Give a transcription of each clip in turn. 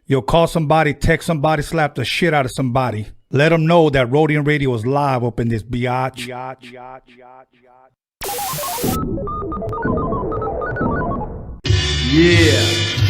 You'll call somebody, text somebody, slap the shit out of somebody. Let them know that Roadium Radio is live up in this biatch. Yeah,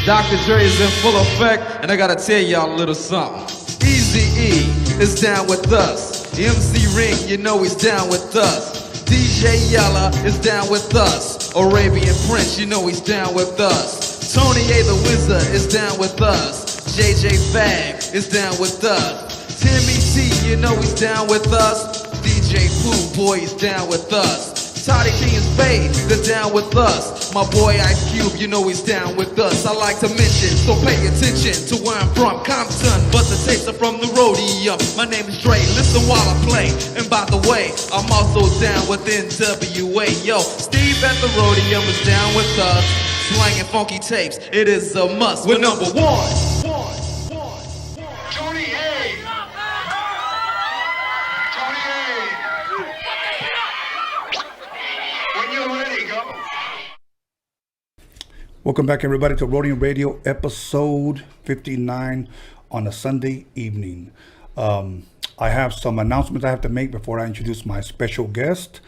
Dr. Dre is in full effect, and I gotta tell y'all a little something. Eazy-E is down with us. MC Ring, you know he's down with us. DJ Yella is down with us. Arabian Prince, you know he's down with us. Tony A. the Wizard is down with us. JJ Fag is down with us. Timmy T, you know he's down with us. DJ Pooh, boy, he's down with us. Toddy King and Spade, they're down with us. My boy Ice Cube, you know he's down with us. I like to mention, so pay attention to where I'm from, Compton, but the tapes are from the Roadium. My name is Dre, listen while I play. And by the way, I'm also down with NWA. Yo, Steve at the Roadium is down with us. Slanging funky tapes, it is a must. We're number one. Tony A. Tony A. When you're ready, go. Welcome back, everybody, to Roadium Radio, episode 59 on a Sunday evening. I have some announcements I have to make before I introduce my special guest.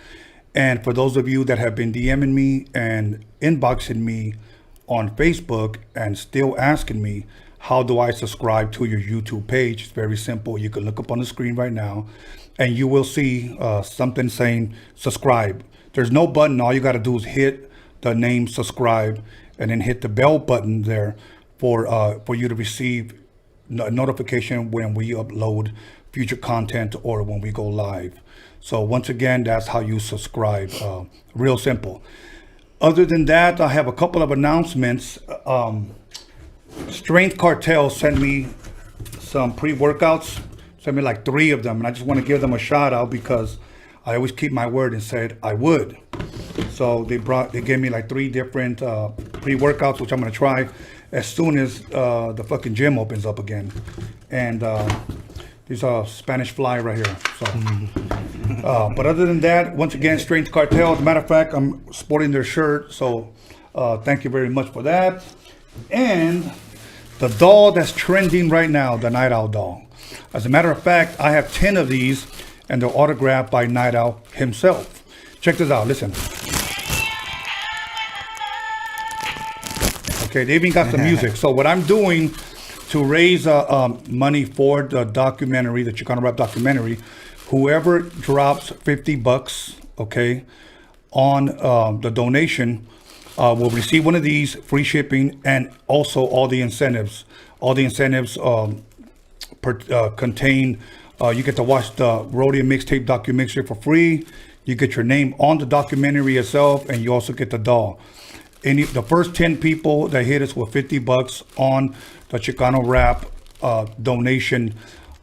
And for those of you that have been DMing me and inboxing me on Facebook and still asking me, how do I subscribe to your YouTube page? It's very simple. You can look up on the screen right now and you will see something saying subscribe. There's no button. All you got to do is hit the name subscribe and then hit the bell button there for you to receive a notification when we upload future content or when we go live. So once again, that's how you subscribe. Real simple. Other than that, I have a couple of announcements. Strength Cartel sent me some pre-workouts. Sent me like 3 of them. And I just want to give them a shout out because I always keep my word and said I would. So they gave me like 3 different pre-workouts, which I'm going to try as soon as the fucking gym opens up again. And these are Spanish Fly right here. So, but other than that, once again, Strength Cartel. As a matter of fact, I'm sporting their shirt. So thank you very much for that. And the doll that's trending right now, the Night Owl doll. As a matter of fact, I have 10 of these and they're autographed by Night Owl himself. Check this out. Listen. Okay, they even got some music. So what I'm doing to raise money for the documentary, the Chicano rap documentary, whoever drops $50, okay, on the donation will receive one of these, free shipping, and also all the incentives. All the incentives contain, you get to watch the Roadium mixtape DOCUMIXERY for free. You get your name on the documentary itself, and you also get the doll. The first 10 people that hit us with $50 on the Chicano rap donation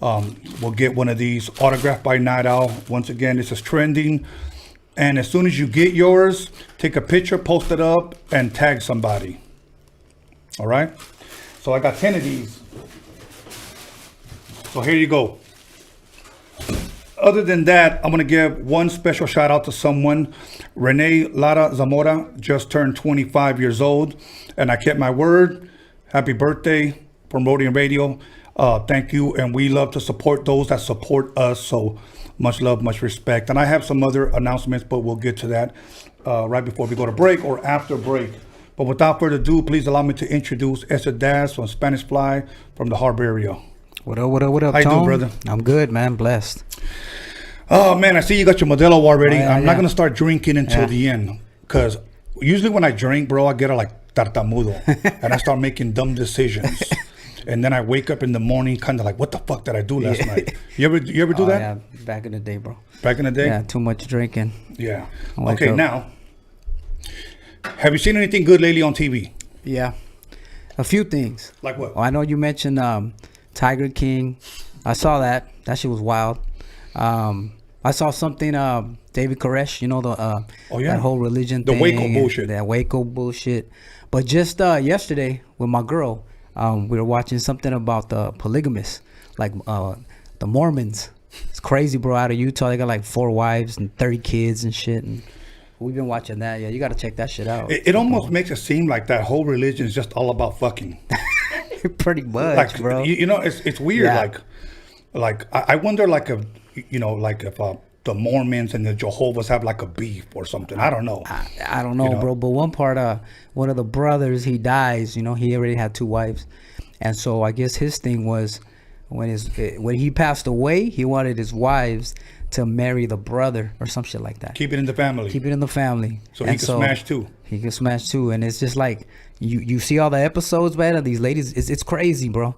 will get one of these autographed by Night Owl. Once again, this is trending. And as soon as you get yours, take a picture, post it up, and tag somebody. All right? So I got 10 of these. So here you go. Other than that, I'm going to give one special shout out to someone. Renee Lara Zamora just turned 25 years old, and I kept my word. Happy birthday from Roadium Radio. Thank you, and we love to support those that support us, so much love, much respect. And I have some other announcements, but we'll get to that right before we go to break or after break. But without further ado, please allow me to introduce Esther Daz from Spanish Fly from the Harbor area. What up, what up, what up, How you Tone? doing, brother? I'm good, man. Blessed. Oh, man, I see you got your Modelo already. Yeah, I'm not going to start drinking until the end. Because usually when I drink, bro, I get like tartamudo. And I start making dumb decisions. And then I wake up in the morning kind of like, what the fuck did I do last night? You ever do that? Yeah, back in the day, bro. Back in the day? Yeah, too much drinking. Yeah. Wake Okay, up. now, have you seen anything good lately on TV? Yeah. A few things. Like what? Well, I know you mentioned Tiger King. I saw that. That shit was wild. I saw something, David Koresh, you know, that whole religion The thing. Waco bullshit. That Waco bullshit. But just yesterday with my girl, we were watching something about the polygamists, like the Mormons. It's crazy, bro. Out of Utah, they got like 4 wives and 30 kids and shit. And we've been watching that. Yeah, you got to check that shit out. It almost makes it seem like that whole religion is just all about fucking. Pretty much, Like, bro. you know, it's weird. Yeah. Like I wonder, like, if, you know, like if the Mormons and the Jehovah's have like a beef or something. I don't know. I don't know, You know? bro. But one of the brothers, he dies. You know, he already had 2 wives, and so I guess his thing was when he passed away, he wanted his wives to marry the brother or some shit like that. Keep it in the family. Keep it in the family. So he could smash too. He can smash too, and it's just like you see all the episodes, man, of these ladies. It's crazy, bro.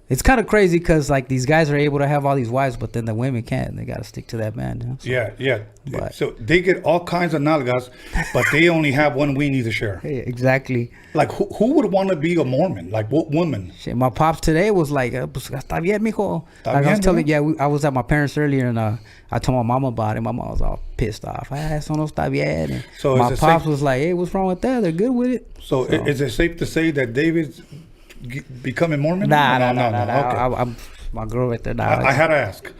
It's kind of crazy because like these guys are able to have all these wives, but then the women can't. They got to stick to that man. You know? So, Yeah. But- So they get all kinds of nalgas, but they only have one weenie to share. yeah, exactly. Like who would want to be a Mormon? Like what woman? Shit, my pops today was like, "Está bien, mijo." Está Like I was bien, telling, bro. I was at my parents earlier, and I told my mom about it. My mom was all pissed off. Eso no está bien. And So my is it pops safe- was like, "Hey, what's wrong with that? They're good with it." So is it safe to say that David's becoming Mormon? Nah. Okay. I'm my girl right there. Nah, I had to ask.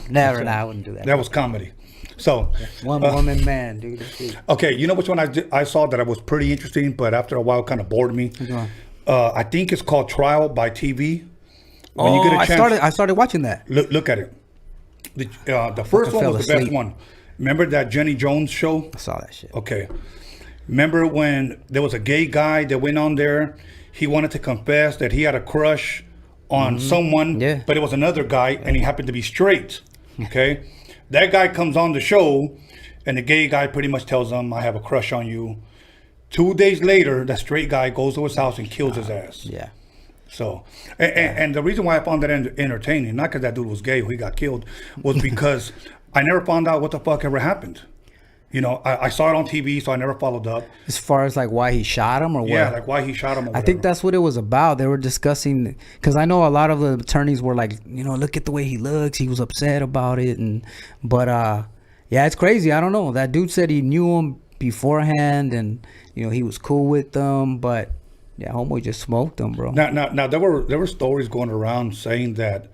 never. Nah, I wouldn't do that. That was comedy. So One woman man, dude. That's it. okay, you know which one I saw that was pretty interesting, but after a while kind of bored me. Which one? I think it's called Trial by TV. When you get a chance, I started watching that. look at it. The first one fell was the best asleep. one. Remember that Jenny Jones show? I saw that shit. Okay. Remember when there was a gay guy that went on there? He wanted to confess that he had a crush on someone, Yeah. but it was another guy, and he happened to be straight. Okay. That guy comes on the show, and the gay guy pretty much tells him, I have a crush on you. 2 days later, the straight guy goes to his house and kills his ass. Yeah. So, and the reason why I found that entertaining, not because that dude was gay or he got killed, was because I never found out what the fuck ever happened. You know, I saw it on TV, so I never followed up. As far as like why he shot him or what? Yeah, like why he shot him. Or I think whatever. that's what it was about. They were discussing because I know a lot of the attorneys were like, you know, look at the way he looks. He was upset about it, but yeah, it's crazy. I don't know. That dude said he knew him beforehand, and you know he was cool with them, but yeah, homeboy just smoked him, bro. Now there were stories going around saying that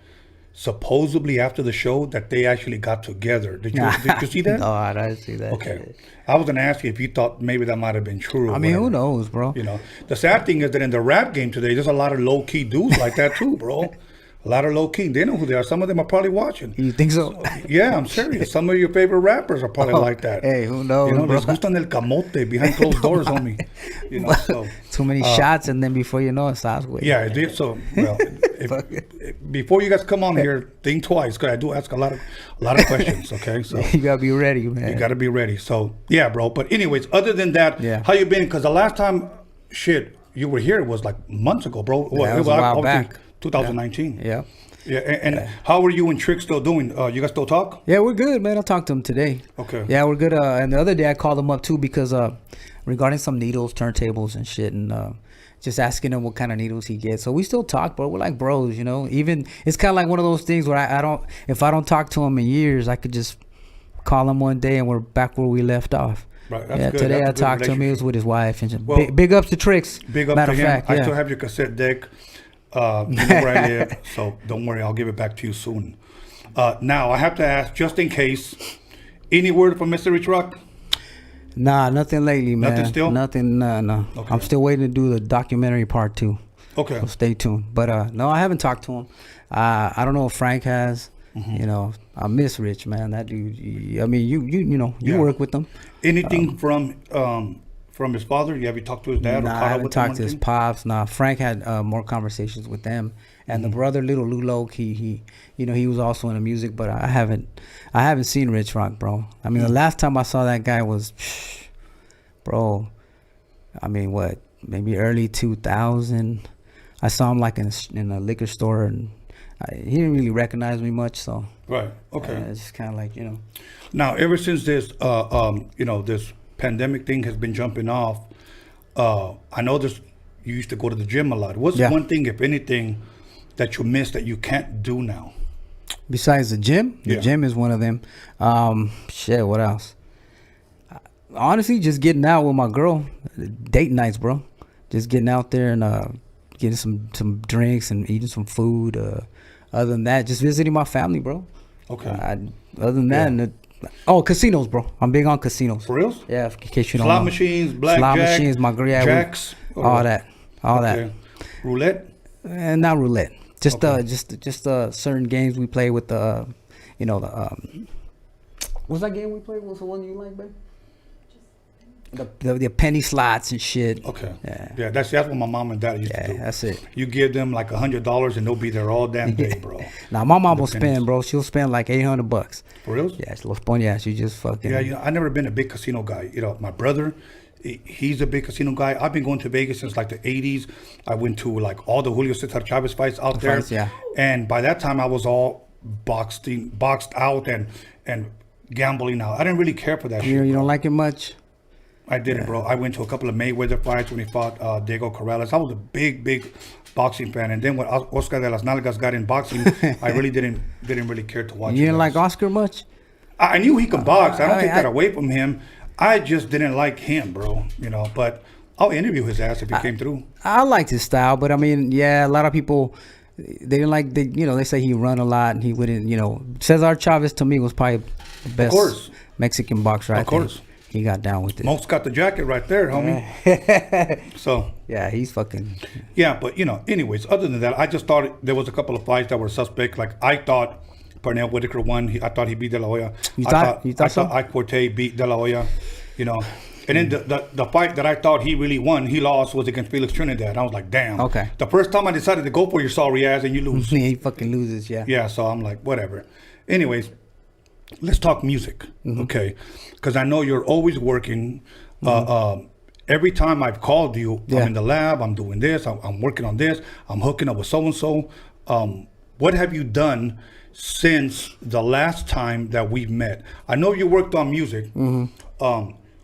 supposedly after the show that they actually got together. Did you see that? No, I didn't see that. Okay, shit. I was gonna ask you if you thought maybe that might have been true. Or I mean, who whatever. knows, bro? You know, the sad thing is that in the rap game today, there's a lot of low key dudes like that too, bro. A lot of low key. They know who they are. Some of them are probably watching. You think so? Yeah, I'm serious. Some of your favorite rappers are probably like that. Hey, who knows, You know, bro? les gustan el camote behind closed doors, homie. You know, so Too many shots, and then before you know it, starts with. yeah, it did. So well, before you guys come on here, think twice because I do ask a lot of questions. Okay, so You gotta be ready, man. you got to be ready. So yeah, bro. But anyways, other than that, Yeah. how you been? Because the last time, you were here was like months ago, bro. Yeah, it was a while obviously back. 2019. Yeah. Yeah, and how are you and Trick still doing? You guys still talk? Yeah, we're good, man. I'll talk to him today. Okay. Yeah, we're good. And the other day I called him up too because regarding some needles, turntables, and shit, and just asking him what kind of needles he gets. So we still talk, bro. We're like bros, you know. Even it's kind of like one of those things where I don't, if I don't talk to him in years, I could just call him one day and we're back where we left off. Right, that's Yeah, good. today That's a I good talked to him. He was relationship. with his wife, and just Well, big ups to Tricks. Big up Matter to of him. fact, I yeah. still have your cassette deck. You know where I live, so don't worry. I'll give it back to you soon. Now I have to ask, just in case, any word from Mr. Rich Rock? Nah, nothing lately, man. Nothing still? Nothing. No. Okay. I'm still waiting to do the documentary part 2. Okay. So stay tuned. But no, I haven't talked to him. I don't know if Frank has. Mm-hmm. You know, I miss Rich, man. That dude. I mean, you know, you Yeah. work with him. Anything from his father? Have you talked to his dad? or Nah, I caught up haven't with him or talked to his anything? pops. Nah, Frank had more conversations with them, and the brother, little Lulo, he, you know, he was also in the music, but I haven't seen Rich Rock, bro. I mean, the last time I saw that guy was, bro. I mean, what? Maybe early 2000. I saw him like in a liquor store, and he didn't really recognize me much, so. Right. Okay. It's just kind of like, you know. Now, ever since this, this pandemic thing has been jumping off, I know this. You used to go to the gym a lot. What's Yeah. one thing, if anything, that you miss that you can't do now? Besides the gym, the Yeah. gym is one of them. Shit, what else? Honestly, just getting out with my girl, date nights, bro. Just getting out there and getting some drinks and eating some food. Other than that, just visiting my family, bro. Okay. Other than that, Yeah. casinos, bro. I'm big on casinos. For reals? Yeah, in case you don't Slot know. machines, Slot blackjack, machines, my girl, yeah, jacks, all that, all Okay. that. Roulette. And not roulette. Just Okay. just certain games we play with the, you know, the what's that game we played? What's the one you like, babe? The penny slots and shit. Okay. Yeah. That's what my mom and dad used to Yeah, do. that's it. You give them like $100 and they'll be there all damn day, bro. Now my mom will The pennies. spend, bro. She'll spend like $800. For real? Yeah, she los pone. Yeah, she just fucking. Yeah, I never been a big casino guy. My brother, he's a big casino guy. I've been going to Vegas since like the 80s. I went to like all the Julio Cesar Chavez fights out there. Fights, yeah. And by that time I was all boxed out and gambling out. I didn't really care for that shit. You don't like it much. I didn't, bro. I went to a couple of Mayweather fights when he fought Diego Corrales. I was a big boxing fan. And then when Oscar de las Nalgas got in boxing, I really didn't really care to watch. You didn't it. like Oscar much. I knew he could box. I don't take I- that away from him. I just didn't like him, bro. But I'll interview his ass if he came through. I liked his style, but I mean, yeah, a lot of people they didn't like. They say he run a lot and he wouldn't. Cesar Chavez to me was probably the best course. Mexican boxer. Of course. He got down with it. Mokes got the jacket right there, homie. So, Yeah, he's fucking. yeah, but, anyways, other than that, I just thought there was a couple of fights that were suspect. Like, I thought Pernell Whitaker won. I thought he beat De La Hoya. You I thought so? thought Ike Forte beat De La Hoya, And then the fight that I thought he really won, he lost, was against Felix Trinidad. I was like, damn. Okay. The first time I decided to go for you, Saul Riaz, and you lose. He fucking loses. Yeah. Yeah, so I'm like, whatever. Anyways, let's talk music, okay? Because I know you're always working. Every time I've called you, Yeah. I'm in the lab, I'm doing this, I'm working on this, I'm hooking up with so-and-so. What have you done since the last time that we've met? I know you worked on music.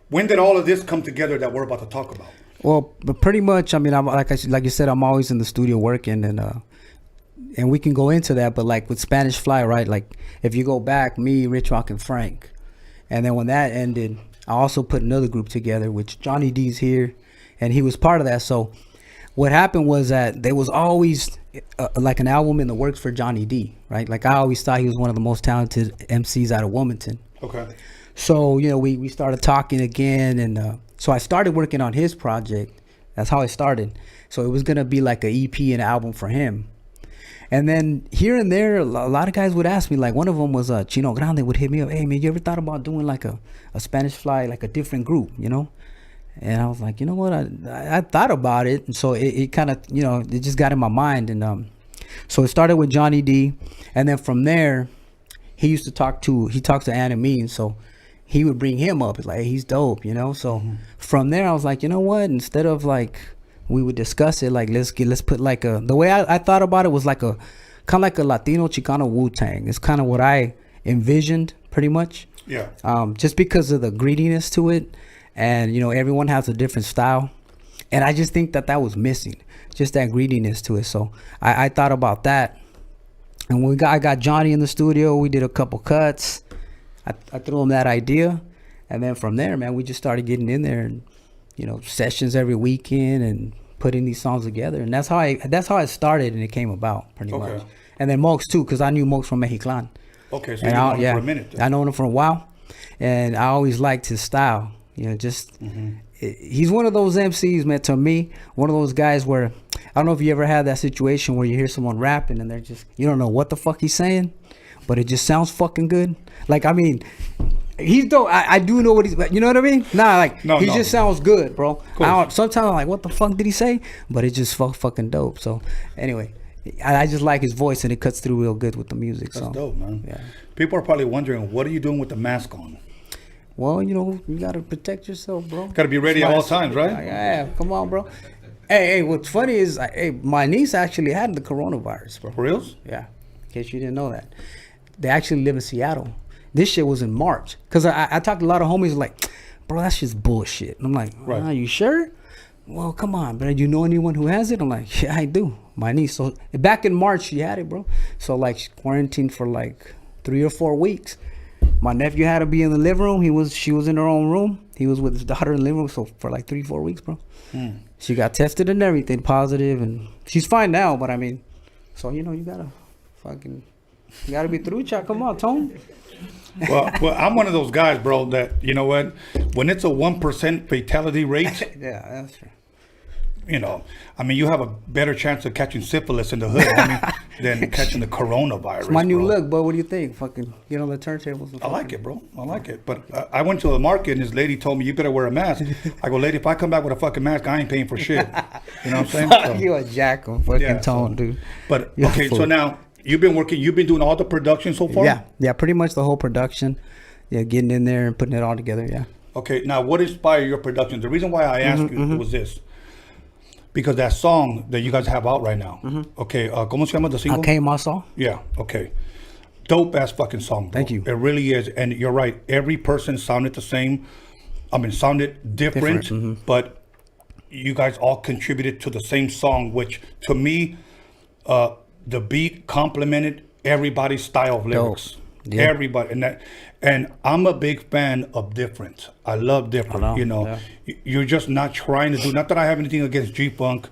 When did all of this come together that we're about to talk about? Well, but pretty much, I mean, like you said, I'm always in the studio working, and we can go into that. But like with Spanish Fly, right? Like if you go back, me, Rich Rock, and Frank, and then when that ended, I also put another group together, which Johnny D's here, and he was part of that. So what happened was that there was always like an album in the works for Johnny D, right? Like I always thought he was one of the most talented MCs out of Wilmington. Okay. So, we started talking again, and so I started working on his project. That's how I started. So it was going to be like an EP and album for him. And then here and there, a lot of guys would ask me, like one of them was Chino Grande would hit me up, hey, man, you ever thought about doing like a Spanish Fly, like a different group, And I was like, you know what, I thought about it. And so it kind of, it just got in my mind. And so it started with Johnny D. And then from there, he talks to Anna Mean, so he would bring him up. It's like, hey, he's dope, So from there, I was like, you know what? Instead of like, we would discuss it, like let's put like the way I thought about it was like kind of like a Latino Chicano Wu-Tang. It's kind of what I envisioned, pretty much. Yeah. Just because of the greediness to it, and everyone has a different style, and I just think that was missing, just that greediness to it. So I thought about that, and I got Johnny in the studio. We did a couple cuts. I threw him that idea, and then from there, man, we just started getting in there, and sessions every weekend and putting these songs together, and that's how it started, and it came about pretty much. And then Mokes too, because I knew Mokes from Mexiclan. Okay, so you known him for a minute. Then. I known him for a while, and I always liked his style. He's one of those MCs, man. To me, one of those guys where I don't know if you ever had that situation where you hear someone rapping and you don't know what the fuck he's saying, but it just sounds fucking good. Like, I mean, he's dope. I do know what he's, you know what I mean? He just sounds good, bro. Sometimes I'm like, what the fuck did he say? But it just fucking dope. So anyway, I just like his voice, and it cuts through real good with the music. That's so dope, man. Yeah. People are probably wondering, what are you doing with the mask on? Well, you gotta protect yourself, bro. Gotta be ready at all times, right? Yeah, come on, bro. Hey, what's funny is, my niece actually had the coronavirus, bro. For reals? Yeah, in case you didn't know that. They actually live in Seattle. This shit was in March. Because I talked to a lot of homies like, bro, that's just bullshit. And I'm like, Right. Are you sure? Well, come on, bro. You know anyone who has it? I'm like, yeah, I do. My niece. So back in March, she had it, bro. So like, she quarantined for like 3 or 4 weeks. My nephew had to be in the living room. She was in her own room. He was with his daughter in the living room. So for like 3-4 weeks, bro. She got tested and everything, positive, and she's fine now. But I mean, so you gotta be through, Chuck. Come on, Tone. Well, I'm one of those guys, bro, that, you know what? When it's a 1% fatality rate, Yeah, that's true. you know, I mean, you have a better chance of catching syphilis in the hood, homie, than catching the coronavirus. It's my new bro. look, but what do you think? Fucking get on the turntables. And I like it, bro. I like it. But I went to the market and this lady told me, you better wear a mask. I go, lady, if I come back with a fucking mask, I ain't paying for shit. You know what I'm saying? So, You a jack on fucking yeah, tone, so- dude. But, You're a okay, so fool. now you've been doing all the production so far? Yeah, pretty much the whole production. Yeah, getting in there and putting it all together. Yeah. Okay, now what inspired your production? The reason why I asked you was this. Because that song that you guys have out right now, okay, ¿cómo se llama the single? Okay, my song. Yeah, okay. Dope ass fucking song, bro. Thank you. It really is. And you're right. Every person sounded the same. I mean, sounded different, but you guys all contributed to the same song, which to me, the beat complemented everybody's style of lyrics. Yeah. Everybody. And I'm a big fan of different. I love different. I know, You know, yeah. you're just not trying to do, not that I have anything against G-Funk,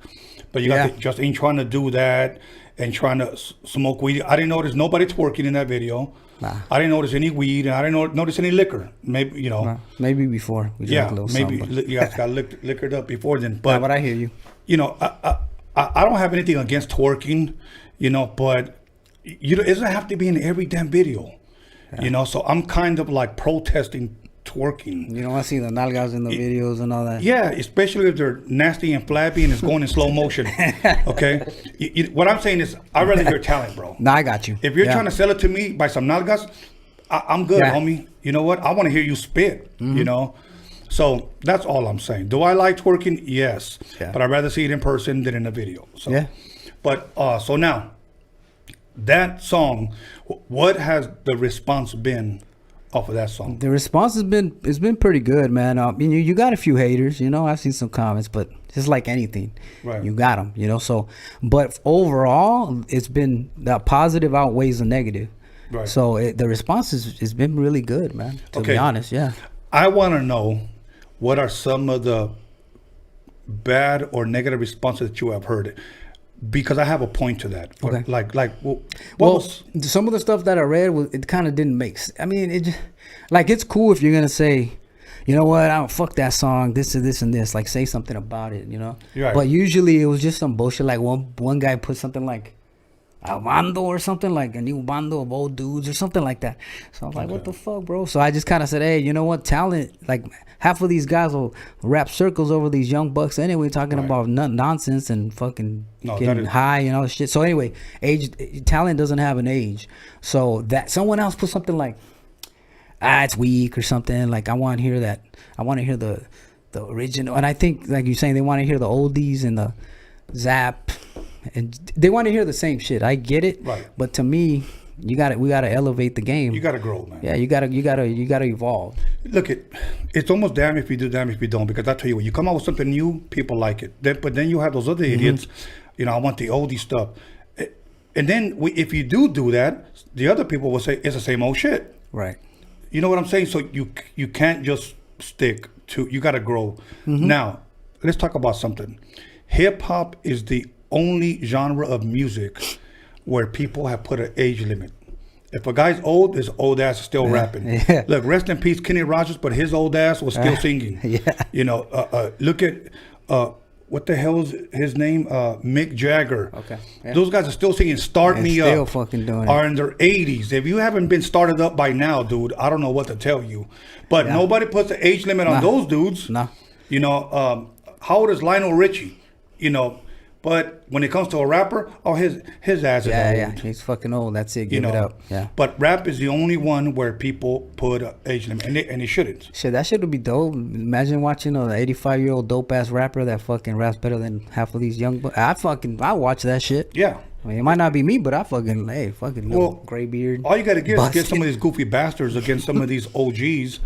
but you guys Yeah. just ain't trying to do that and trying to smoke weed. I didn't notice nobody twerking in that video. Nah. I didn't notice any weed, and I didn't notice any liquor. Maybe, you know. Maybe before we Yeah, drank a little maybe something. but- you guys got liquored up before then. Nah, But, but I hear you. you know, I don't have anything against twerking, you know, but it doesn't have to be in every damn video. You know, so I'm kind of like protesting twerking. You know, I see the nalgas in the videos and all that. Yeah, especially if they're nasty and flabby and it's going in slow motion. Okay? What I'm saying is, I'd rather hear talent, bro. Nah, I got you. If you're Yeah. trying to sell it to me by some nalgas, I'm good, Yeah. homie. You know what? I want to hear you spit, you know? So that's all I'm saying. Do I like twerking? Yes. Yeah. But I'd rather see it in person than in a video. So. Yeah. But, so now, that song, what has the response been off of that song? The response has been pretty good, man. You got a few haters, you know. I've seen some comments, but just like anything, Right. you got them, you know. So, but overall, it's been the positive outweighs the negative. Right. So the response has been really good, man. To be Okay. honest, yeah. I want to know what are some of the bad or negative responses that you have heard, because I have a point to that. Okay. What Well, was, some of the stuff that I read it kind of didn't make. I mean, it's cool if you're gonna say, you know what, I don't fuck that song. This is this and this. Like, say something about it, you know. Right. But usually it was just some bullshit. Like one guy put something like a bando or something, like a new bando of old dudes or something like that. So I'm like, what the fuck, bro? So I just kind of said, hey, you know what, talent, like half of these guys will rap circles over these young bucks anyway, talking Right. about nonsense and fucking No, that getting is- high and all this shit. So anyway, talent doesn't have an age. So that someone else put something like, it's weak or something. Like, I want to hear that. I want to hear the original. And I think, like you're saying, they want to hear the oldies and the zap, and they want to hear the same shit. I get it. Right. But to me, we gotta elevate the game. you got to grow, man. Yeah, you gotta evolve. Look, it's almost damn if you do, damn if you don't. Because I tell you what, you come out with something new, people like it. But then you have those other idiots. You know, I want the oldie stuff. And then if you do that, the other people will say it's the same old shit. Right. You know what I'm saying? So you can't just stick to. You got to grow. Now, let's talk about something. Hip hop is the only genre of music where people have put an age limit. If a guy's old, his old ass is still rapping. Yeah. Look, rest in peace, Kenny Rogers, but his old ass was still singing. Yeah. You know, look at what the hell is his name? Mick Jagger. Okay. Yeah. Those guys are still singing "Start And Me still Up." fucking doing it. Are in their 80s. If you haven't been started up by now, dude, I don't know what to tell you. But Yeah. nobody puts an age limit on Nah. those dudes. Nah. You know, how old is Lionel Richie? You know, but when it comes to a rapper, his ass is Yeah, old. yeah. He's fucking old. That's it. You Give know, it up. Yeah. But rap is the only one where people put an age limit, and they shouldn't. Shit, that shit would be dope. Imagine watching an 85-year-old dope ass rapper that fucking raps better than half of these young. I watch that shit. Yeah. I mean, it might not be me, but I fucking fucking Well, gray beard. All you got to get is get busted. some of these goofy bastards against some of these OGs,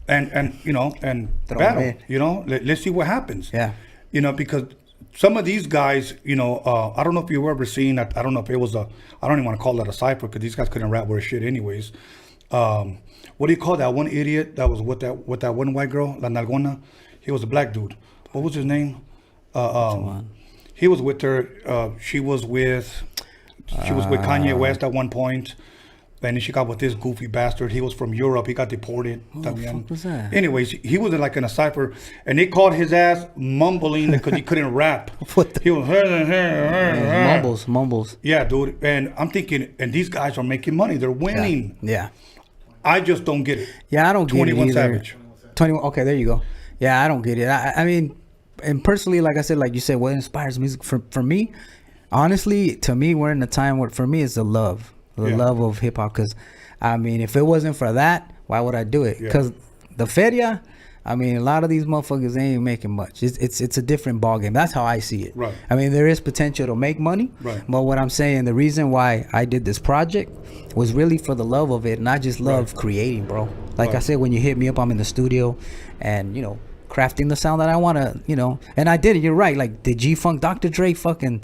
and you know, and Throw 'em battle. in. You know, let's see what happens. Yeah. You know, because some of these guys, you know, I don't know if you've ever seen. I don't know if it was I don't even want to call that a cipher because these guys couldn't rap worth shit anyways. What do you call that one idiot that was with that one white girl, La Nalgona? He was a black dude. What was his name? He was with her. She was with Kanye West at one point. And then she got with this goofy bastard. He was from Europe. He got deported. Who the fuck was that? Anyways, he was like in a cipher, and they caught his ass mumbling because he couldn't rap. What the- He was Mumbles. Yeah, dude. And I'm thinking, and these guys are making money. They're winning. Yeah. I just don't get it. Yeah, I don't get it 21 either. Savage. 21. Okay, there you go. Yeah, I don't get it. I mean, and personally, like I said, like you said, what inspires music for me? Honestly, to me, we're in a time where for me it's the love of hip hop. Because I mean, if it wasn't for that, why would I do it? Because the feria, I mean, a lot of these motherfuckers ain't making much. It's a different ballgame. That's how I see it. Right. I mean, there is potential to make money. Right. But what I'm saying, the reason why I did this project was really for the love of it, and I just love creating, bro. Like I said, when you hit me up, I'm in the studio, and you know, crafting the sound that I want to, you know. And I did it. You're right. Like the G-Funk, Dr. Dre, fucking.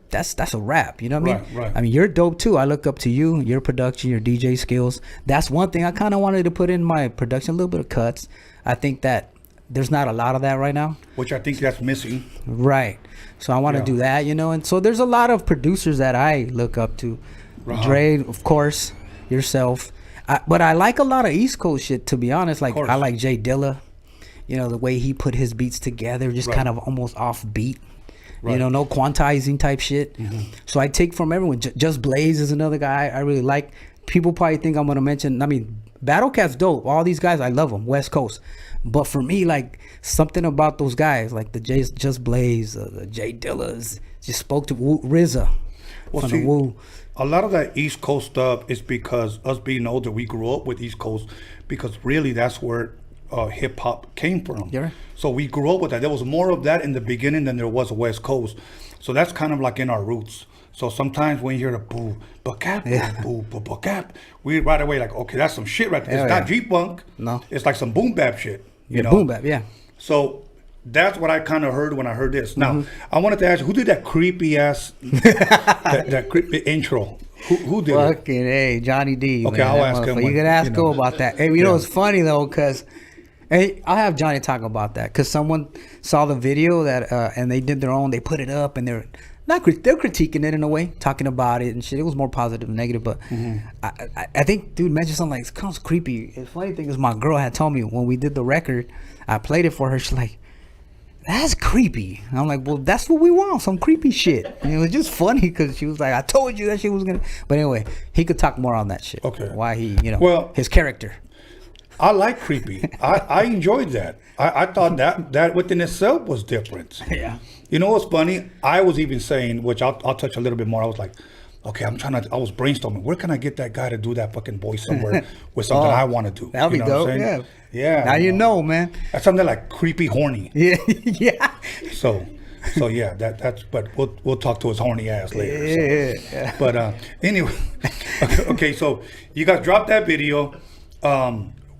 That's a rap, you know what I mean? Right. I mean, you're dope too. I look up to you, your production, your DJ skills. That's one thing I kind of wanted to put in my production, a little bit of cuts. I think that there's not a lot of that right now. Which I think that's missing. Right. So I want to do that, you know. And so there's a lot of producers that I look up to. Dre, of course, yourself. But I like a lot of East Coast shit, to be honest. Like I like Jay Dilla. You know, the way he put his beats together, just kind of almost off beat. You know, no quantizing type shit. So I take from everyone. Just Blaze is another guy I really like. People probably think I'm going to mention, I mean, Battle Cat's dope. All these guys, I love them. West Coast. But for me, like, something about those guys, like the Just Blaze, the Jay Dillas, just spoke to RZA from the Woo. A lot of that East Coast stuff is because us being older, we grew up with East Coast because really that's where hip hop came from. Yeah. So we grew up with that. There was more of that in the beginning than there was West Coast. So that's kind of like in our roots. So sometimes when you hear the boo, bacap, boo, bacap, we right away like, okay, that's some shit right there. It's not G-Funk. No. It's like some boom bap shit. You know? Boom bap, yeah. So that's what I kind of heard when I heard this. Now, I wanted to ask you, who did that creepy ass, that creepy intro? Who did it? Fucking hey, Johnny D. Okay, man, I'll ask him You can ask him about that. Hey, you know it's funny though, cause hey, I'll have Johnny talk about that, cause someone saw the video that and they did their own. They put it up and they're critiquing it in a way, talking about it and shit. It was more positive than negative, but I think dude mentioned something like it sounds creepy. The funny thing is, my girl had told me when we did the record, I played it for her. She's like, that's creepy. And I'm like, well, that's what we want, some creepy shit. And it was just funny because she was like, I told you that shit was gonna. But anyway, he could talk more on that shit. Okay. Why he, you know, his character. I like creepy. I enjoyed that. I thought that within itself was different. Yeah. You know what's funny? I was even saying, which I'll touch a little bit more. I was like, okay, I was brainstorming. Where can I get that guy to do that fucking voice somewhere with something I want to do? That'll be dope. Yeah. Yeah. Now you know, man. That's something like creepy horny. Yeah. Yeah. So yeah, that's. But we'll talk to his horny ass later. Yeah. So. But anyway, okay. So you guys dropped that video.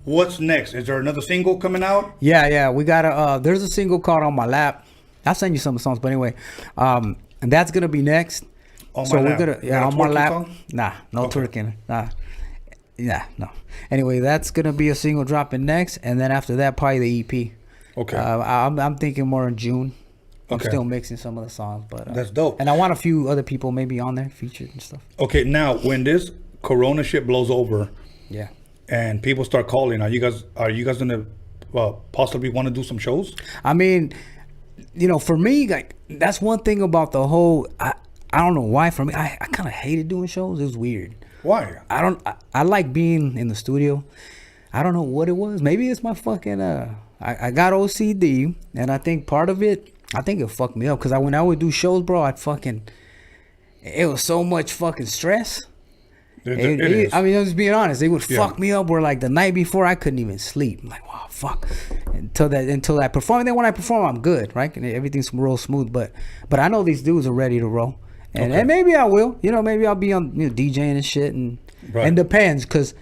What's next? Is there another single coming out? Yeah. We got a. There's a single called "On My Lap." I'll send you some songs, but anyway, and that's gonna be next. On So My we're Lap. gonna on my twerking lap. song? Nah, no Okay. twerking. Nah. Yeah, no. Anyway, that's gonna be a single dropping next, and then after that, probably the EP. Okay. I'm thinking more in June. I'm Okay. still mixing some of the songs, but That's dope. And I want a few other people maybe on there featured and stuff. Okay, now when this Corona shit blows over Yeah. and people start calling, are you guys gonna possibly want to do some shows? I mean, you know, for me, like that's one thing about the whole. I don't know why. For me, I kind of hated doing shows. It was weird. Why? I like being in the studio. I don't know what it was. Maybe it's my fucking I got OCD, and I think part of it, I think it fucked me up because when I would do shows, bro, it was so much fucking stress. It is. I mean, I'm just being honest. It would fuck me up where like the night before I couldn't even sleep. I'm like, wow, fuck. Until I perform. And then when I perform, I'm good, right? And everything's real smooth. But I know these dudes are ready to roll. And maybe I will. You know, maybe I'll be on DJing and shit. And depends because,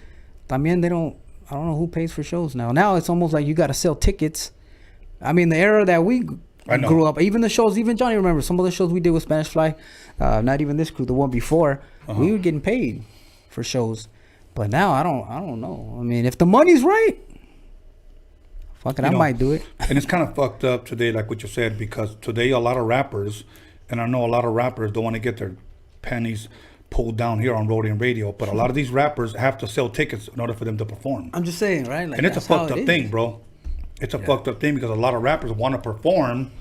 I mean, I don't know who pays for shows now. Now it's almost like you got to sell tickets. I mean, the era that we grew up, even the shows, even Johnny remembers some of the shows we did with Spanish Fly, not even this crew, the one before, we were getting paid for shows. But now I don't know. I mean, if the money's right, fuck it, I might do it. And it's kind of fucked up today, like what you said, because today a lot of rappers, and I know a lot of rappers don't want to get their panties pulled down here on Roadium Radio, but a lot of these rappers have to sell tickets in order for them to perform. I'm just saying, right? Like, And it's a that's how fucked it up is. thing, bro. It's a fucked up thing because a lot of rappers want to perform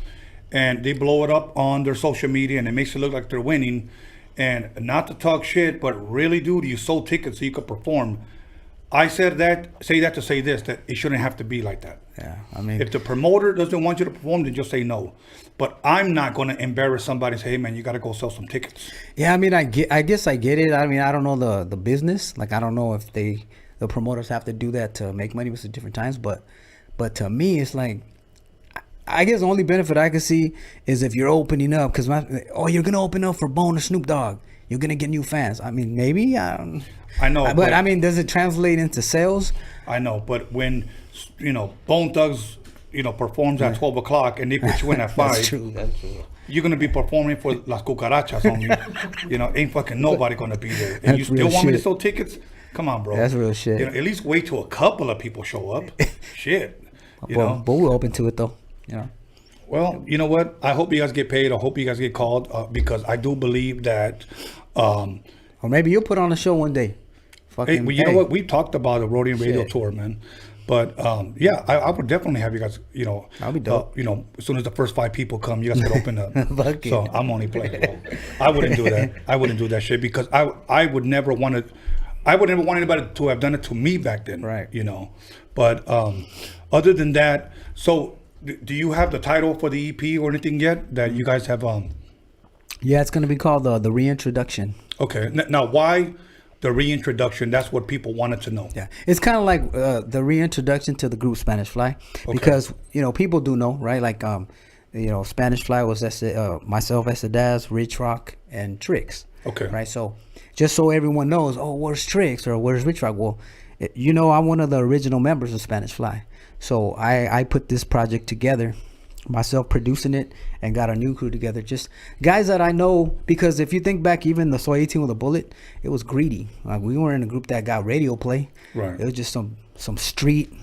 and they blow it up on their social media and it makes it look like they're winning. And not to talk shit, but really, dude, you sold tickets so you could perform. I say that to say this, that it shouldn't have to be like that. Yeah, I mean, If the promoter doesn't want you to perform, then just say no. But I'm not going to embarrass somebody and say, hey, man, you got to go sell some tickets. yeah, I mean, I guess I get it. I mean, I don't know the business. Like, I don't know if the promoters have to do that to make money with different times. But to me, it's like, I guess the only benefit I can see is if you're opening up, because you're gonna open up for Bone or Snoop Dogg, you're gonna get new fans. I mean, maybe I know, but I mean, does it translate into sales? I know, but when, Bone Thugs, performs at 12 o'clock and they put you in at 5. That's true. That's true. You're going to be performing for Las Cucarachas, homie. Ain't fucking nobody going to be there. And That's you still real want me to shit. sell tickets? Come on, bro. That's real shit. At least wait till a couple of people show up. Shit. But we're open to it though. Well, you know what? I hope you guys get paid. I hope you guys get called because I do believe that. Or maybe you'll put on a show one day. Hey, well, you know what? We've talked about a Roadium Radio Shit. tour, man. But yeah, I would definitely have you guys. That'll be dope. As soon as the first 5 people come, you guys can open up. Fuck So it. I'm only playing. Bro. I wouldn't do that. I wouldn't do that shit because I would never want to. I would never want anybody to have done it to me back then. Right. But other than that, so do you have the title for the EP or anything yet that you guys have? Yeah, it's gonna be called the reintroduction. Okay. Now, why the reintroduction? That's what people wanted to know. Yeah, it's kind of like the reintroduction to the group Spanish Fly, because people do know, right? Like Spanish Fly was myself, Esadaz, Rich Rock, and Tricks. Okay. Right. So just so everyone knows, where's Tricks or where's Rich Rock? Well, I'm one of the original members of Spanish Fly, so I put this project together, myself producing it, and got a new crew together, just guys that I know. Because if you think back, even the Soy 18 with a Bullet, it was greedy. Like, we weren't in a group that got radio play. Right. It was just some street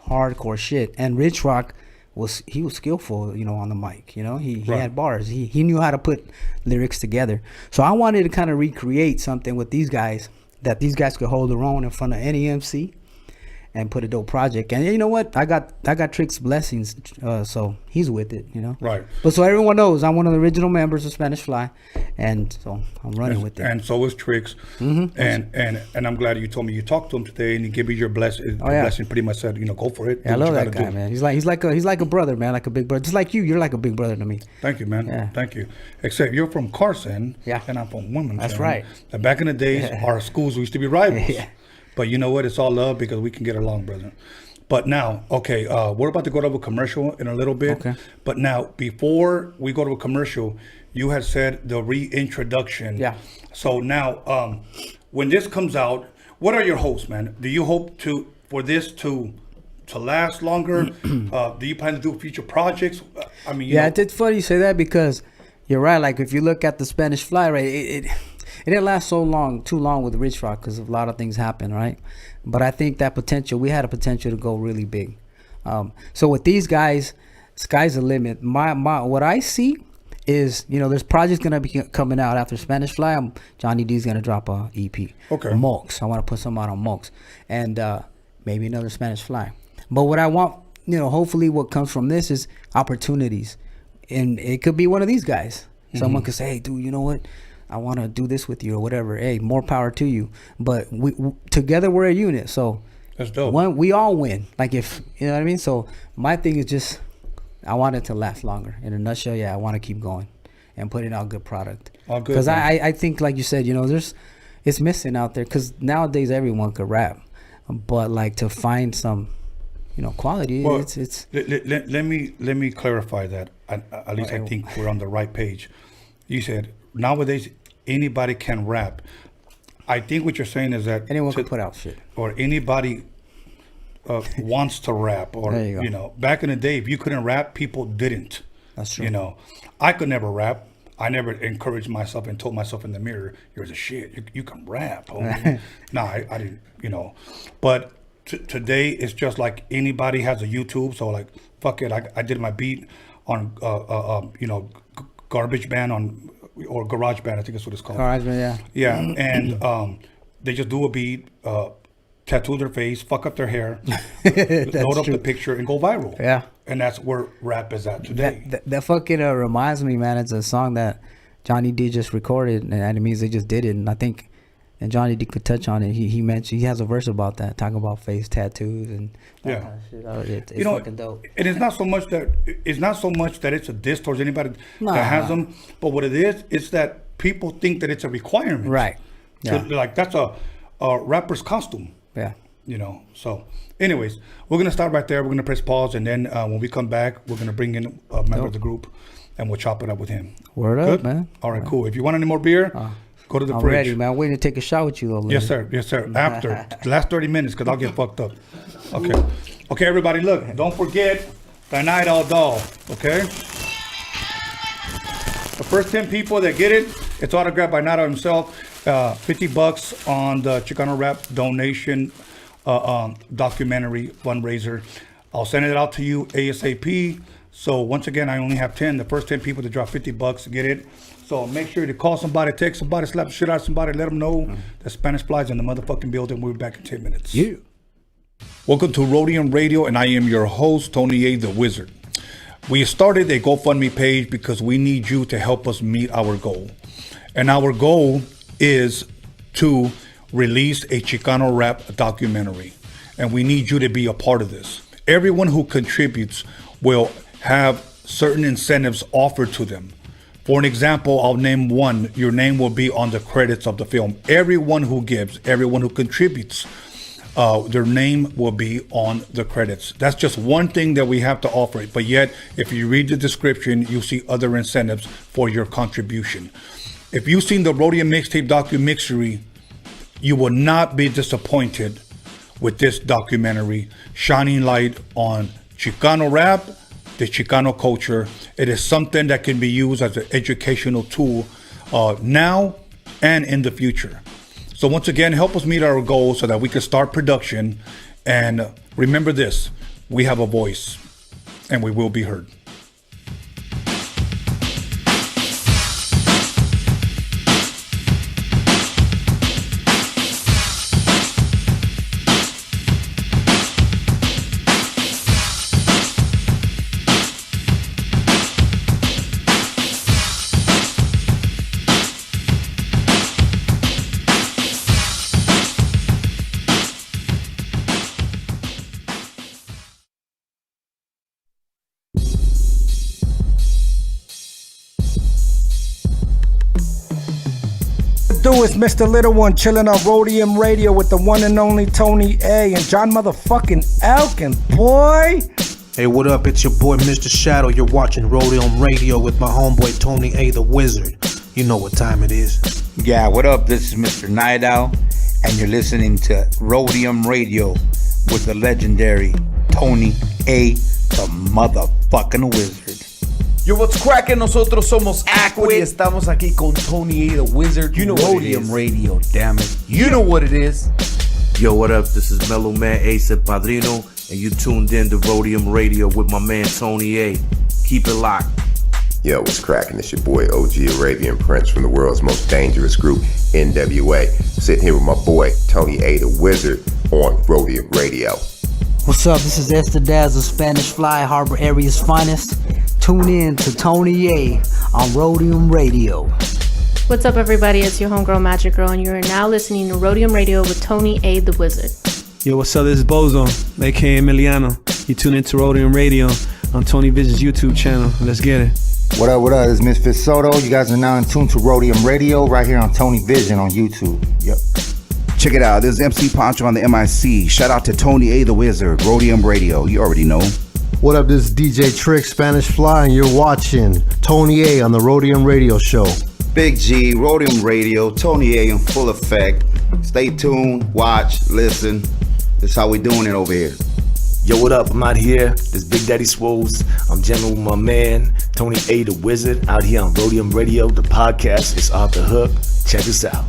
hardcore shit. And Rich Rock was skillful, on the mic. He Right. had bars. He knew how to put lyrics together. So I wanted to kind of recreate something with these guys, that these guys could hold their own in front of any MC and put a dope project. And you know what? I got Trick's blessings, so he's with it, Right. But so everyone knows, I'm one of the original members of Spanish Fly, and so I'm running with it. And so is Tricks. Mm-hmm. And I'm glad you told me you talked to him today and he gave you your blessing. Oh, yeah. Blessing pretty much said, go for it. Yeah, I Do what love you that gotta guy, do. man. He's like a brother, man, like a big brother. Just like you're like a big brother to me. Thank you, man. Yeah. Thank you. Except you're from Carson. Yeah. And I'm from Wilmington. That's right. And back in the days, our schools used to be rivals. Yeah. But you know what? It's all love because we can get along, brother. But now, okay, we're about to go to a commercial in a little bit. Okay. But now, before we go to a commercial, you had said the reintroduction. Yeah. So now, when this comes out, what are your hopes, man? Do you hope for this to last longer? Do you plan to do future projects? I mean, Yeah, it's funny you say that, because you're right. Like, if you look at the Spanish Fly, right, it didn't last too long with Rich Rock because a lot of things happened, right? But I think that we had a potential to go really big. So with these guys, sky's the limit. My what I see is, there's projects gonna be coming out after Spanish Fly. Johnny D's gonna drop a EP. Okay. Mokes. I want to put some out on Mokes, and maybe another Spanish Fly. But what I want, hopefully, what comes from this is opportunities, and it could be one of these guys. Someone could say, "Hey, dude, you know what? I want to do this with you," or whatever. Hey, more power to you. But we together we're a unit. So That's dope. we all win. Like, if you know what I mean. So my thing is just, I want it to last longer. In a nutshell, yeah, I want to keep going and putting out good product. All good, Because man. I think, like you said, it's missing out there. Because nowadays everyone could rap, but like, to find some, quality, Well, it's let me clarify that. At least I think we're on the right page. You said nowadays anybody can rap. I think what you're saying is that anyone can put out shit. or anybody wants to rap, or There you go. back in the day, if you couldn't rap, people didn't. That's true. I could never rap. I never encouraged myself and told myself in the mirror, "You're the shit. You can rap." Homie. No, I didn't. But today it's just like anybody has a YouTube. So like, fuck it. I did my beat on Garbage Band on or Garage Band, I think that's what it's called. Yeah. Yeah, and they just do a beat, tattoo their face, fuck up their hair, load up the picture, and go viral. Yeah. And that's where rap is at today. That fucking reminds me, man. It's a song that Johnny D just recorded, and it means they just did it. And I think, and Johnny D could touch on it. He mentioned, he has a verse about that, talking about face tattoos and that kind of shit. It's fucking dope. And it's not so much that it's a diss towards anybody that has them, but what it is that people think that it's a requirement. Right. So like that's a rapper's costume. Yeah. You know. So, anyways, we're gonna start right there. We're gonna press pause, and then when we come back, we're gonna bring in a member of the group, and we'll chop it up with him. Word up, man. All right, cool. If you want any more beer, go to the fridge. I'm ready, man. I'm waiting to take a shot with you, though. Yes, sir. Yes, sir. After the last 30 minutes, because I'll get fucked up. Okay, everybody, look. Don't forget the Night Owl doll, okay? The first 10 people that get it, it's autographed by Night Owl himself. $50 on the Chicano Rap donation documentary fundraiser. I'll send it out to you ASAP. So once again, I only have 10. The first 10 people to drop $50 to get it. So make sure to call somebody, text somebody, slap the shit out of somebody, let them know that Spanish Fly's in the motherfucking building. We'll be back in 10 minutes. Yeah. Welcome to Roadium Radio, and I am your host, Tony A. the Wizard. We started a GoFundMe page because we need you to help us meet our goal. And our goal is to release a Chicano rap documentary. And we need you to be a part of this. Everyone who contributes will have certain incentives offered to them. For an example, I'll name one. Your name will be on the credits of the film. Everyone who gives, everyone who contributes, their name will be on the credits. That's just one thing that we have to offer. But yet, if you read the description, you see other incentives for your contribution. If you've seen the Roadium MIXTAPE DOCUMIXERY, you will not be disappointed with this documentary shining light on Chicano rap, the Chicano culture. It is something that can be used as an educational tool now and in the future. So once again, help us meet our goals so that we can start production. And remember this, we have a voice and we will be heard. It's Mr. Little One chilling on Roadium Radio with the one and only Tony A and John motherfucking Elkins, boy. Hey, what up? It's your boy Mr. Shadow. You're watching Roadium Radio with my homeboy Tony A the Wizard. You know what time it is. Yeah, what up? This is Mr. Night Owl, and you're listening to Roadium Radio with the legendary Tony A the motherfucking Wizard. Yo, what's cracking? Nosotros somos Aquid y estamos aquí con Tony A the Wizard. You know Roadium Radio, damn it. You know what it is. Yo, what up? This is Mellow Man Ace Padrino, and you tuned in to Roadium Radio with my man Tony A. Keep it locked. Yo, what's cracking? It's your boy OG Arabian Prince from the world's most dangerous group, NWA. Sitting here with my boy Tony A the Wizard on Roadium Radio. What's up? This is Esther Dazzle, Spanish Fly, Harbor Area's finest. Tune in to Tony A on Roadium Radio. What's up, everybody? It's your homegirl Magic Girl, and you are now listening to Roadium Radio with Tony A the Wizard. Yo, what's up? This is Bozo, aka Emiliano. You tune into Roadium Radio on Tony Vision's YouTube channel. Let's get it. What up, what up? It's Misfit Soto. You guys are now in tune to Roadium Radio right here on Tony Vision on YouTube. Yep. Check it out. This is MC Poncho on the MIC. Shout out to Tony A the Wizard, Roadium Radio. You already know. What up, this is DJ Trick, Spanish Fly, and you're watching Tony A on the Roadium Radio Show. Big G, Roadium Radio, Tony A in full effect. Stay tuned, watch, listen. That's how we doing it over here. Yo, what up? I'm out here. This is Big Daddy Swoles. I'm jamming with my man, Tony A the Wizard, out here on Roadium Radio. The podcast is off the hook. Check us out.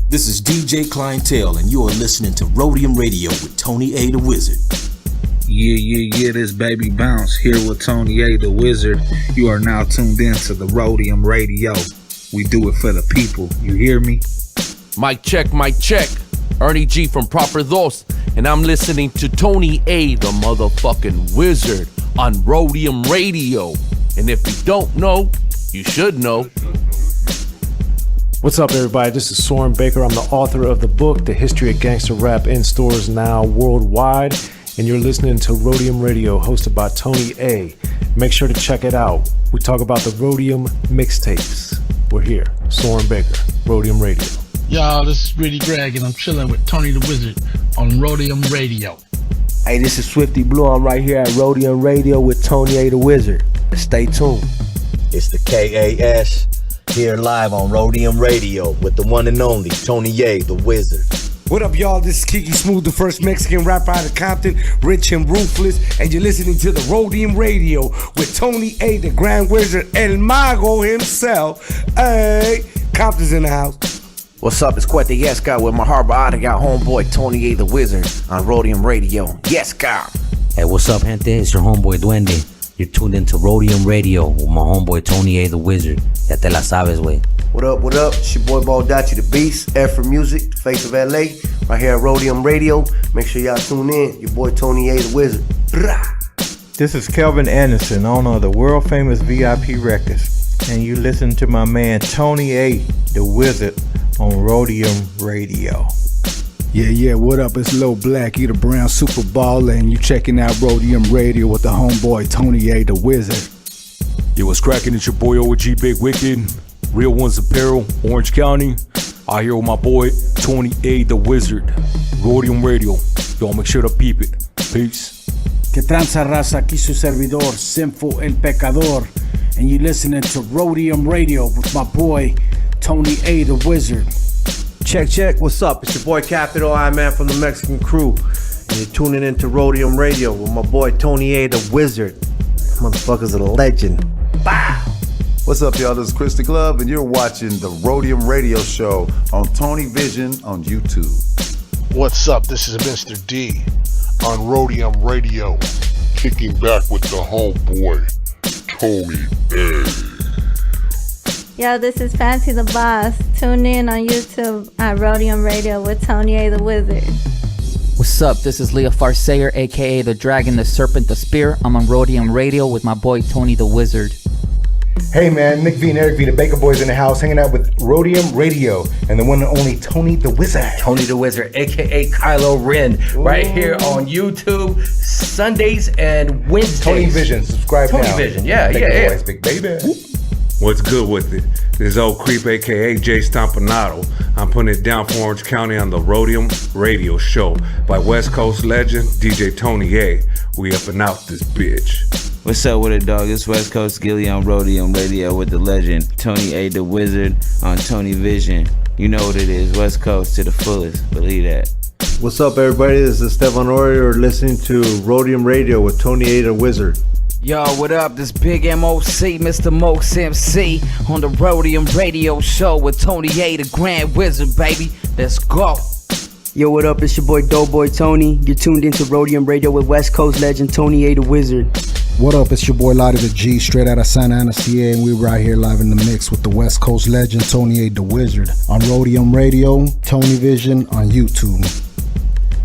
This is DJ Clientele, and you are listening to Roadium Radio with Tony A the Wizard. Yeah, this Baby Bounce here with Tony A the Wizard. You are now tuned in to the Roadium Radio. We do it for the people. You hear me? Mic check, mic check. Ernie G from Proper Dos, and I'm listening to Tony A, the motherfucking wizard, on Roadium Radio. And if you don't know, you should know. What's up, everybody? This is Soren Baker. I'm the author of the book, The History of Gangster Rap, in stores now worldwide. And you're listening to Roadium Radio, hosted by Tony A. Make sure to check it out. We talk about the Roadium mixtapes. We're here. Soren Baker, Roadium Radio. Y'all, this is Really Greg, and I'm chilling with Tony the Wizard on Roadium Radio. Hey, this is Swifty Blue. I'm right here at Roadium Radio with Tony A the Wizard. Stay tuned. It's the KAS here live on Roadium Radio with the one and only Tony A the Wizard. What up, y'all? This is Kiki Smooth, the first Mexican rapper out of Compton, rich and ruthless, and you're listening to the Roadium Radio with Tony A the Grand Wizard, El Mago himself. Hey, Compton's in the house. What's up? It's Quete Yes Guy with my Harbor Ottawa homeboy Tony A the Wizard on Roadium Radio. Yes Guy. Hey, what's up, gente? It's your homeboy Duende. You're tuned into Roadium Radio with my homeboy Tony A the Wizard. Ya te la sabes, wey. What up, what up? It's your boy Baldacci the Beast, Afro Music, face of LA, right here at Roadium Radio. Make sure y'all tune in. Your boy Tony A the Wizard. Brah. This is Kelvin Anderson, owner of the world famous VIP Records, and you listen to my man Tony A the Wizard on Roadium Radio. Yeah, what up? It's Lil Black, you the brown super baller, and you checking out Roadium Radio with the homeboy Tony A the Wizard. Yo, what's cracking? It's your boy OG Big Wicked, Real Ones Apparel, Orange County. Out here with my boy Tony A the Wizard, Roadium Radio. Y'all make sure to peep it. Peace. Que tranza raza, aquí su servidor, Sinful El Pecador, and you listening to Roadium Radio with my boy Tony A the Wizard. Check, what's up? It's your boy Capital I Man from the Mexican Crew, and you're tuning into Roadium Radio with my boy Tony A the Wizard. Motherfucker's a legend. Bow! What's up, y'all? This is Chris the Glove, and you're watching the Roadium Radio Show on Tony Vision on YouTube. What's up? This is Mr. D on Roadium Radio, kicking back with the homeboy, Tony A. Yo, this is Fancy the Boss. Tune in on YouTube at Roadium Radio with Tony A the Wizard. What's up? This is Leah Farsayer, aka the Dragon, the Serpent, the Spear. I'm on Roadium Radio with my boy Tony the Wizard. Hey man, Nick V and Eric V, the Baker Boys in the house, hanging out with Roadium Radio and the one and only Tony the Wizard. Tony the Wizard, aka Kylo Ren, right here on YouTube, Sundays and Wednesdays. Tony Vision, subscribe Tony now. Tony Vision, yeah. Boys, big baby. What's good with it? This is old creep, aka Jay Stompanato. I'm putting it down for Orange County on the Roadium Radio Show by West Coast legend DJ Tony A. We up and out this bitch. What's up with it, dog? It's West Coast Gilly on Roadium Radio with the legend Tony A the Wizard on Tony Vision. You know what it is, West Coast to the fullest, believe that. What's up, everybody? This is Stefan Orior listening to Roadium Radio with Tony A the Wizard. Yo, what up? This big MOC, Mr. Mokes MC on the Roadium Radio Show with Tony A the Grand Wizard, baby. Let's go. Yo, what up? It's your boy Doughboy Tony. You're tuned into Roadium Radio with West Coast legend Tony A the Wizard. What up? It's your boy Lottie the G, straight out of Santa Ana, CA, and we're right here live in the mix with the West Coast legend Tony A the Wizard on Roadium Radio, Tony Vision on YouTube.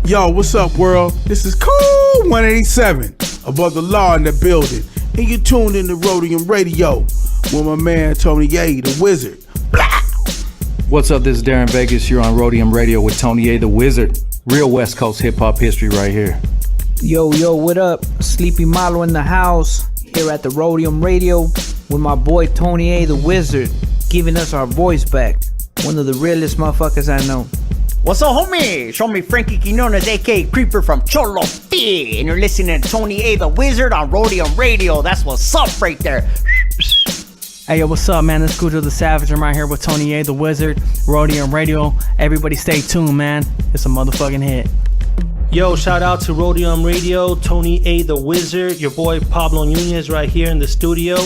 Yo, what's up, world? This is Cool 187 above the law in the building, and you tuned in to Roadium Radio with my man Tony A the Wizard. Blah! What's up? This is Darren Vegas. You're on Roadium Radio with Tony A the Wizard. Real West Coast hip hop history right here. Yo, what up? Sleepy Malo in the house here at the Roadium Radio with my boy Tony A the Wizard, giving us our voice back. One of the realest motherfuckers I know. What's up, homie? Show me Frankie Quinones, aka Creeper from Cholo P, and you're listening to Tony A the Wizard on Roadium Radio. That's what's up right there. Hey, yo, what's up, man? It's Cujo the Savage. I'm right here with Tony A the Wizard, Roadium Radio. Everybody stay tuned, man. It's a motherfucking hit. Yo, shout out to Roadium Radio, Tony A the Wizard, your boy Pablo Nunez right here in the studio.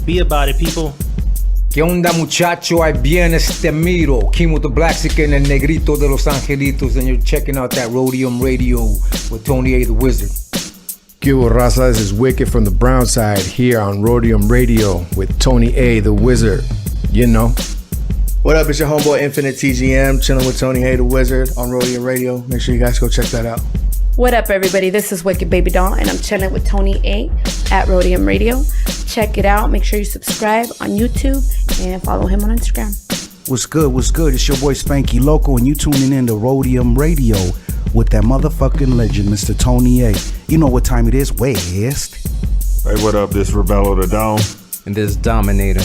Be about it, people. ¿Qué onda, muchacho? Ahí viene este miro. King with the Blaxican and Negrito de los Angelitos, and you're checking out that Roadium Radio with Tony A the Wizard. ¿Qué hubo, raza? This is Wicked from the Brown Side here on Roadium Radio with Tony A the Wizard. You know. What up? It's your homeboy Infinite TGM, chilling with Tony Hay the Wizard on Roadium Radio. Make sure you guys go check that out. What up, everybody? This is Wicked Baby Doll, and I'm chilling with Tony A at Roadium Radio. Check it out. Make sure you subscribe on YouTube and follow him on Instagram. What's good? What's good? It's your boy Spanky Loco, and you tuning in to Roadium Radio with that motherfucking legend, Mr. Tony A. You know what time it is, West. Hey, what up? This is Rebello the Dawn. And this Dominator.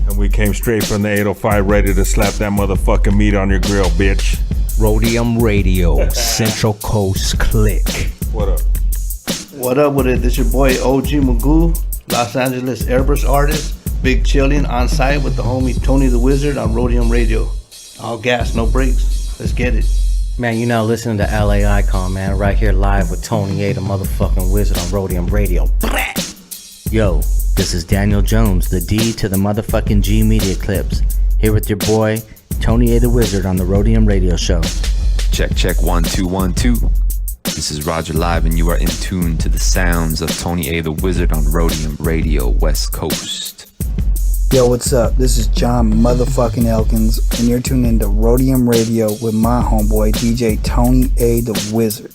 And we came straight from the 805 ready to slap that motherfucking meat on your grill, bitch. Roadium Radio, Central Coast Click. What up? What up with it? This your boy OG Magoo, Los Angeles airbrush artist, big chillin' on site with the homie Tony the Wizard on Roadium Radio. All gas, no brakes. Let's get it. Man, you know, listening to LA Icon, man, right here live with Tony A, the motherfucking Wizard on Roadium Radio. Yo, this is Daniel Jones, the D to the motherfucking G Media Clips, here with your boy Tony A the Wizard on the Roadium Radio Show. Check 1 2 1 2. This is Roger Live, and you are in tune to the sounds of Tony A the Wizard on Roadium Radio West Coast. Yo, what's up? This is John motherfucking Elkins, and you're tuned into Roadium Radio with my homeboy DJ Tony A the Wizard.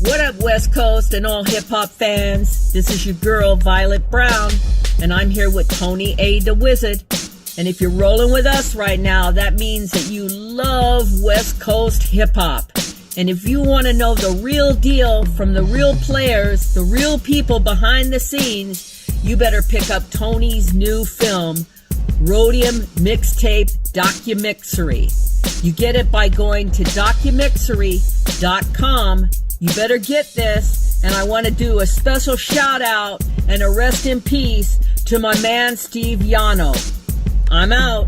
What up, West Coast and all hip-hop fans? This is your girl, Violet Brown, and I'm here with Tony A the Wizard. And if you're rolling with us right now, that means that you love West Coast hip-hop. And if you want to know the real deal from the real players, the real people behind the scenes, you better pick up Tony's new film, Roadium MIXTAPE DOCUMIXERY. You get it by going to DOCUMIXERY.com. You better get this, and I want to do a special shout out and a rest in peace to my man Steve YANO. I'm out.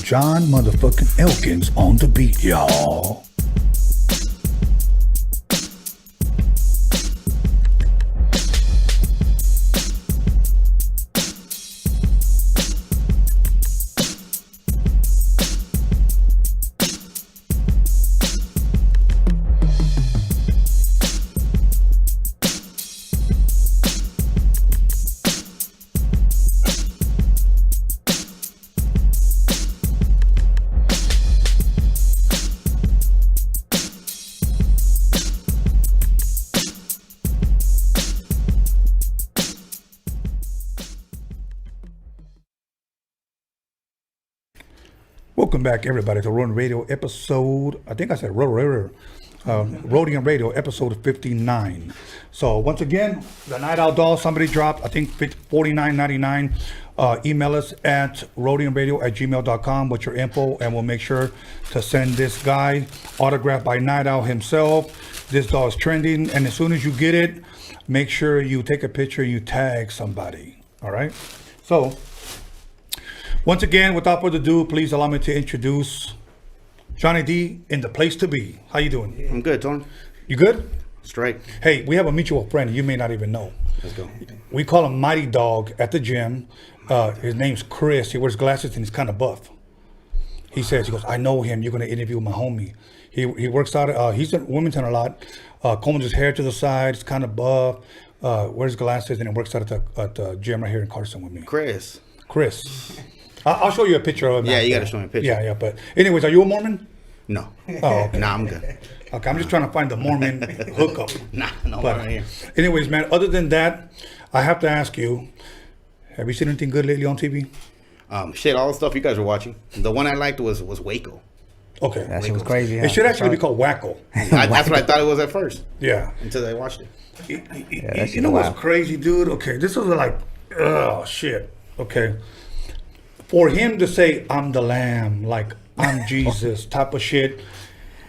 John motherfucking Elkins on the beat, y'all. Welcome back, everybody, to Roadium Radio episode, I think I said Roadium Radio episode 59. So once again, the Night Owl Doll, somebody dropped, I think $49.99. Email us at roadiumradio@gmail.com with your info, and we'll make sure to send this guy autographed by Night Owl himself. This doll is trending, and as soon as you get it, make sure you take a picture and you tag somebody. All right? So once again, without further ado, please allow me to introduce Johnny D in the place to be. How you doing? I'm good, Tony. You good? Straight. Hey, we have a mutual friend you may not even know. Let's go. We call him Mighty Dogg at the gym. His name's Chris. He wears glasses and he's kind of buff. He goes, I know him. You're going to interview my homie. He works out. He's in Wilmington a lot. Combs his hair to the side. He's kind of buff. Wears glasses and he works out at the gym right here in Carson with me. Chris. I'll show you a picture of him. Yeah, you got to show me a picture. Yeah, but anyways, are you a Mormon? No. Oh, okay. Nah, I'm good. Okay, I'm just trying to find the Mormon hookup. No, but right here. Anyways, man, other than that, I have to ask you, have you seen anything good lately on TV? Shit, all the stuff you guys were watching. The one I liked was Waco. Okay. That shit was crazy. It should actually be called Wacko. That's what I thought it was at first. Yeah. Until I watched it. You know what's crazy, dude? Okay, this was like, oh, shit. Okay. For him to say, I'm the lamb, like, I'm Jesus type of shit,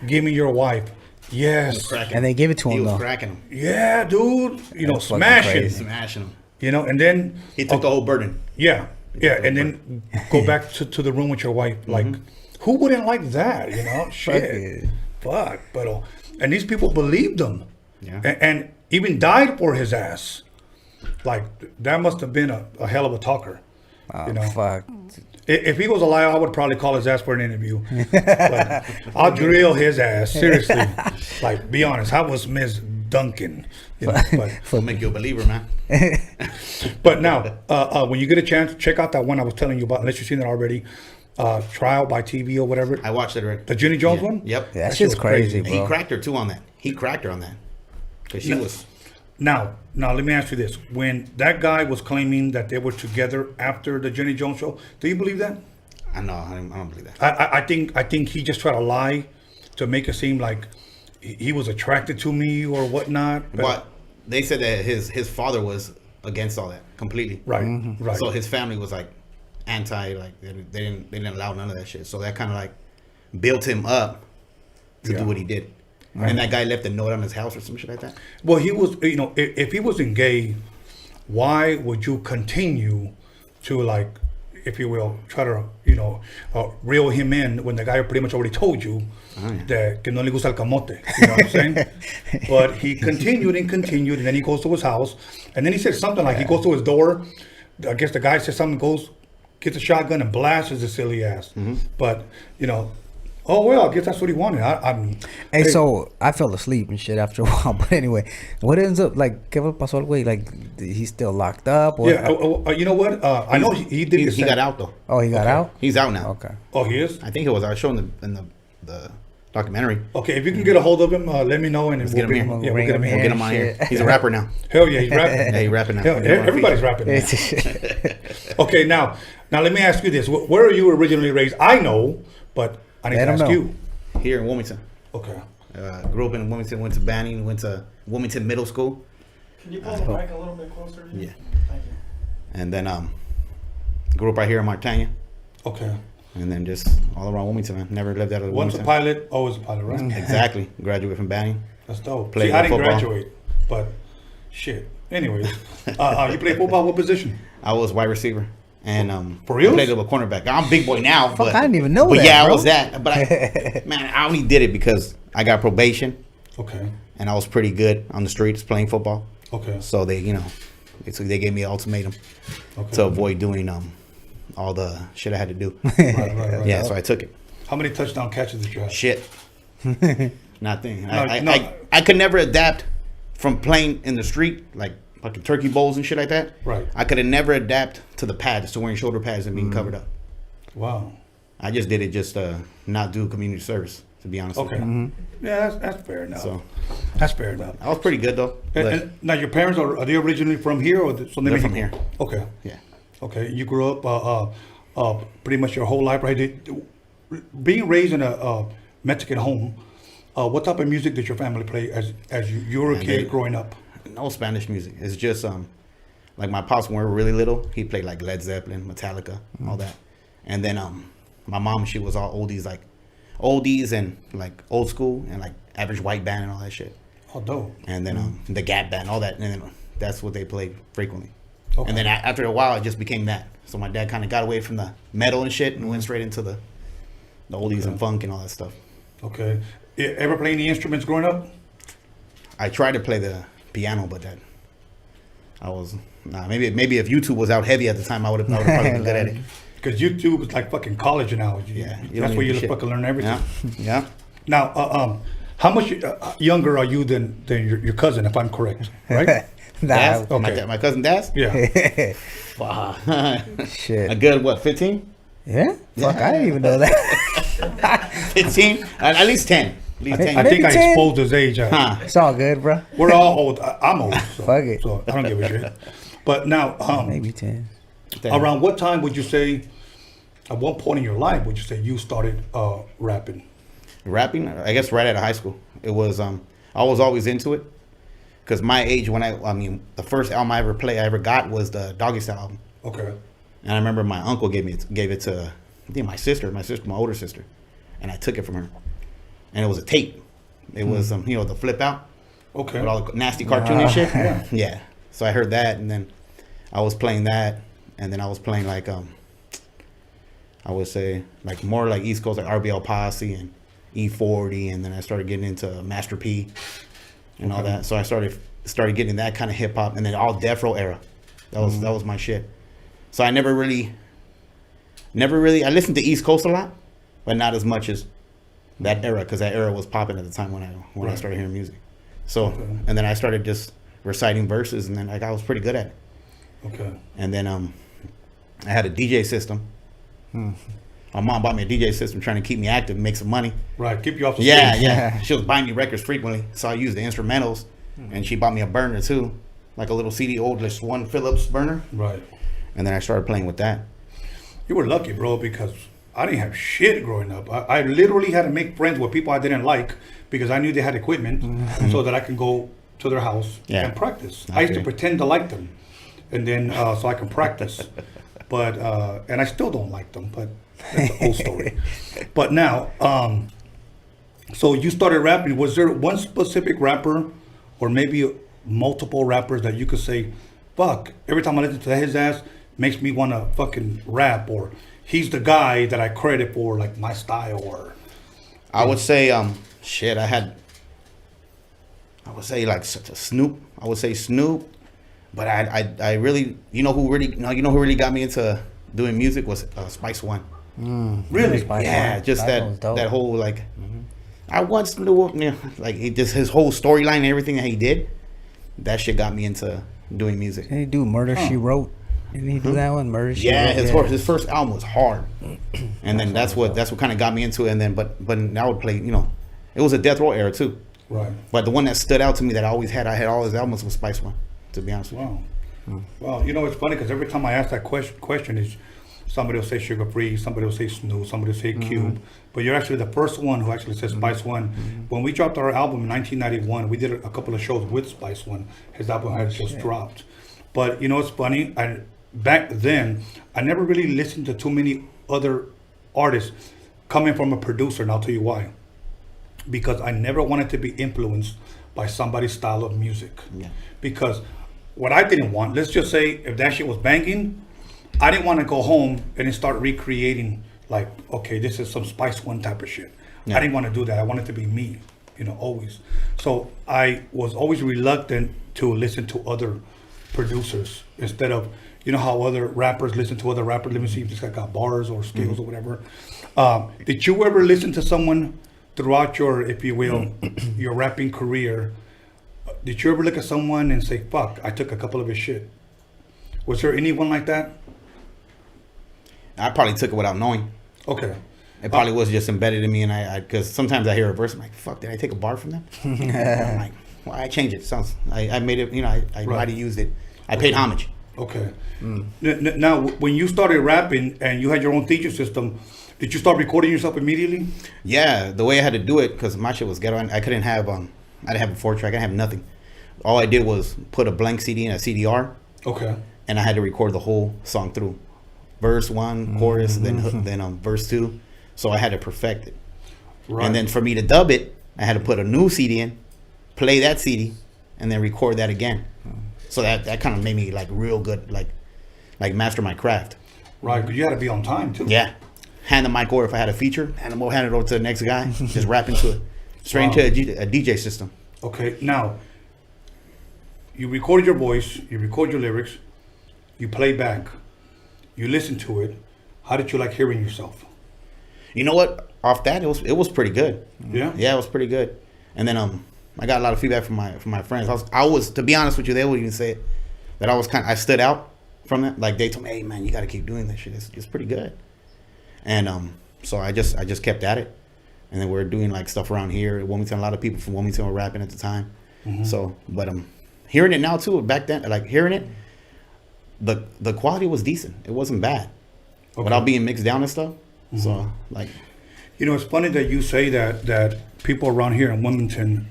give me your wife. Yes. And they give it to him, though. He was cracking him. Yeah, dude. You know, smashing. Smashing him. You know, and then he took the whole burden. Yeah. And then go back to the room with your wife. Like, who wouldn't like that? You know, shit. Fuck. But and these people believed him. Yeah. And even died for his ass. Like, that must have been a hell of a talker. You know, fuck. If he was alive, I would probably call his ass for an interview. But I'll drill his ass, seriously. Like, be honest, how was Miss Duncan? You know, but make you a believer, man. But now, when you get a chance, check out that one I was telling you about, unless you've seen it already. Trial by TV or whatever. I watched it already. The Jenny Jones one? Yep. Yeah, that shit's crazy, He bro. cracked her too on that. He cracked her on that. Because she was. Now, let me ask you this. When that guy was claiming that they were together after the Jenny Jones show, do you believe that? I don't believe that. I think he just tried to lie to make it seem like he was attracted to me or whatnot. But they said that his father was against all that completely. Right, right. So his family was like anti, like they didn't allow none of that shit. So that kind of like built him up to do what he did. Right. And that guy left a note on his house or some shit like that. Well, he was, if he wasn't gay, why would you continue to, like, if you will, try to, reel him in when the guy pretty much already told you that que no le gusta el camote, you know what I'm saying? But he continued, and then he goes to his house, and then he said something like, he goes to his door, I guess the guy says something, goes, gets a shotgun and blasts his silly ass. But, oh, well, I guess that's what he wanted. Hey, so I fell asleep and shit after a while. But anyway, what ends up, like, ¿qué pasó al güey? Like, he's still locked up? Or, yeah, you know what? I know he did. He got out, though. Oh, he got out? He's out now. Okay. Oh, he is? I think he was. I showed him in the documentary. Okay, if you can get a hold of him, let me know. And Let's we'll get him here. We'll get him here. We'll get him on here. He's a rapper now. Hell yeah, he's rapping. Yeah, he's rapping now. Hell, everybody's rapping now. Okay, now let me ask you this. Where are you originally raised? I know, but I need to ask you. Here in Wilmington. Okay. Grew up in Wilmington, went to Banning, went to Wilmington Middle School. Can you pull the mic a little bit closer? Yeah. Thank you. And then grew up right here in Martania. Okay. And then just all around Wilmington, man. Never lived out of Once Wilmington. a pilot, always a pilot, right? Exactly. Graduated from Banning. That's dope. Played See, I didn't football. graduate, but shit. Anyways, you play football, what position? I was wide receiver. And for real? I played a little cornerback. I'm big boy now. Fuck, but I didn't even know but that, yeah, bro. I was that. But I only did it because I got probation. Okay. And I was pretty good on the streets playing football. Okay. So they, they gave me an ultimatum to avoid doing all the shit I had to do. Right. Yeah, so I took it. How many touchdown catches did you have? Shit. Nothing. No. I could never adapt from playing in the street, like fucking turkey bowls and shit like that. Right. I could have never adapt to the pads, to wearing shoulder pads and being covered up. Wow. I just did it just not do community service, to be honest. Okay. With you. Yeah, that's fair enough. So that's fair enough. I was pretty good though. And now your parents are they originally from here or They're from here. Okay. Yeah. Okay. You grew up pretty much your whole life, right? Being raised in a Mexican home, what type of music did your family play as you were a kid growing up? No Spanish music. It's just like my pops when we were really little, he played like Led Zeppelin, Metallica, all that. And then my mom, she was all oldies and like old school and like Average White Band and all that shit. Oh, dope. And then the Gap Band, all that, and then that's what they played frequently. Okay. And then after a while, it just became that. So my dad kind of got away from the metal and shit and went straight into the oldies and funk and all that stuff. Okay. Ever play any instruments growing up? I tried to play the piano, but maybe if YouTube was out heavy at the time, I would have probably been good at it. Because YouTube is like fucking college now. That's where you just fucking learn everything. Yeah. Now, how much younger are you than your cousin, if I'm correct? Right? Daz? Okay. My cousin Daz? Yeah. Wow. Shit. A good, 15? Yeah? Fuck, I didn't even know that. 15? At least 10. I think I exposed his age. It's all good, bro. We're all old. I'm old. So, Fuck it. So I don't give a shit. But now, maybe 10. Around what time would you say, at what point in your life would you say you started rapping? Rapping? I guess right out of high school. It was, I was always into it. Because my age, when the first album I ever got was the Doggy album. Okay. And I remember my uncle gave it to, I think my older sister. And I took it from her. And it was a tape. It was, the flip out. Okay. With all the nasty cartoon and shit. Yeah. So I heard that, and then I was playing that, and then I was playing like, I would say, like more like East Coast, like RBL Posse and E40, and then I started getting into Master P and all that. So I started getting that kind of hip hop, and then all Death Row era. That was my shit. So I never really, I listened to East Coast a lot, but not as much as that era, because that era was popping at the time when I started hearing music. So, and then I started just reciting verses, and then I was pretty good at it. Okay. And then I had a DJ system. My mom bought me a DJ system trying to keep me active, make some money. Right, keep you off the Yeah, stage. yeah. She was buying me records frequently, so I used the instrumentals, and she bought me a burner too, like a little CD old, just one Philips burner. Right. And then I started playing with that. You were lucky, bro, because I didn't have shit growing up. I literally had to make friends with people I didn't like because I knew they had equipment, so that I can go to their house and practice. I used to pretend to like them, and then so I can practice. But and I still don't like them, but that's an old story. But now, so you started rapping. Was there one specific rapper, or maybe multiple rappers that you could say, "Fuck"? Every time I listen to his ass, makes me want to fucking rap, or he's the guy that I credit for like my style, or I would say I would say like Snoop. I would say Snoop, but I really, you know who really got me into doing music was Spice One. Really? Yeah, just that whole like I once knew, like his whole storyline and everything that he did. That shit got me into doing music. Did he do Murder She Wrote? Didn't he do that one? Murder She Wrote? His first album was hard, and then that's what kind of got me into it. And then but I would play, it was a Death Row era too. Right. But the one that stood out to me that I always had, I had all his albums with Spice One. To be honest with you. Wow. Well, it's funny because every time I ask that question is somebody will say Sugar Free, somebody will say Snoop, somebody will say Cube, but you're actually the first one who actually says Spice One. When we dropped our album in 1991, we did a couple of shows with Spice One. His album had just dropped. But it's funny, back then, I never really listened to too many other artists coming from a producer, and I'll tell you why. Because I never wanted to be influenced by somebody's style of music. Yeah. Because what I didn't want, let's just say if that shit was banging, I didn't want to go home and then start recreating like, okay, this is some Spice One type of shit. Yeah. I didn't want to do that. I wanted to be me, always. So I was always reluctant to listen to other producers instead of, how other rappers listen to other rappers. Let me see if this guy got bars or skills or whatever. Did you ever listen to someone throughout your, if you will, your rapping career? Did you ever look at someone and say, fuck, I took a couple of his shit? Was there anyone like that? I probably took it without knowing. Okay. It probably was just embedded in me, and because sometimes I hear a verse, I'm like, fuck, did I take a bar from them? I'm like, well, I changed it. I made it, I might have used it. I paid homage. Okay. Now, when you started rapping and you had your own teacher system, did you start recording yourself immediately? Yeah, the way I had to do it, because my shit was ghetto, I couldn't have, I didn't have a 4-track, I didn't have nothing. All I did was put a blank CD in a CDR. Okay. And I had to record the whole song through. Verse 1, chorus, then verse 2. So I had to perfect it. Right. And then for me to dub it, I had to put a new CD in, play that CD, and then record that again. So that kind of made me like real good, like master my craft. Right, because you had to be on time too. Yeah. Hand the mic over if I had a feature, hand it over to the next guy, just rap into it. Straight into a DJ system. Okay, now, you recorded your voice, you record your lyrics, you play back, you listen to it. How did you like hearing yourself? You know what? Off that, it was pretty good. Yeah? Yeah, it was pretty good. And then I got a lot of feedback from my friends. I was to be honest with you, they would even say it, that I stood out from that. Like they told me, hey man, you got to keep doing this shit. It's pretty good. And so I just kept at it. And then we're doing like stuff around here at Wilmington. A lot of people from Wilmington were rapping at the time. So, but hearing it now too. Back then, like hearing it, the quality was decent. It wasn't bad, without being mixed down and stuff. So like, it's funny that you say that people around here in Wilmington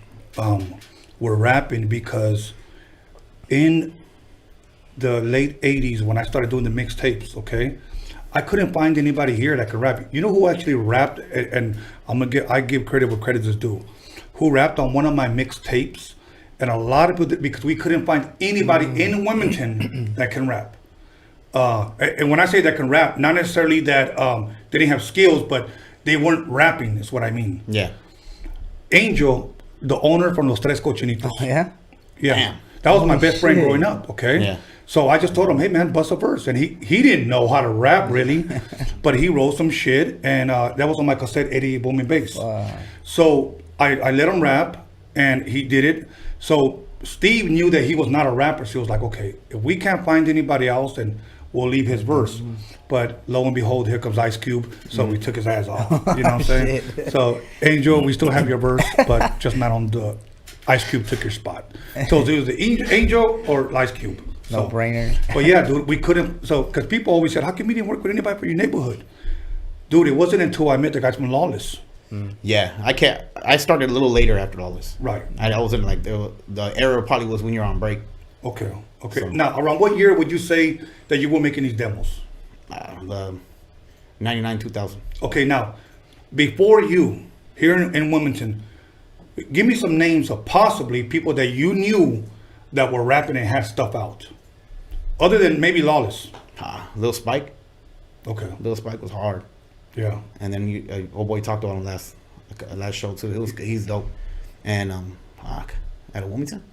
were rapping, because in the late 80s when I started doing the mixtapes, okay, I couldn't find anybody here that could rap. You know who actually rapped, and I give credit where credit is due, who rapped on one of my mixtapes, and a lot of people, because we couldn't find anybody in Wilmington that can rap. And when I say that can rap, not necessarily that they didn't have skills, but they weren't rapping, is what I mean. Yeah. Angel, the owner from Los Tres Cochinitos. Oh, yeah? Yeah. Damn. That was my best friend growing up, okay? Yeah. So I just told him, hey man, bust a verse. And he didn't know how to rap really, but he wrote some shit, and that was on my cassette 88 booming bass. Wow. So I let him rap, and he did it. So Steve knew that he was not a rapper, so he was like, okay, if we can't find anybody else, then we'll leave his verse. But lo and behold, here comes Ice Cube, so we took his ass off. You know what I'm saying? So, Angel, we still have your verse, but just not on the Ice Cube took your spot. So it was the Angel or Ice Cube. So, No brainer. But yeah, dude, we couldn't. So, because people always said, how come you didn't work with anybody from your neighborhood? Dude, it wasn't until I met the guys from Lawless. Yeah, I started a little later after all this. Right. I wasn't like the era probably was when you're on break. Okay. So- Now, around what year would you say that you were making these demos? 99, 2000. Okay, now, before you, here in Wilmington, give me some names of possibly people that you knew that were rapping and had stuff out. Other than maybe Lawless. Lil Spike. Okay. Lil Spike was hard. Yeah. And then old boy talked about him last show too. He's dope. And out of Wilmington,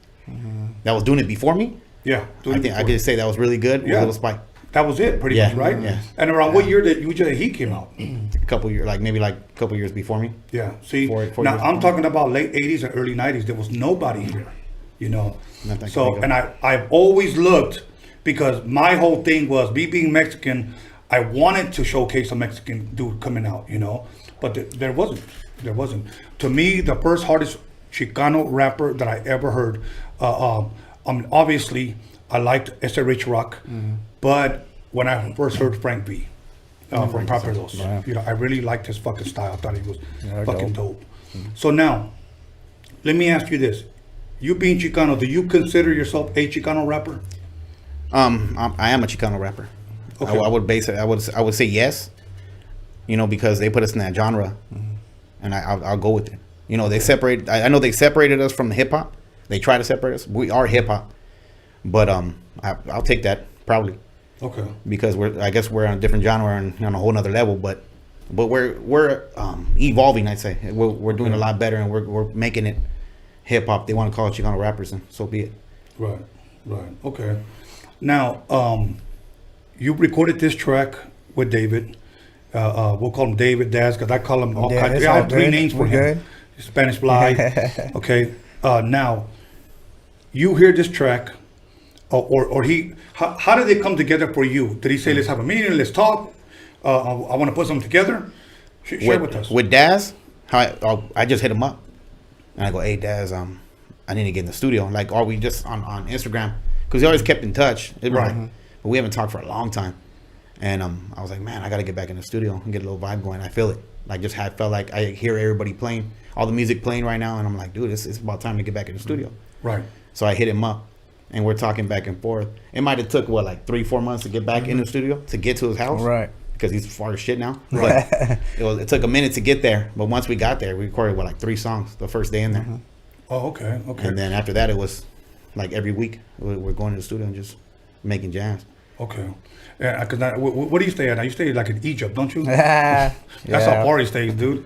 that was doing it before me. Yeah. I think I could say that was really good. Yeah. Lil Spike. That was it, pretty much, right? Yeah. And around what year that he came out? A couple years, maybe a couple years before me. Yeah. See, Four now years I'm before. talking about late 80s and early 90s. There was nobody here, you know. Nothing I can So, think of. and I've always looked, because my whole thing was, me being Mexican, I wanted to showcase a Mexican dude coming out, you know. But there wasn't. There wasn't. To me, the first hardest Chicano rapper that I ever heard, obviously, I liked SRH Rock, but when I first heard Frank V from Papados, you know, I really liked his fucking style. I thought he was fucking dope. So now, let me ask you this: you being Chicano, do you consider yourself a Chicano rapper? I am a Chicano rapper. Okay. I would base it. I would say yes. You know, because they put us in that genre, and I'll go with it. You know, they separate. I know they separated us from hip hop. They try to separate us. We are hip hop, but I'll take that proudly. Okay. Because I guess we're on a different genre and on a whole nother level, but we're evolving. I'd say we're doing a lot better, and we're making it hip hop. They want to call it Chicano rappers, and so be it. Right. Okay. Now, you recorded this track with David. We'll call him David, Daz, because I call him all kinds. it's I all have three good. names for We're him. Spanish Fly. Okay. Now, you hear this track, or he. How did they come together for you? Did he say, "Let's have a meeting, let's talk"? I want to put something together. Share with us. With Daz, I just hit him up, and I go, "Hey Daz, I need to get in the studio." Like, are we just on Instagram? Because we always kept in touch, right? But we haven't talked for a long time. And I was like, man, I got to get back in the studio and get a little vibe going. I feel it. Like, just felt like I hear everybody playing, all the music playing right now, and I'm like, dude, it's about time to get back in the studio. Right. So I hit him up, and we're talking back and forth. It might have took 3-4 months to get back in the studio, to get to his house, Right. Because he's far as shit now. But it took a minute to get there. But once we got there, we recorded 3 songs the first day in there. Oh, okay. And then after that, it was like every week we're going to the studio and just making jams. Okay. Yeah, because what do you stay at? Now you stay like in Egypt, don't you? That's That's how party stays, dude.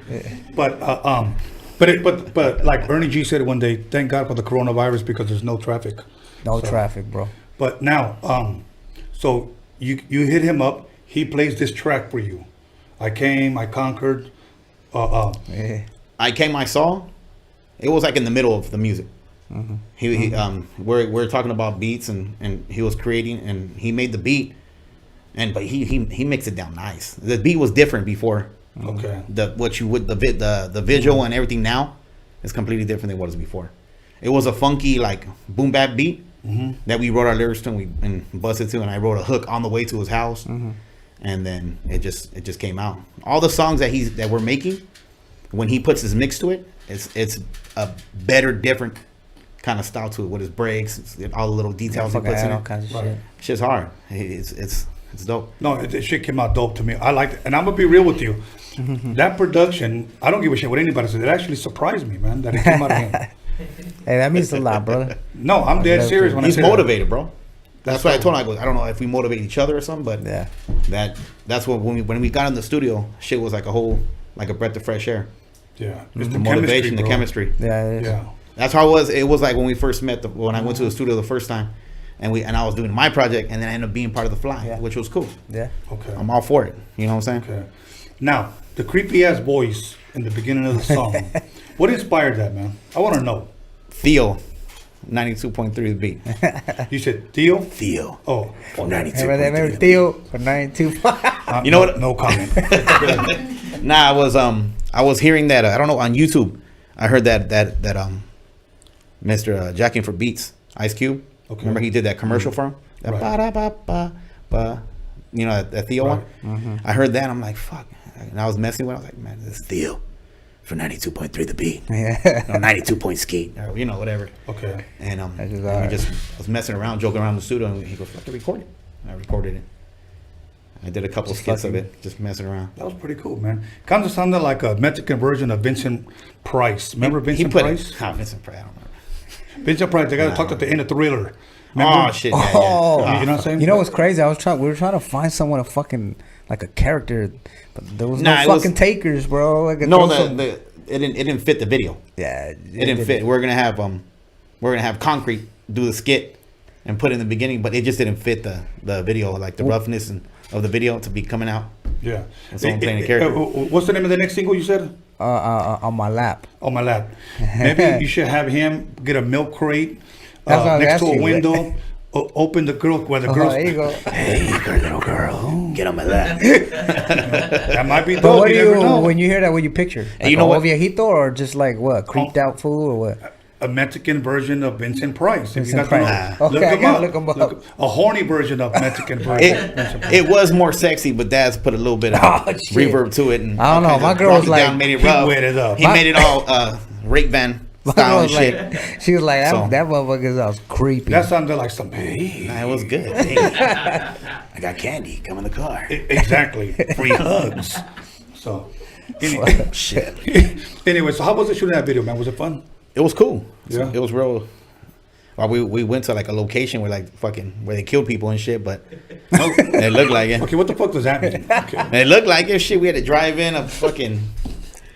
But but like Ernie G said one day, thank God for the coronavirus because there's no traffic. No traffic, bro. But now, so you hit him up. He plays this track for you. I came, I conquered. I came, I saw. It was like in the middle of the music. We're talking about beats and he was creating and he made the beat, but he mixed it down nice. The beat was different before. Okay. The visual and everything now is completely different than what it was before. It was a funky boom bap beat that we wrote our lyrics to and busted to, and I wrote a hook on the way to his house, and then it just came out. All the songs that we're making, when he puts his mix to it, it's a better, different kind of style to it with his breaks, all the little details he puts in all it. kinds of shit. Shit's hard. It's dope. No, the shit came out dope to me. I liked it, and I'm gonna be real with you. That production, I don't give a shit what anybody says. It actually surprised me, man, that it came out of him. Hey, that means a lot, brother. No, I'm dead serious when He's I say motivated, bro. That's why I told him, I don't know if we motivate each other or something, but that's what when we got in the studio, shit was like a breath of fresh air. Yeah, It's the motivation, the chemistry. Yeah. That's how it was. It was like when we first met. When I went to the studio the first time, and I was doing my project, and then I ended up being part of the Fly, which was cool. Yeah. Okay. I'm all for it. You know what I'm saying? Okay. Now, the creepy ass voice in the beginning of the song. What inspired that, man? I want to know. Theo 92.3 the beat. You said Theo? Theo. Oh, for 92. Remember Theo for 92. You know what? No comment. Nah, I was hearing that. I don't know, on YouTube. I heard that Mr. Jacking for Beats, Ice Cube. Okay. Remember he did that commercial for him? That ba-da-ba-ba-ba. You know, that Theo one? I heard that. I'm like, fuck. And I was messing with it. I was like, man, this is Theo for 92.3 the beat. Yeah. 92 point skate. Or, you know, whatever. Okay. And I was messing around, joking around in the studio. And he goes, fuck, record it. And I recorded it. I did a couple skits of it, just messing around. That was pretty cool, man. Kind of sounded like a Mexican version of Vincent Price. Remember Vincent Price? Vincent Price, I don't remember. Vincent Price, the guy that talked at the end of Thriller. Remember? Oh, shit. Oh, you know what I'm saying? You know what's crazy? We were trying to find someone like a character, but there was no fucking takers, bro. Like it didn't fit the video. Yeah, it didn't fit. We're gonna have Concrete do the skit and put it in the beginning, but it just didn't fit the video, like the roughness of the video to be coming out. Yeah. And so I'm playing the character. What's the name of the next single you said? On My Lap. On My Lap. Maybe you should have him get a milk crate next to a window. Open the girl where the girls. There you go. Hey, little girl, get on my lap. That might be dope. But what do you when you hear that? What you picture? Like you know what? Viejito or just like what? Creeped out fool or what? A Mexican version of Vincent Price. Vincent Price. Okay, I gotta look him up. A horny version of Mexican version. It was more sexy, but Dad's put a little bit of reverb to it. And I don't know. My girl was like, made it rough. He wet it up. He made it all rape van style and shit. She was like, that motherfucker sounds creepy. That sounded like some. Hey, nah, it was good. Hey, I got candy. Come in the car. Exactly. Free hugs. So, shit. Anyway, so how was it shooting that video, man? Was it fun? It was cool. Yeah. It was real. Well, we went to like a location where where they killed people and shit, but it looked like it. Okay, what the fuck does that mean? Okay. It looked like it. Shit, we had to drive in a fucking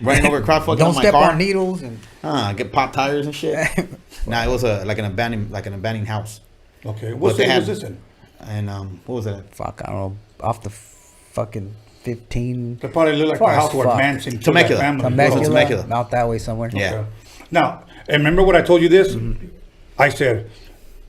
running over a crowd fucking on my car. Don't step on needles and get pop tires and shit. Nah, it was like an abandoned house. Okay, what city was this in? And what was that? Fuck, I don't know. Off the fucking 15. They probably look like the house where Manson killed that family. Temecula. Out that way somewhere. Yeah. Okay. Now, and remember what I told you this? I said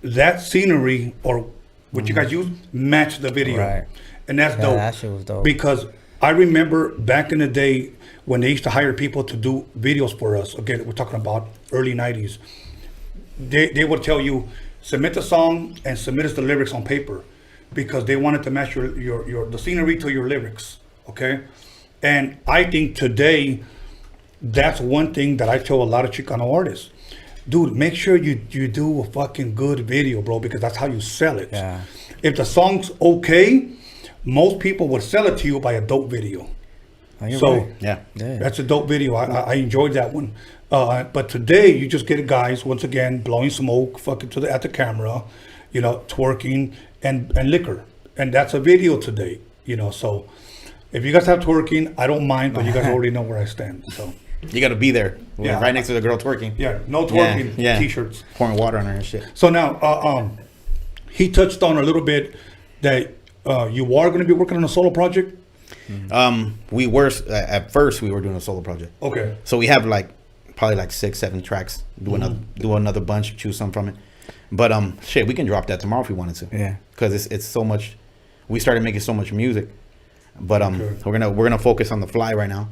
that scenery or what you guys use matched the video. Right. And that's dope. That shit was dope. Because I remember back in the day when they used to hire people to do videos for us. Again, we're talking about early 90s. They would tell you, submit the song and submit us the lyrics on paper because they wanted to match the scenery to your lyrics. Okay? And I think today that's one thing that I tell a lot of Chicano artists. Dude, make sure you do a fucking good video, bro, because that's how you sell it. Yeah. If the song's okay, most people would sell it to you by a dope video. So right. Yeah, that's a dope video. I enjoyed that one. But today you just get guys once again blowing smoke, fucking at the camera, twerking and liquor, and that's a video today. So if you guys have twerking, I don't mind, but you guys already know where I stand. So you got to be there, right next to the girl twerking. Yeah, no twerking. Yeah. T-shirts, pouring water on her and shit. So now, he touched on a little bit that you are going to be working on a solo project. We were at first we were doing a solo project. Okay. So we have probably 6-7 tracks. Do another bunch, choose some from it. But shit, we can drop that tomorrow if we wanted to. Yeah. Because it's so much. We started making so much music, but we're gonna focus on the fly right now,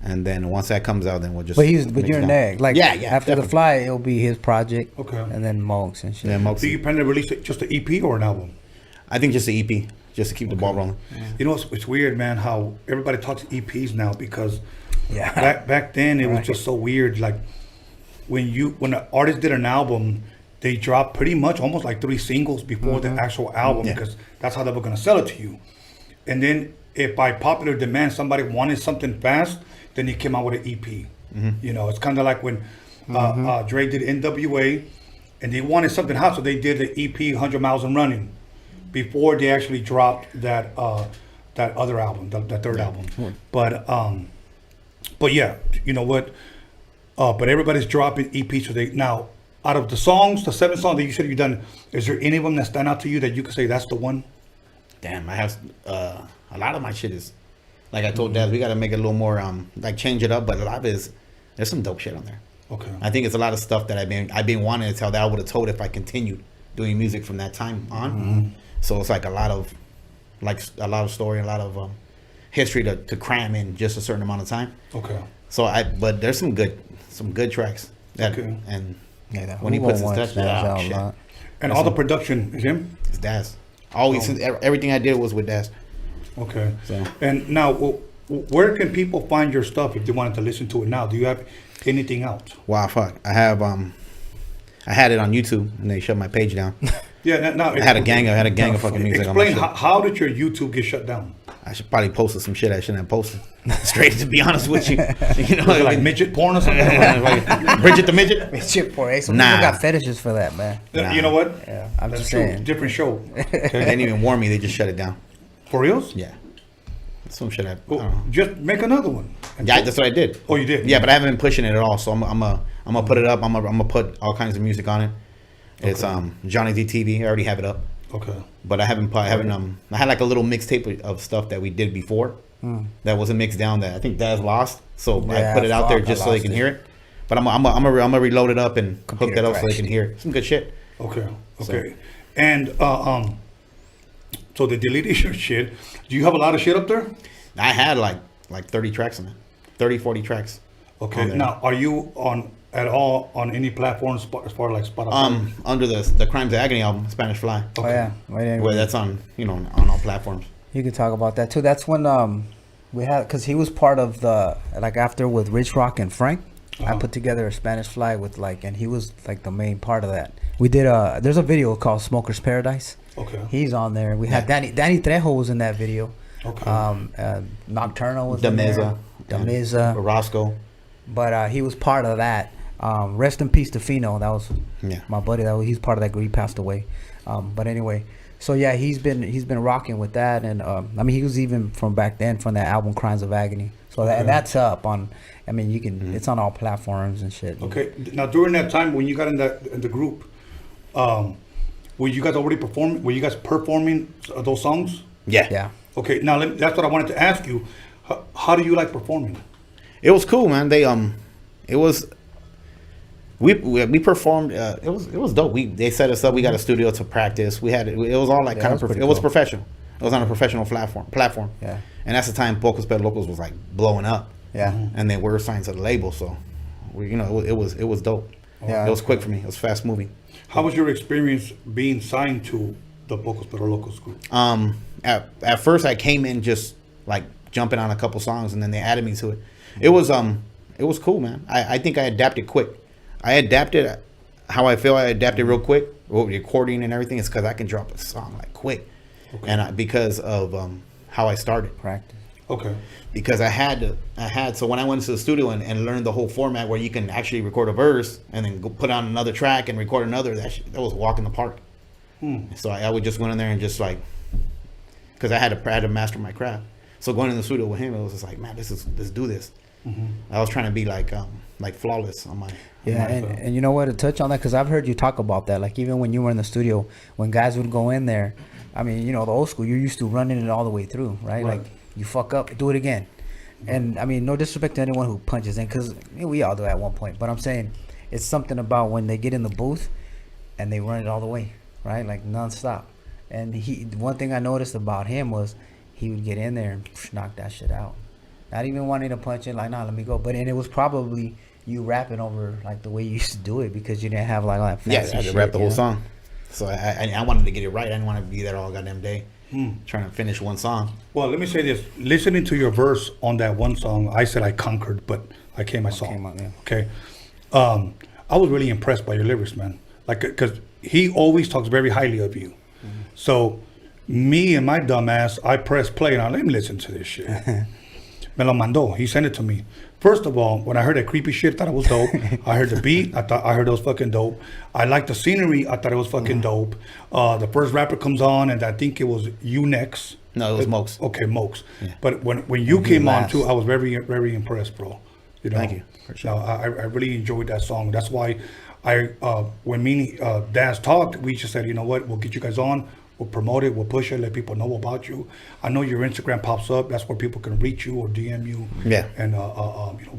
and then once that comes out, then we'll just. But you're next. After definitely. the fly, it'll be his project. Okay. And then Mokes and shit. Yeah, Mokes. Do you plan to release just an EP or an album? I think just an EP, just to keep the ball rolling. Yeah. It's weird, man, how everybody talks EPs now because back then it was just so weird. Like when an artist did an album, they dropped pretty much almost like 3 singles before the actual album because that's how they were going to sell it to you. And then if by popular demand somebody wanted something fast, then he came out with an EP. It's kind of like when Dre did NWA and they wanted something hot, so they did the EP 100 Miles and Running before they actually dropped that other album, that third album. But yeah, you know what? But everybody's dropping EPs today. Now, out of the 7 songs that you said you've done, is there any of them that stand out to you that you could say that's the one? Damn, I have a lot of my shit is like I told Dad, we got to make it a little more change it up. But a lot of it is there's some dope shit on there. Okay. I think it's a lot of stuff that I've been wanting to tell that I would have told if I continued doing music from that time on. Mm-hmm. So it's like a lot of story, a lot of history to cram in just a certain amount of time. Okay. So but there's some good tracks. Okay. And Yeah, when he puts his touch, shit. And all the production is him? It's Daz. Always, everything I did was with Daz. Okay. So. And now, where can people find your stuff if they wanted to listen to it now? Do you have anything out? Wow, fuck. I have I had it on YouTube and they shut my page down. Yeah, now I had a gang of fucking music on my Explain shit. how did your YouTube get shut down? I should probably post some shit I shouldn't have posted. Straight to be honest with you. You know, like midget porn or something? Like Bridget the Midget? Midget porn. Hey, some people got fetishes for that, man. You know what? Yeah, I'm That's just true. saying. Different show. They didn't even warn me. They just shut it down. For reals? Yeah. Some shit I don't know. Just make another one. Yeah, that's what I did. Oh, you did? Yeah, but I haven't been pushing it at all. So I'm gonna put it up. I'm gonna put all kinds of music on it. It's Johnny D TV. I already have it up. Okay. But I haven't I had like a little mixtape of stuff that we did before that wasn't mixed down that I think Daz lost. So I put it out there just so they can hear it. But I'm gonna reload it up and hook that up so they can hear it. Some good shit. Okay. And so they deleted your shit. Do you have a lot of shit up there? I had like 30 tracks on it. 30, 40 tracks. Okay. Now, are you at all on any platforms as far as like Spotify? Under the Crimes of Agony album, Spanish Fly. Oh yeah. Where that's on, on all platforms. You could talk about that too. That's when we had, because he was part of the, like after with Rich Rock and Frank, I put together a Spanish Fly with and he was like the main part of that. We did there's a video called Smoker's Paradise. Okay. He's on there. We had Danny Trejo was in that video. Okay. Nocturnal was Da in Mesa. there. Da Mesa. Roscoe. But he was part of that. Rest in peace to Fino. That was my buddy. He's part of that group. He passed away. But anyway, so yeah, he's been rocking with that, and I mean he was even from back then from that album Crimes of Agony. So that's up on. I mean you can. It's on all platforms and shit. Okay. Now during that time when you got in the group, were you guys already performing? Were you guys performing those songs? Yeah. Yeah. Okay. Now that's what I wanted to ask you. How do you like performing? It was cool, man. It was. We performed. It was dope. They set us up. We got a studio to practice. We had it was all like it was professional. It was on a professional platform. Yeah. And that's the time Pocos Pero Locos was like blowing up. Yeah. And then we were signed to the label, so it was dope. Yeah. It was quick for me. It was fast moving. How was your experience being signed to the Pocos Pero Locos group? At first I came in just like jumping on a couple songs, and then they added me to it. It was cool, man. I think I adapted quick. I adapted how I feel. I adapted real quick. With recording and everything, it's because I can drop a song like quick, and because of how I started. Practice. Okay. Because I had so when I went to the studio and learned the whole format where you can actually record a verse and then go put on another track and record another, that was a walk in the park. So I would just went in there and just like, because I had to master my craft. So going in the studio with him, it was just like, man, let's do this. I was trying to be like flawless on my. Yeah, and you know what, to touch on that, because I've heard you talk about that, like even when you were in the studio, when guys would go in there, I mean, the old school, you're used to running it all the way through, right? Like you fuck up, do it again. And I mean, no disrespect to anyone who punches in, because we all do at one point, but I'm saying it's something about when they get in the booth and they run it all the way, right? Like nonstop. And one thing I noticed about him was he would get in there and knock that shit out. Not even wanting to punch in, like, nah, let me go. And it was probably you rapping over like the way you used to do it, because you didn't have like all that fancy I had to rap the whole song. So I wanted to get it right. I didn't want to be there all goddamn day trying to finish one song. Well, let me say this. Listening to your verse on that one song, I said I conquered, but I came out. Okay. I was really impressed by your lyrics, man. Like, because he always talks very highly of you. So me and my dumb ass, I pressed play and I let him listen to this shit. Me lo mandó. He sent it to me. First of all, when I heard that creepy shit, I thought it was dope. I heard the beat. I heard it was fucking dope. I liked the scenery. I thought it was fucking dope. The first rapper comes on, and I think it was you next. No, it was Mokes. Okay, Mokes. Yeah. But when you came on too, I was very, very impressed, bro. Thank you. No, I really enjoyed that song. That's why when me and Daz talked, we just said, you know what, we'll get you guys on. We'll promote it. We'll push it. Let people know about you. I know your Instagram pops up. That's where people can reach you or DM you. Yeah. And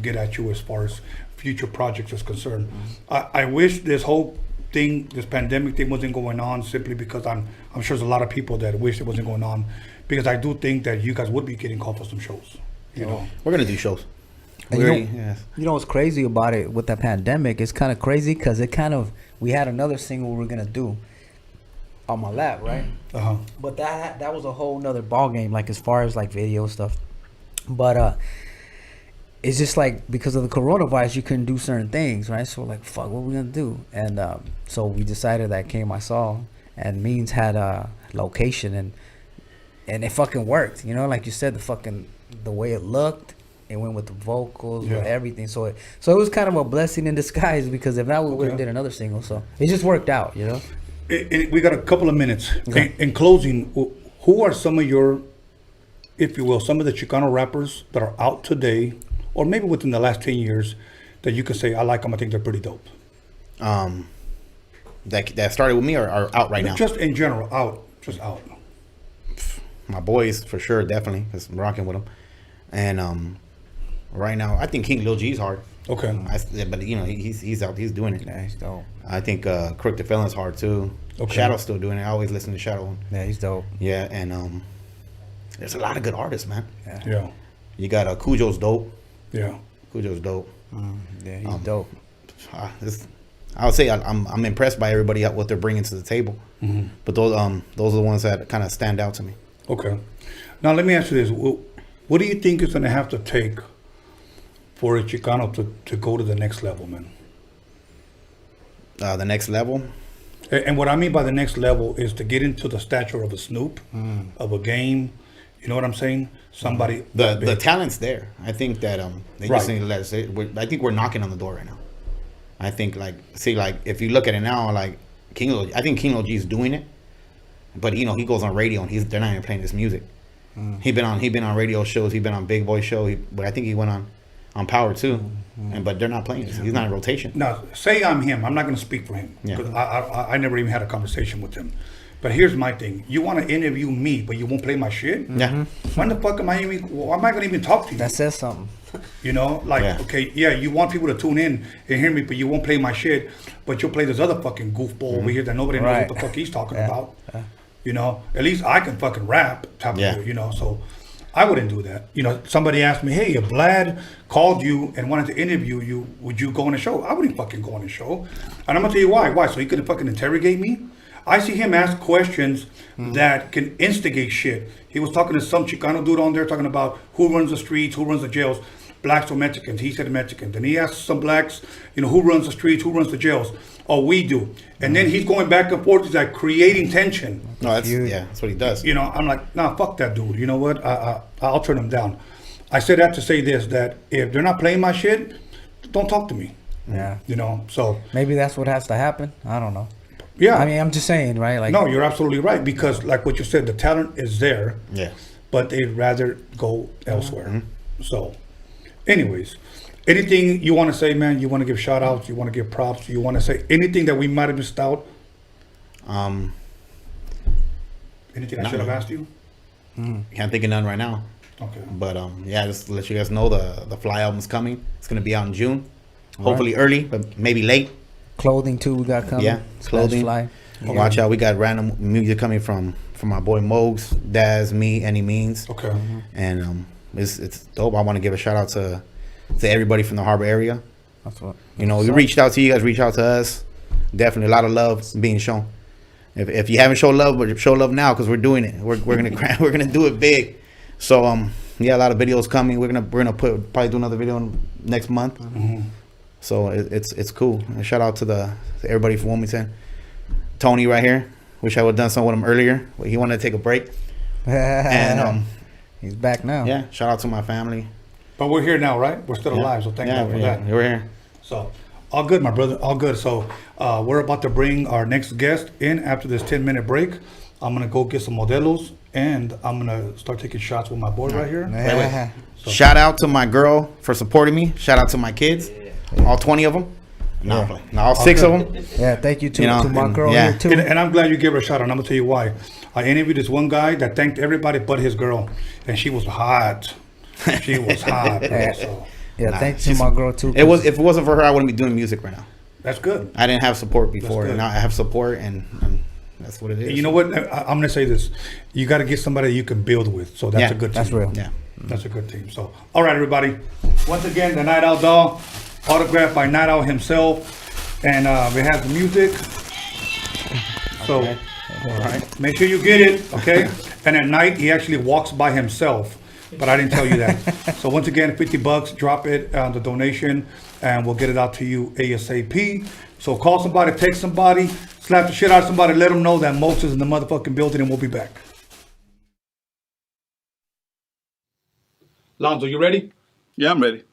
get at you as far as future projects is concerned. I wish this whole thing, this pandemic thing, wasn't going on simply because I'm sure there's a lot of people that wish it wasn't going on, because I do think that you guys would be getting called for some shows. You know, we're gonna do shows. And you know what's crazy about it with the pandemic? It's kind of crazy because we had another single we were gonna do on my lap, right? But that was a whole nother ball game, like as far as like video stuff. But it's just like because of the coronavirus, you couldn't do certain things, right? So like, fuck, what are we gonna do? And so we decided that Came I Saw, and Means had a location, and it fucking worked. You know, like you said, the way it looked. It went with the vocals, with everything. So it was kind of a blessing in disguise, because if not, we would have did another single. So it just worked out, you know. We got a couple of minutes. Okay. In closing, who are some of your, if you will, some of the Chicano rappers that are out today, or maybe within the last 10 years, that you could say, I like them, I think they're pretty dope? That started with me or are out right now? Just in general, just out. My boys, for sure, definitely, because I'm rocking with them. And right now, I think King Lil G's hard. Okay. But you know, he's out, he's doing it. Yeah, he's dope. I think Crook the Felon's hard too. Okay. Shadow's still doing it. I always listen to Shadow. Yeah, he's dope. Yeah, and there's a lot of good artists, man. Yeah. You got Cujo's dope. Yeah. Cujo's dope. Yeah, he's dope. I would say I'm impressed by everybody what they're bringing to the table. Mm-hmm. But those are the ones that kind of stand out to me. Okay. Now let me ask you this: what do you think it's going to have to take for a Chicano to go to the next level, man? The next level? And what I mean by the next level is to get into the stature of a Snoop, of a Game. You know what I'm saying? Somebody. The talent's there. I think that they just need to let us. I think we're knocking on the door right now. I think if you look at it now, like I think King Lil G is doing it, but you know he goes on radio and they're not even playing his music. He been on radio shows. He been on Big Boy show. But I think he went on Power too. But they're not playing. He's not in rotation. Now, say I'm him. I'm not going to speak for him. Yeah. Because I never even had a conversation with him. But here's my thing. You want to interview me, but you won't play my shit? Yeah. When the fuck am I going to even talk to you? That says something. You know, okay, you want people to tune in and hear me, but you won't play my shit. But you'll play this other fucking goofball over here that nobody knows what the fuck he's talking about. You know, at least I can fucking rap type of, you know, so I wouldn't do that. You know, somebody asked me, hey, if Vlad called you and wanted to interview you, would you go on a show? I wouldn't fucking go on a show. And I'm going to tell you why. Why? So he couldn't fucking interrogate me? I see him ask questions that can instigate shit. He was talking to some Chicano dude on there talking about who runs the streets, who runs the jails, blacks or Mexicans. He said Mexicans. Then he asked some blacks, you know, who runs the streets, who runs the jails. Oh, we do. And then he's going back and forth. He's like creating tension. No, that's what he does. You know, I'm like, nah, fuck that dude. You know what? I'll turn him down. I said that to say this, that if they're not playing my shit, don't talk to me. Yeah. You know, so. Maybe that's what has to happen. I don't know. Yeah. I mean, I'm just saying, right? Like, no, you're absolutely right, because like what you said, the talent is there. Yeah. But they'd rather go elsewhere. So, anyways, anything you want to say, man? You want to give shout outs? You want to give props? You want to say anything that we might have missed out? Anything I should have asked you? Can't think of none right now. Okay. But just to let you guys know, the Fly album's coming. It's gonna be out in June. Hopefully early, but maybe late. Clothing too, we got coming. Yeah, clothing. Fly. Watch out, we got random music coming from my boy Mokes, Daz, me, Any Means. Okay. And it's dope. I want to give a shout out to everybody from the Harbor area. That's what. You know, we reached out to you guys, reached out to us. Definitely a lot of love being shown. If you haven't shown love, but show love now, because we're doing it. We're gonna do it big. So a lot of videos coming. We're gonna probably do another video next month. So it's cool. And shout out to everybody from Wilmington. Tony right here. Wish I would have done something with him earlier, but he wanted to take a break. And he's back now. Yeah. Shout out to my family. But we're here now, right? We're still alive, so thank God for that. We're here. So, all good, my brother. All good. So, we're about to bring our next guest in after this 10-minute break. I'm going to go get some modelos, and I'm going to start taking shots with my boy right here. So. Shout out to my girl for supporting me. Shout out to my kids, all 20 of them. No, I'm playing. No, all 6 of them. Yeah, thank you to my girl here too. And I'm glad you gave her a shout out. And I'm gonna tell you why. I interviewed this one guy that thanked everybody but his girl, and she was hot. She was hot. Bro, so. Thanks to my girl too. If it wasn't for her, I wouldn't be doing music right now. That's good. I didn't have support before, and now I have support, and that's what it is. You know what? I'm gonna say this: you got to get somebody you can build with. So that's a good team. That's real. Yeah, that's a good team. So, all right, everybody. Once again, the Night Owl Doll, autographed by Night Owl himself, and we have the music. So, all right, make sure you get it, okay? And at night, he actually walks by himself. But I didn't tell you that. So once again, $50, drop it on the donation, and we'll get it out to you ASAP. So call somebody, text somebody, slap the shit out of somebody, let them know that Mokes is in the motherfucking building, and we'll be back. Lonzo, you ready? Yeah, I'm ready.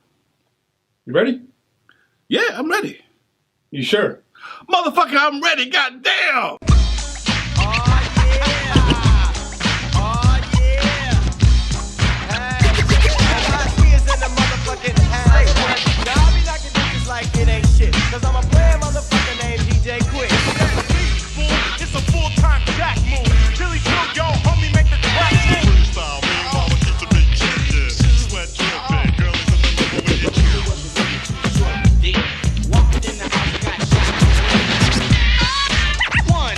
You ready? Yeah, I'm ready. You sure? Motherfucker, I'm ready, goddamn! Like it ain't shit, cause I'm a player motherfucker named DJ Quick. It's a full-time jack move. Chili kill yo, homie, make the track move. Freestyle, me and mama keep the big chicken. Sweat dripping, girl is in the middle when you chill. Walked in the house, got shot. 1,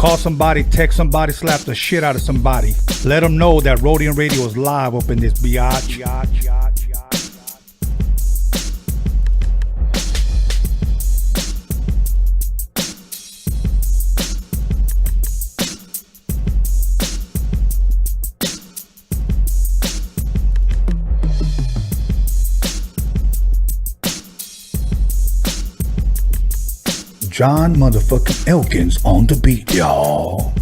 Call somebody, text somebody, slap the shit out of somebody. Let them know that Roadium Radio is live up in this biatch. John motherfucking Elkins on the beat, y'all.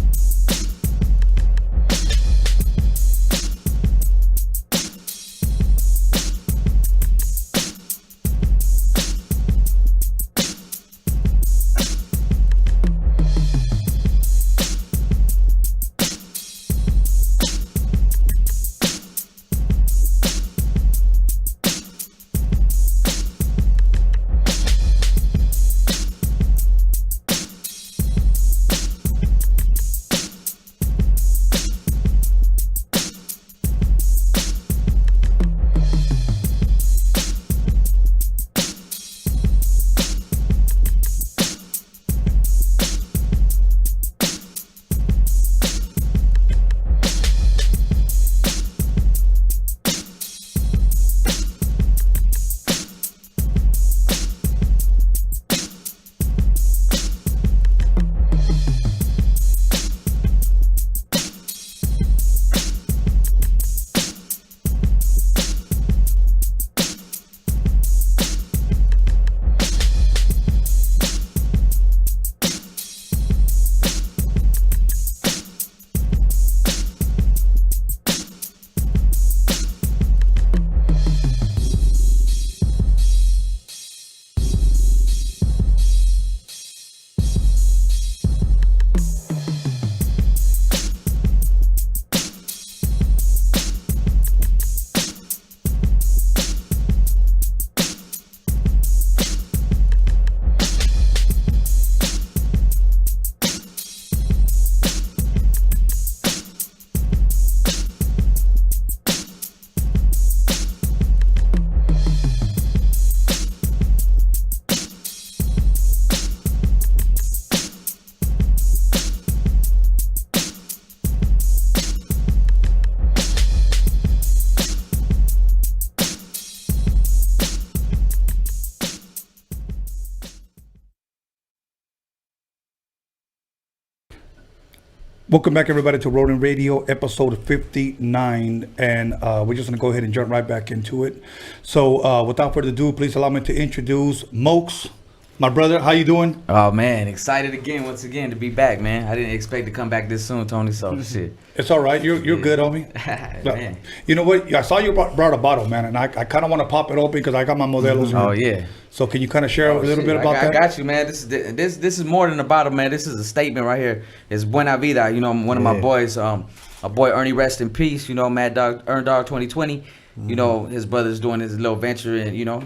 Welcome back, everybody, to Roadium Radio, episode 59, and we're just going to go ahead and jump right back into it. So, without further ado, please allow me to introduce Mokes, my brother. How you doing? Oh, man, excited again, once again, to be back, man. I didn't expect to come back this soon, Tony, so shit. It's all right. You're good, homie. Man. You know what? I saw you brought a bottle, man, and I kind of want to pop it open because I got my Modelos. Oh, yeah. So can you kind of share a little bit about that? I got you, man. This is more than a bottle, man. This is a statement right here. It's Buena Vida. You know, one of my boys, a boy Ernie, rest in peace. You know, Mad Dog, Earn Dog 2020. You know, his brother's doing his little venture, and you know,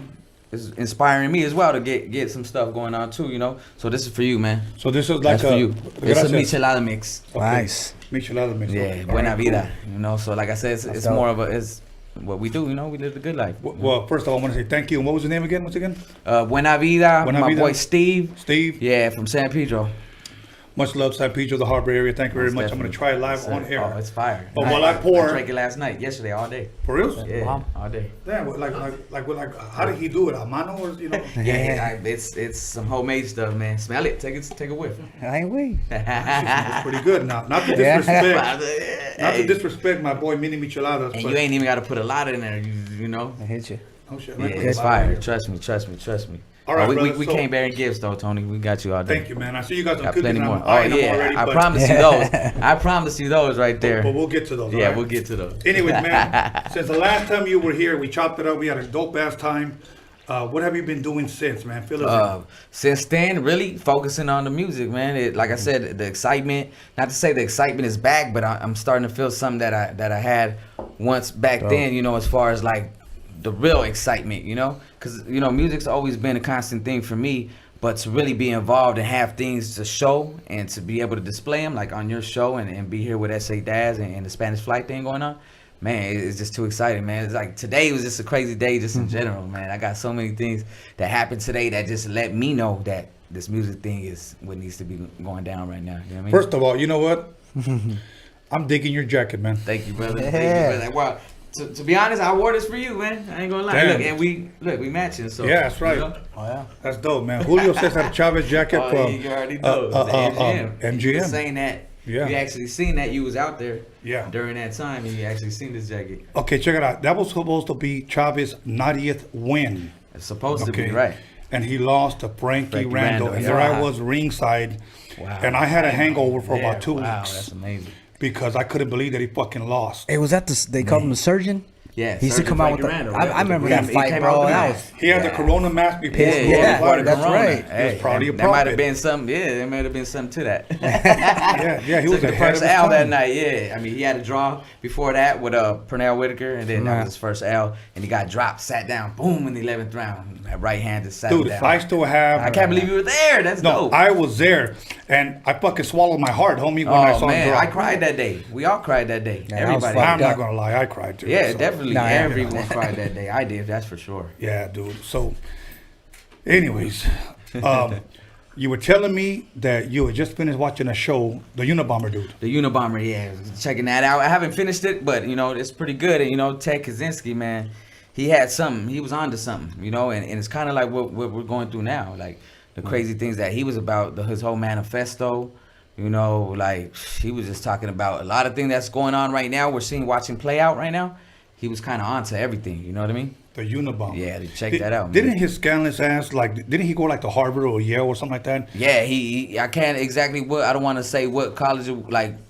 it's inspiring me as well to get some stuff going on too. You know, so this is for you, man. So this is like for you. It's a michelada mix. Okay. Nice. Michelada mix. Yeah, okay. Buena right, Vida. Cool. You know, so like I said, it's more of it's what we do. You know, we live the good life. Well, first of all, I want to say thank you. And what was the name again? Once again? Buena Vida. My boy Steve. Steve. Yeah, from San Pedro. Much love, San Pedro, the Harbor area. Thank you very much. I'm going to try it live on air. Oh, it's fire. But while I pour, I drank it yesterday, all day. For real? Yeah, all day. Damn, like, how did he do it? A mano, or you know? Yeah, it's some homemade stuff, man. Smell it. Take a whiff. I ain't wait. It's pretty good now. Not to disrespect. Not to disrespect my boy Mini Micheladas. And you ain't even got to put a lot in there. You know. I hit you. Oh shit. Yeah, it's fire. Trust me. All right, we came bearing gifts though, Tony. We got you all day. Thank you, man. I see you guys got cooking. plenty more. Oh yeah, already, I promise you those. I promise you those right there. But we'll get to those. Yeah, right? we'll get to those. Anyways, man, since the last time you were here, we chopped it up. We had a dope ass time. What have you been doing since, man? Fill us in. Since then, really focusing on the music, man. Like I said, the excitement. Not to say the excitement is back, but I'm starting to feel something that I had once back then. You know, as far as like the real excitement, you know, because you know, music's always been a constant thing for me. But to really be involved and have things to show and to be able to display them, like on your show and be here with S.A. Daz and the Spanish Flight thing going on, man, it's just too exciting, man. It's like today was just a crazy day, just in general, man. I got so many things that happened today that just let me know that this music thing is what needs to be going down right now. You know what I mean? First of all, you know what? I'm digging your jacket, man. Thank you, brother. Thank you, brother. Well, to be honest, I wore this for you, man. I ain't gonna lie. Damn. Look, and we matching. So Yeah, that's right. You know? Oh yeah, that's dope, man. Julio Cesar Chavez jacket Oh, from you already know. The MGM. MGM. You was saying that. Yeah. You actually seen that. You was out there. Yeah. During that time, and you actually seen this jacket. Okay, check it out. That was supposed to be Chavez's 90th win. It's supposed to be, right. And he lost to Frankie Randall. Randall, And yeah. there I was ringside. Wow. And I had a hangover for about 2 wow, weeks. That's amazing. Because I couldn't believe that he fucking lost. Hey, was that they called him the surgeon? Yeah, he used to come out with the. I remember that fight, bro. That was. He had the Corona mask before. Yeah, that's right. He was probably a that might have prophet. been something. Yeah, there might have been something to that. yeah, he was the ahead first of his L that time. night. Yeah, I mean he had a draw before that with Pernell Whitaker, and then that was his first L, and he got dropped, sat down, boom in the 11th round, that right hand just sat Dude, down. if I still have... I can't believe you were there. That's No, dope. I was there, and I fucking swallowed my heart, homie, when I saw him man, drop. I cried that day. We all cried that day. Yeah, I was Everybody. I'm not gonna lie, I cried too. Yeah, so. definitely. Everyone cried that day. I did, that's for sure. Yeah, dude. So, anyways, you were telling me that you had just finished watching a show, The Unabomber, dude. The Unabomber, yeah, checking that out. I haven't finished it, but you know it's pretty good. And you know, Ted Kaczynski, man, he had something. He was onto something, you know. And it's kind of like what we're going through now, like the crazy things that he was about, his whole manifesto. You know, like he was just talking about a lot of things that's going on right now. We're watching play out right now. He was kind of onto everything. You know what I mean? The Unabomber. Yeah, check that out. Man. Didn't his scandalous ass didn't he go like to Harvard or Yale or something like that? Yeah, he I can't exactly I don't want to say what college,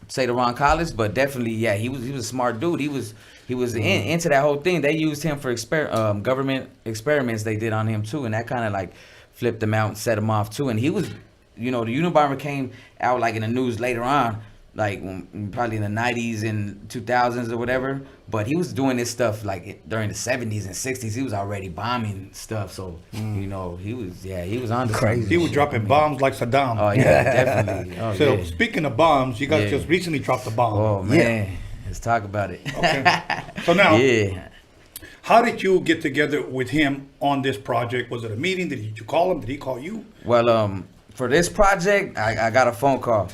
say the wrong college, but definitely, yeah, he was a smart dude. He was into that whole thing. They used him for government experiments they did on him too, and that kind of flipped him out and set him off too. And he was, you know, the Unabomber came out in the news later on, probably in the 90s and 2000s or whatever. But he was doing this stuff during the 70s and 60s. He was already bombing stuff. So, you know, he was on Crazy. He was dropping bombs like Saddam. Oh, yeah, definitely. Oh, so, yeah. speaking of bombs, you guys just recently dropped a bomb. Oh, man. Let's talk about it. Okay. So now, yeah. How did you get together with him on this project? Was it a meeting? Did you call him? Did he call you? Well, for this project, I got a phone call.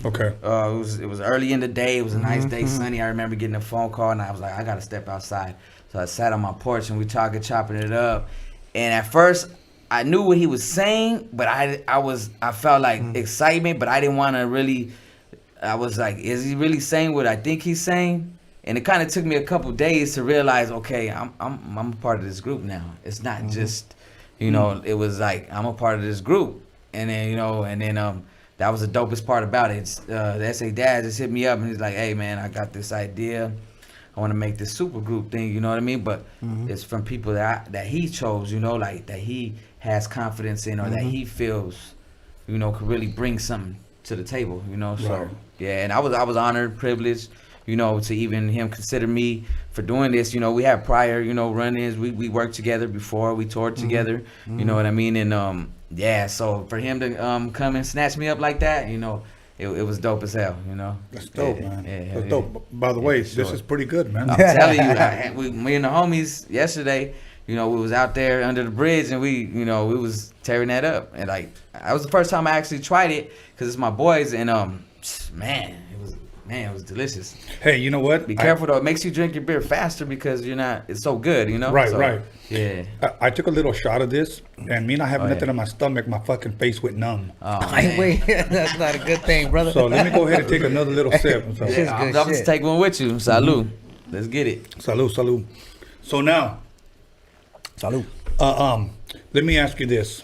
Okay. It was early in the day. It was a nice day, sunny. I remember getting a phone call, and I was like, I gotta step outside. So I sat on my porch, and we chopping it up. And at first, I knew what he was saying, but I felt like excitement, but I didn't want to really. I was like, is he really saying what I think he's saying? And it kind of took me a couple days to realize, okay, I'm a part of this group now. It's not just, you know, it was like I'm a part of this group, and then that was the dopest part about it. The SA Dad just hit me up and he's like, hey man, I got this idea. I want to make this super group thing, you know what I mean? But it's from people that he chose, you know, that he has confidence in or that he feels, you know, could really bring something to the table, you know? So, yeah, and I was honored, privileged, you know, to even him consider me for doing this. You know, we had prior, you know, run-ins. We worked together before. We toured together, you know what I mean? And, yeah, so for him to come and snatch me up like that, you know, it was dope as hell, you know. That's dope, man. Yeah, That's dope. By the way, this is pretty good, man. I'm telling you, me and the homies yesterday, you know, we was out there under the bridge and we was tearing that up. And that was the first time I actually tried it because it's my boys and man, it was delicious. Hey, you know what? Be careful though. It makes you drink your beer faster because it's so good, you know? Right, so, right. Yeah. I took a little shot of this, and me not having nothing in my stomach, my fucking face went numb. Oh, wait, that's not a good thing, brother. So let me go ahead and take another little sip. So. I'm just take one with you. Salud. Let's get it. Salud. So now, salud. Let me ask you this.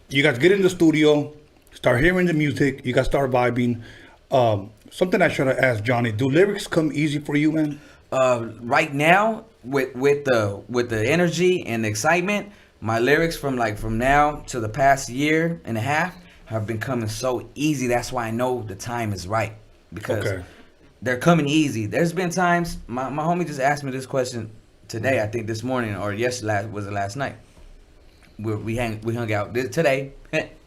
You guys get in the studio, start hearing the music, you guys start vibing. Something I should have asked Johnny, do lyrics come easy for you, man? Right now, with the energy and the excitement, my lyrics from now to the past year and a half have been coming so easy. That's why I know the time is right because they're coming easy. There's been times my homie just asked me this question today. I think this morning or yesterday was it last night. We hung out today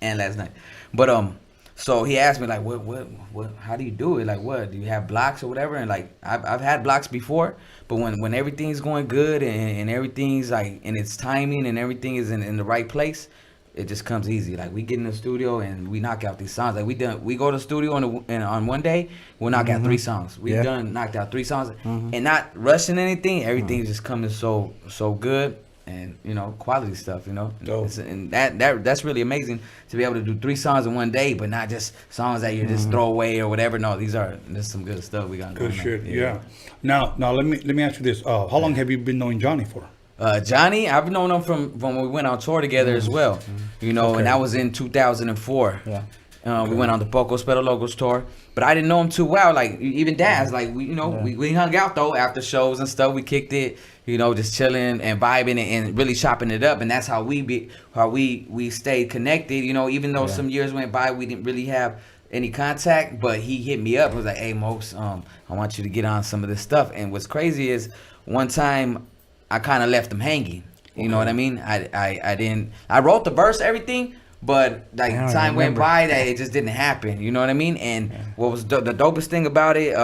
and last night. But So he asked me like, what? How do you do it? Like, what? Do you have blocks or whatever? And like, I've had blocks before, but when everything's going good and everything's like in its timing and everything is in the right place, it just comes easy. Like we get in the studio and we knock out these songs. Like we go to the studio on one day, we'll knock out 3 songs. We knocked out 3 songs and not rushing anything. Everything's just coming so good. And quality stuff, and that's really amazing to be able to do 3 songs in one day, but not just songs that you just throw away or whatever. No, this is some good stuff we got. Good shit, yeah. Now let me ask you this: how long have you been knowing Johnny for? Johnny, I've known him from when we went on tour together as well. And that was in 2004. Yeah. We went on the Pocos Pero Locos tour, but I didn't know him too well. Like even Daz, like we hung out though after shows and stuff. We kicked it. Just chilling and vibing and really chopping it up, and that's how we stayed connected. Even though some years went by, we didn't really have any contact, but he hit me up. He was like, "Hey, Mokes, I want you to get on some of this stuff." And what's crazy is one time I kind of left him hanging. You know what I mean? I didn't. I wrote the verse, everything. But like time went by, that it just didn't happen. You know what I mean? And what was the dopest thing about it?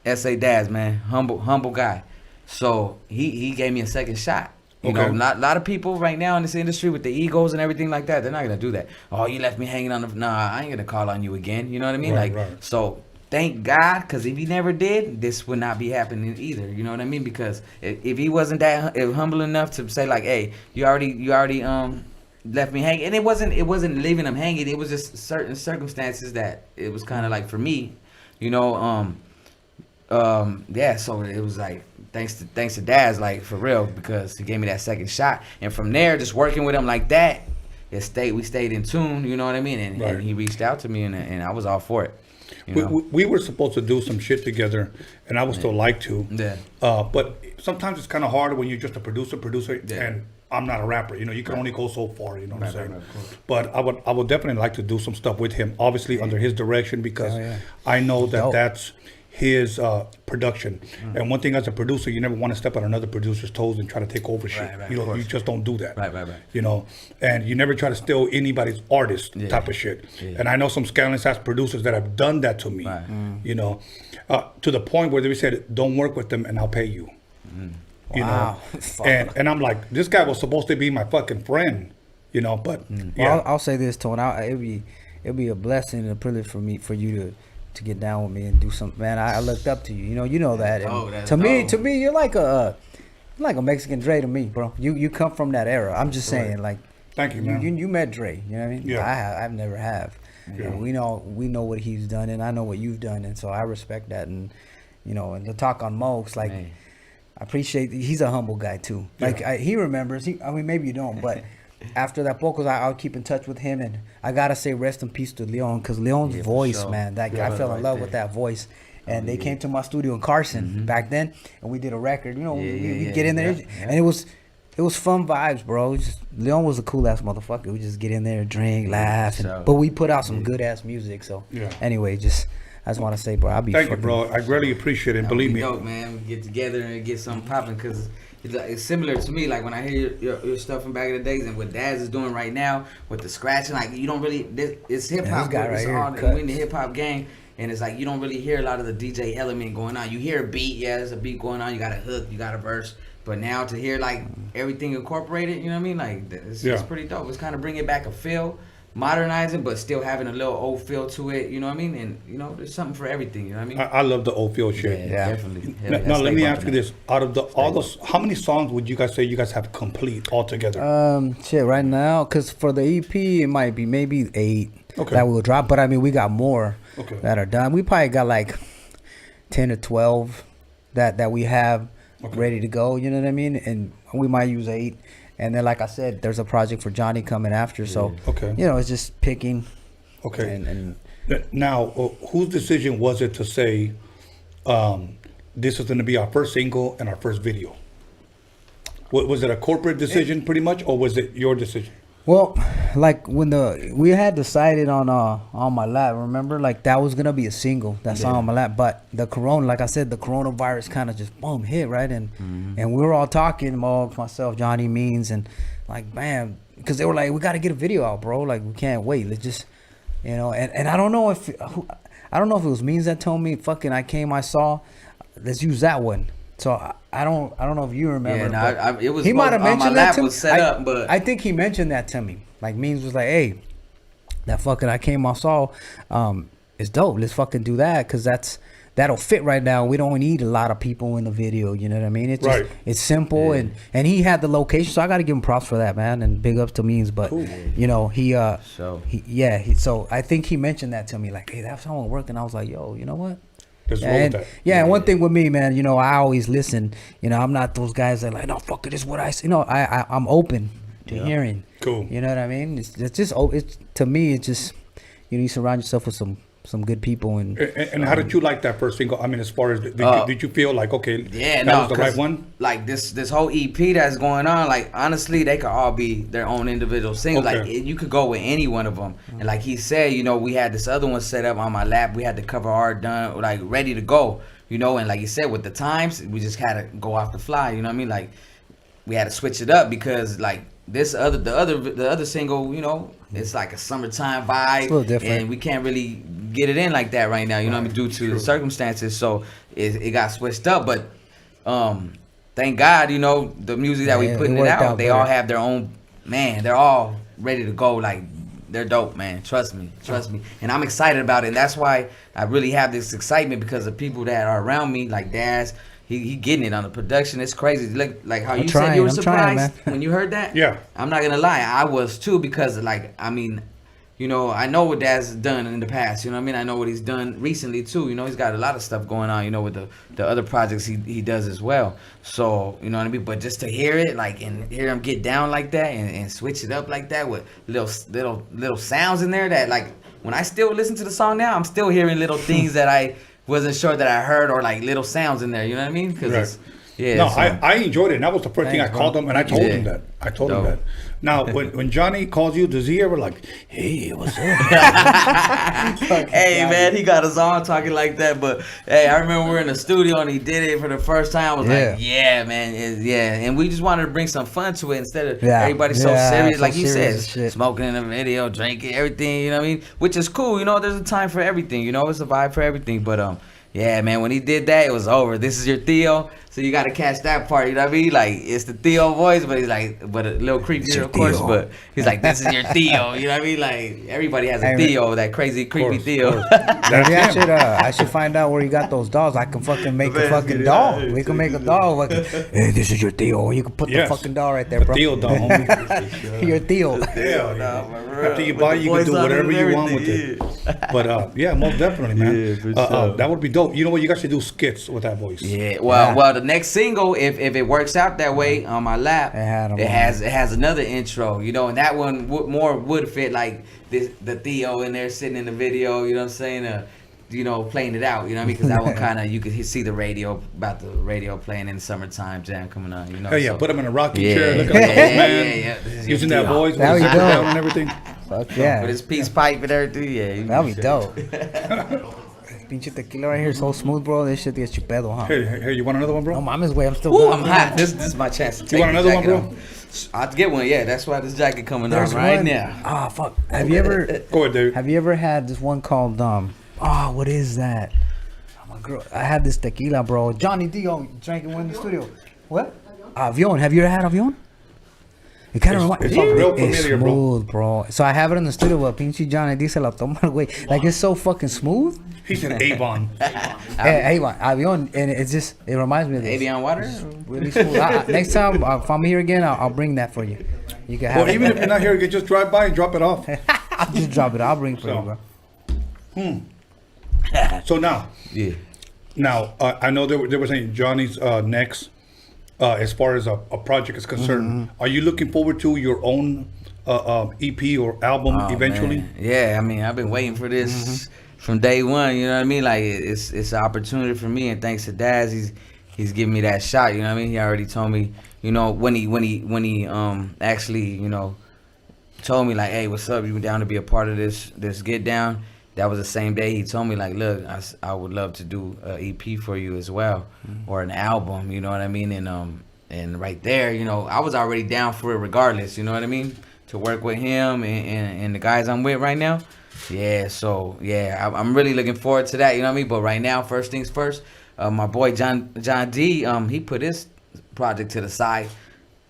S.A. Daz, man, humble guy. So he gave me a second shot. You know, a lot of people right now in this industry with the egos and everything like that, they're not gonna do that. Oh, you left me hanging on the. Nah, I ain't gonna call on you again. You know what I mean? So thank God, because if he never did, this would not be happening either. You know what I mean? Because if he wasn't that humble enough to say like, hey, you already left me hanging, and it wasn't leaving him hanging. It was just certain circumstances that it was kind of like for me, so it was like thanks to Daz, like for real, because he gave me that second shot, and from there, just working with him like that, we stayed in tune. You know what I mean? And he reached out to me, and I was all for it. We were supposed to do some shit together, and I would still like to. Yeah. But sometimes it's kind of hard when you're just a producer, and I'm not a rapper. You can only go so far. You know what I'm saying? But I would definitely like to do some stuff with him, obviously under his direction, because I know that that's his production. And one thing as a producer, you never want to step on another producer's toes and try to take over shit. You just don't do that. Right. And you never try to steal anybody's artist type of shit. And I know some scandalous ass producers that have done that to me. To the point where they said, "Don't work with them, and I'll pay you." Wow. And I'm like, this guy was supposed to be my fucking friend, but I'll say this, Tony. It'd be a blessing and a privilege for you to get down with me and do something. Man, I looked up to you. You know that. And to me, you're like a Mexican Dre to me, bro. You come from that era. I'm just saying, like, thank you, man. You met Dre. You know what I mean? Yeah. I've never have. Yeah. And we know what he's done, and I know what you've done, and so I respect that. And and to talk on Mokes, like. Man. I appreciate he's a humble guy too. Like he remembers. Maybe you don't, but after that Pocos, I'll keep in touch with him, and I gotta say rest in peace to Leon, because Leon's voice, man, that guy, I fell in love with that voice. And they came to my studio in Carson back then, and we did a record. We get in there, and it was fun vibes, bro. Leon was a cool ass motherfucker. We just get in there, drink, laugh, but we put out some good ass music. So anyway, I just want to say, bro, I'll be. Thank you, bro. I really appreciate it. And believe me, dope, man. We get together and get something popping, because it's similar to me. Like when I hear your stuff from back in the days, and what Daz is doing right now with the scratching, like you don't really. It's hip hop. We in the hip hop gang, and it's like you don't really hear a lot of the DJ element going on. You hear a beat, there's a beat going on. You got a hook, you got a verse. But now to hear like everything incorporated, you know what I mean? Like it's pretty dope. It's kind of bringing back a feel. Modernizing, but still having a little old feel to it, you know what I mean? And there's something for everything, you know what I mean? I love the old feel shit. Yeah. Definitely. Now let me ask you this: out of all those, how many songs would you guys say you guys have complete altogether? Right now, because for the EP, it might be maybe 8 that will drop. But I mean, we got more that are done. We probably got like 10 or 12 that we have ready to go. You know what I mean? And we might use 8. And then, like I said, there's a project for Johnny coming after. So, it's just picking. And now, whose decision was it to say, this is going to be our first single and our first video? Was it a corporate decision pretty much, or was it your decision? Well, like when we had decided on My Lap, remember, like that was gonna be a single, that song On My Lap, but the coronavirus kind of just boom hit, right? And we were all talking, Mokes, myself, Johnny, Means, and like bam, because they were like, we got to get a video out, bro, like we can't wait, let's just You know, and I don't know if it was Means that told me, fucking I came, I saw. Let's use that one. So I don't know if you remember. Yeah, it was. He might have mentioned my that lap to me. was set up, but I think he mentioned that to me. Like Means was like, "Hey, that fucking I came, I saw, is dope. Let's fucking do that because that'll fit right now. We don't need a lot of people in the video. You know what I mean? It's just, it's simple and he had the location, so I got to give him props for that, man. And big ups to Means, but you know so I think he mentioned that to me, like, hey, that song worked, and I was like, yo, you know what? And one thing with me, man, you know, I always listen. You know, I'm not those guys that like, no, fuck it, this is what I see. You know, I'm open to hearing. Cool. You know what I mean? It's just to me, it's just, you know, you surround yourself with some good people. And how did you like that first single? I mean, as far as did you feel like, okay, that was the right one? Like this whole EP that's going on, like honestly, they could all be their own individual singles. Okay. Like you could go with any one of them. And like he said, you know, we had this other one set up on my lap. We had the cover art done, like ready to go. You know, and like you said, with the times, we just had to go off the fly. You know what I mean? Like we had to switch it up because like the other single, you know, it's like a summertime vibe, a little different, and we can't really get it in like that right now, you know what I mean, due to the circumstances. So it got switched up, but thank God, you know, the music that we putting it out, they all have their own, man, they're all ready to go. Like they're dope, man. Trust me. And I'm excited about it, and that's why I really have this excitement, because the people that are around me, like Daz, he getting it on the production. It's crazy. Like how you said you were surprised when you heard that. Yeah. I'm not gonna lie, I was too, because like, I mean, you know, I know what Daz has done in the past. You know what I mean? I know what he's done recently too. You know, he's got a lot of stuff going on, you know, with the other projects he does as well. So, you know what I mean? But just to hear it, like, and hear him get down like that and switch it up like that with little sounds in there that, like, when I still listen to the song now, I'm still hearing little things that I wasn't sure that I heard, or like little sounds in there. You know what I mean? Because I enjoyed it. And that was the first thing I called him, and I told him that. Him that. Now, when Johnny calls you, does he ever like, hey, what's up? Hey, man, he got us on talking like that. But hey, I remember we were in the studio and he did it for the first time. I was like, yeah, man, and we just wanted to bring some fun to it instead of everybody so serious, like you said, smoking in the video, drinking, everything. You know what I mean? Which is cool. You know, there's a time for everything. You know, it's a vibe for everything. But yeah, man, when he did that, it was over. This is your Theo. So you got to catch that part, you know what I mean? Like, it's the Theo voice, but he's like, but a little creepier, of course. But he's like, this is your Theo, you know what I mean? Like, everybody has a Theo, that crazy, creepy Theo. Maybe I should find out where you got those dolls. I can fucking make a fucking doll. We can make a doll. Like, hey, this is your Theo. You can put the fucking doll right there, bro. Theo doll, homie. Your Theo. After you buy, you can do whatever you want with it. But yeah, most definitely, man. That would be dope. You know what? You guys should do skits with that voice. Yeah. Well, the next single, if it works out that way on my lap, it has another intro, you know, and that one would fit like the Theo in there sitting in the video, you know what I'm saying, you know, playing it out, you know what I mean, because that one kind of, you could see the radio playing in the summertime jam coming on, you know. Oh yeah, so, put him in a rocking chair, looking like an old man, using that voice with his down and everything. Fuck yeah, with his peace pipe and everything. Yeah, that'd be dope. Pinche tequila right here, so smooth, bro. This shit gets you pedo, huh? Hey, you want another one, bro? No, mama's way. I'm still. Ooh, I'm hot. This is my chance to take. You want another one, bro? I'll get one. Yeah, that's why this jacket coming on right now. Ah, fuck. Have you ever? Go ahead, dude. Have you ever had this one called what is that? Oh, my girl, I had this tequila, bro. Johnny Dio drinking one in the studio. What? Avion. Have you ever had Avion? It kind of reminds me. It's smooth, bro. So I have it in the studio, but pinche Johnny D se la toma el güey. Like, it's so fucking smooth. He said Avon. Avon. Avion. And it reminds me of this. Avion water? Really smooth. Next time, if I'm here again, I'll bring that for you. You can have it. Even if you're not here, you can just drive by and drop it off. I'll just drop it. I'll bring it for you, bro. So now. Yeah. Now, I know they were saying Johnny's next. As far as a project is concerned, are you looking forward to your own EP or album eventually? Man. Yeah, I mean, I've been waiting for this from day one. You know what I mean? Like, it's an opportunity for me, and thanks to Daz, he's giving me that shot. You know what I mean? He already told me, you know, when he actually, you know, told me like, hey, what's up? You down to be a part of this get down? That was the same day he told me, like, look, I would love to do an EP for you as well, or an album, you know what I mean? And right there, you know, I was already down for it regardless, you know what I mean? To work with him and the guys I'm with right now. Yeah, so yeah, I'm really looking forward to that. You know what I mean? But right now, first things first. My boy John D. He put his project to the side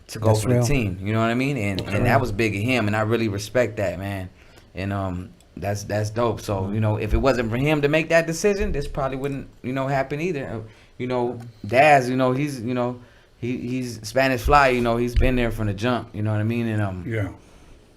to go That's for real. the team. You know what I mean? And that was big of him, and I really respect that, man. And that's dope. So you know, if it wasn't for him to make that decision, this probably wouldn't happen either. You know, Daz. You know, he's Spanish Fly. You know, he's been there from the jump. You know what I mean? And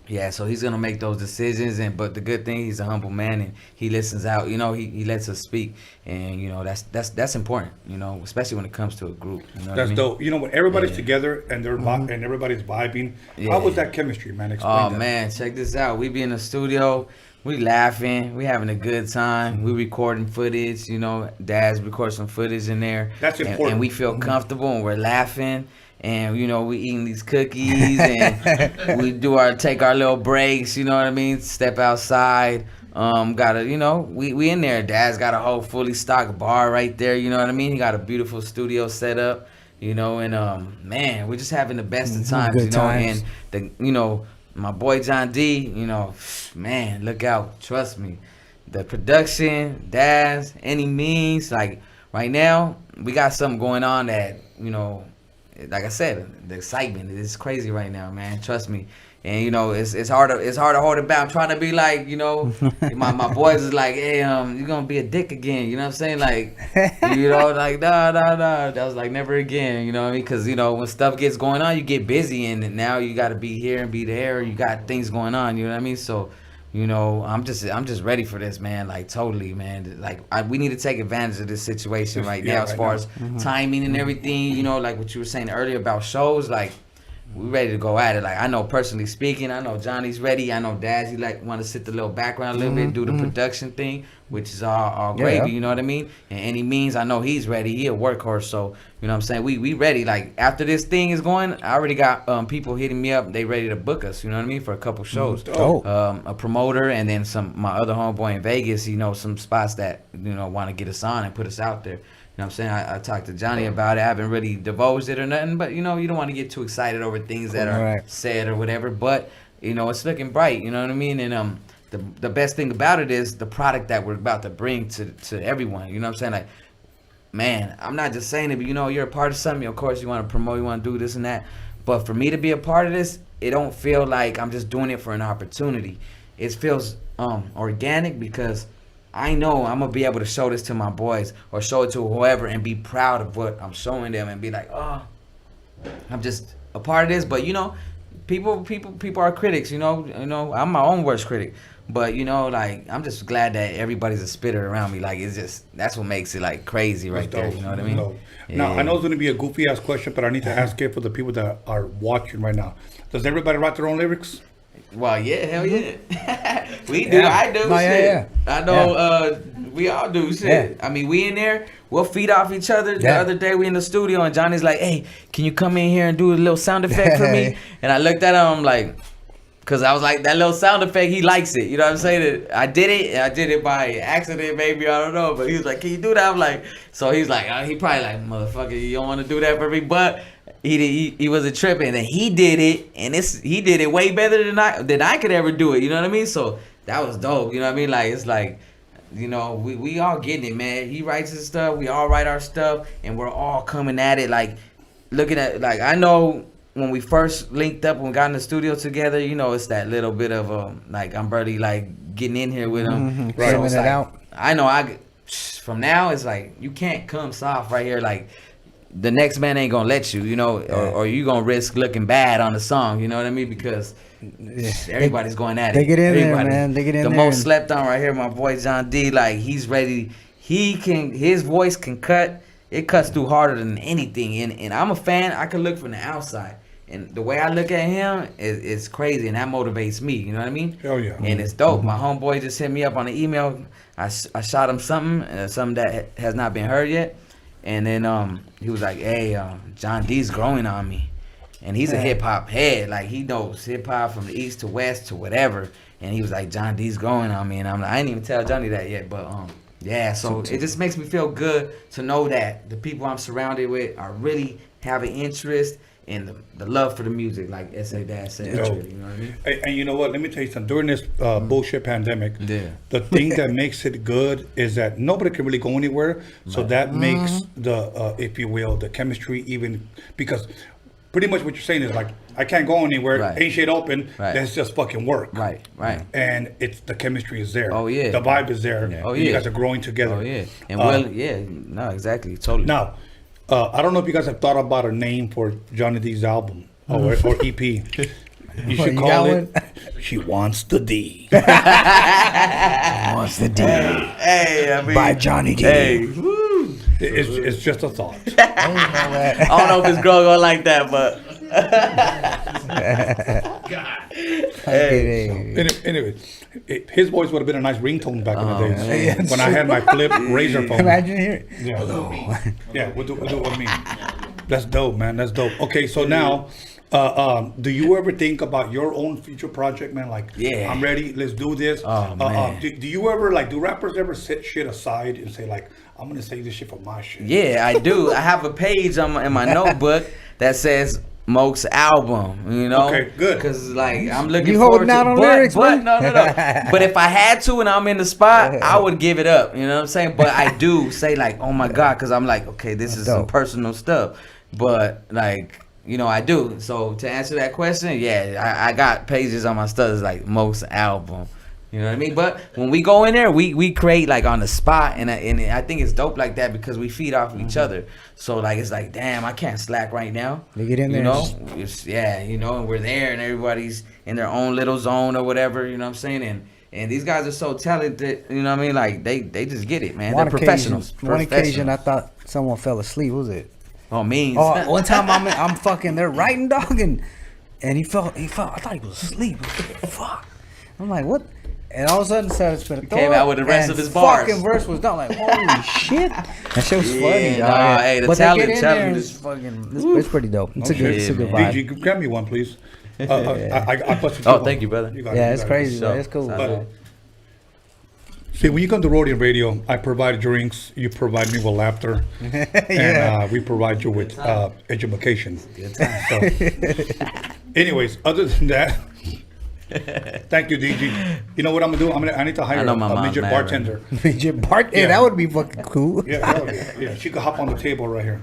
yeah, so he's gonna make those decisions, but the good thing, he's a humble man and he listens out. You know, he lets us speak, and you know that's important. You know, especially when it comes to a group. You know what That's I mean? dope. You know, when everybody's together and they're and everybody's vibing, Yeah. how was that chemistry, man? Explain Oh that. man, check this out. We be in the studio, we laughing, we having a good time, we recording footage. You know, Dad's record some footage in there. That's important. And we feel comfortable and we're laughing. And you know, we eating these cookies and we take our little breaks, you know what I mean? Step outside. We in there. Dad's got a whole fully stocked bar right there, you know what I mean? He got a beautiful studio set up, you know, and man, we're just having the best of times, Good you know, times. and my boy John D, you know, man, look out, trust me. The production, Dad's, any means, like right now, we got something going on that, you know, like I said, the excitement is crazy right now, man. Trust me. And you know, it's hard to hold it back. I'm trying to be like, you know, my boys is like, hey, you're gonna be a dick again. You know what I'm saying? Like, you know, like nah. That was like never again. You know what I mean? Because you know, when stuff gets going on, you get busy, and now you got to be here and be there. You got things going on. You know what I mean? So. You know, I'm just ready for this, man. Like totally, man. Like we need to take advantage of this situation right now, as far as timing and everything. You know, like what you were saying earlier about shows. Like we ready to go at it. Like I know personally speaking, I know Johnny's ready. I know Dazzy want to sit the little background a little bit, do the production thing, which is all gravy. You know what I mean? And any means, I know he's ready. He a workhorse, so you know what I'm saying. We ready. Like after this thing is going, I already got people hitting me up. They ready to book us. You know what I mean, for a couple shows. A promoter and then my other homeboy in Vegas. You know, some spots that want to get us on and put us out there. You know what I'm saying? I talked to Johnny about it. I haven't really divulged it or nothing, but you don't want to get too excited over things that are said or whatever. But it's looking bright. You know what I mean? And the best thing about it is the product that we're about to bring to everyone. You know what I'm saying? Like, man, I'm not just saying it, but you're a part of something. Of course, you want to promote, you want to do this and that. But for me to be a part of this, it don't feel like I'm just doing it for an opportunity. It feels organic because I know I'm gonna be able to show this to my boys or show it to whoever and be proud of what I'm showing them and be like, oh, I'm just a part of this. But people are critics. I'm my own worst critic. But like I'm just glad that everybody's a spitter around me. Like it's just that's what makes it like crazy right there. You know what I mean? Yeah. Now I know it's gonna be a goofy ass question, but I need to ask it for the people that are watching right now. Does everybody write their own lyrics? Well, yeah, hell yeah. We do. I do. Shit. I know. We all do shit. I mean, we in there. We'll feed off each other. The other day we in the studio and Johnny's like, "Hey, can you come in here and do a little sound effect for me?" And I looked at him like, cause I was like, that little sound effect, he likes it. You know what I'm saying? I did it by accident, maybe, I don't know. But he was like, "Can you do that?" I'm like, so he's like, he probably like, "Motherfucker, you don't want to do that for me?" But he wasn't tripping, and he did it, and he did it way better than I could ever do it. You know what I mean? So that was dope. You know what I mean? Like it's like, we all getting it, man. He writes his stuff, we all write our stuff, and we're all coming at it like looking at like I know. When we first linked up, when we got in the studio together, it's that little bit of like I'm barely like getting in here with him. Right. So it's like, out. I know from now it's like you can't come soft right here. Like the next man ain't gonna let you, or you gonna risk looking bad on the song. You know what I mean? Because everybody's going at it. They get in there, man. They get in there. The most slept on right here, my boy John D. Like he's ready. His voice can cut. It cuts through harder than anything. And I'm a fan. I can look from the outside. And the way I look at him is crazy, and that motivates me. You know what I mean? Hell yeah. And it's dope. My homeboy just hit me up on the email. I shot him something that has not been heard yet. And then he was like, "Hey, John D's growing on me." And he's a hip-hop head. Like, he knows hip-hop from the east to west to whatever. And he was like, "John D's growing on me." And I'm like, I didn't even tell Johnny that yet. But, yeah, so it just makes me feel good to know that the people I'm surrounded with are really having interest and the love for the music, like S.A. Dad said. You know what I mean? And you know what? Let me tell you something. During this bullshit pandemic, the thing that makes it good is that nobody can really go anywhere. So that makes the, if you will, the chemistry even, because pretty much what you're saying is like, I can't go anywhere, ain't shit open, that's just fucking work. Right. And it's the chemistry is there. Oh, yeah. The vibe is there. Yeah. Oh, yeah. You guys are growing together. Oh, yeah. And no, exactly, totally. Now, I don't know if you guys have thought about a name for Johnny D's album or EP. You should call it She Wants the D. She Wants the D. Hey, I mean, by Johnny D. Hey, it's just a thought. I don't know if this girl gonna like that, but anyway, his voice would have been a nice ringtone back in the days when I had my flip razor phone. Imagine here. Yeah, yeah, we'll do what I mean. That's dope, man. That's dope. Okay, so now, do you ever think about your own future project, man? Like, I'm ready. Let's do this. Do you ever do rappers ever set shit aside and say like, I'm gonna save this shit for my shit? Yeah, I do. I have a page in my notebook that says Mokes album, you know. Okay, good. Because like I'm looking you forward holding out to on lyrics, but man. no. But if I had to and I'm in the spot, I would give it up. You know what I'm saying? But I do say like, oh my God, because I'm like, okay, this is some personal stuff. But like, you know, I do. So to answer that question, yeah, I got pages on my stuff that's like Mokes album. You know what I mean? But when we go in there, we create like on the spot, and I think it's dope like that because we feed off of each other. So like it's like, damn, I can't slack right now. They get in there, you know? And we're there, and everybody's in their own little zone or whatever. You know what I'm saying? And these guys are so talented. You know what I mean? Like they just get it, man. They're professionals. One occasion, I thought someone fell asleep. What was it? Oh, means. Oh, one time I'm fucking. They're writing, dog, and he felt. I thought he was asleep. Fuck. I'm like, what? And all of a sudden, started came out with the rest of his bars. Fucking verse was done. Like, holy shit! That shit was funny. Hey, the talent is fucking. It's pretty dope. It's a good vibe. DG, grab me one, please. I busted. Oh, thank you, brother. It's crazy. So, it's cool. See, when you come to Roadium Radio, I provide drinks, you provide me with laughter, and we provide you with education. So, anyways, other than that, thank you, DG. You know what I'm gonna do? I need to hire a midget bartender. Midget bartender? Yeah, that would be fucking cool. Yeah, she could hop on the table right here,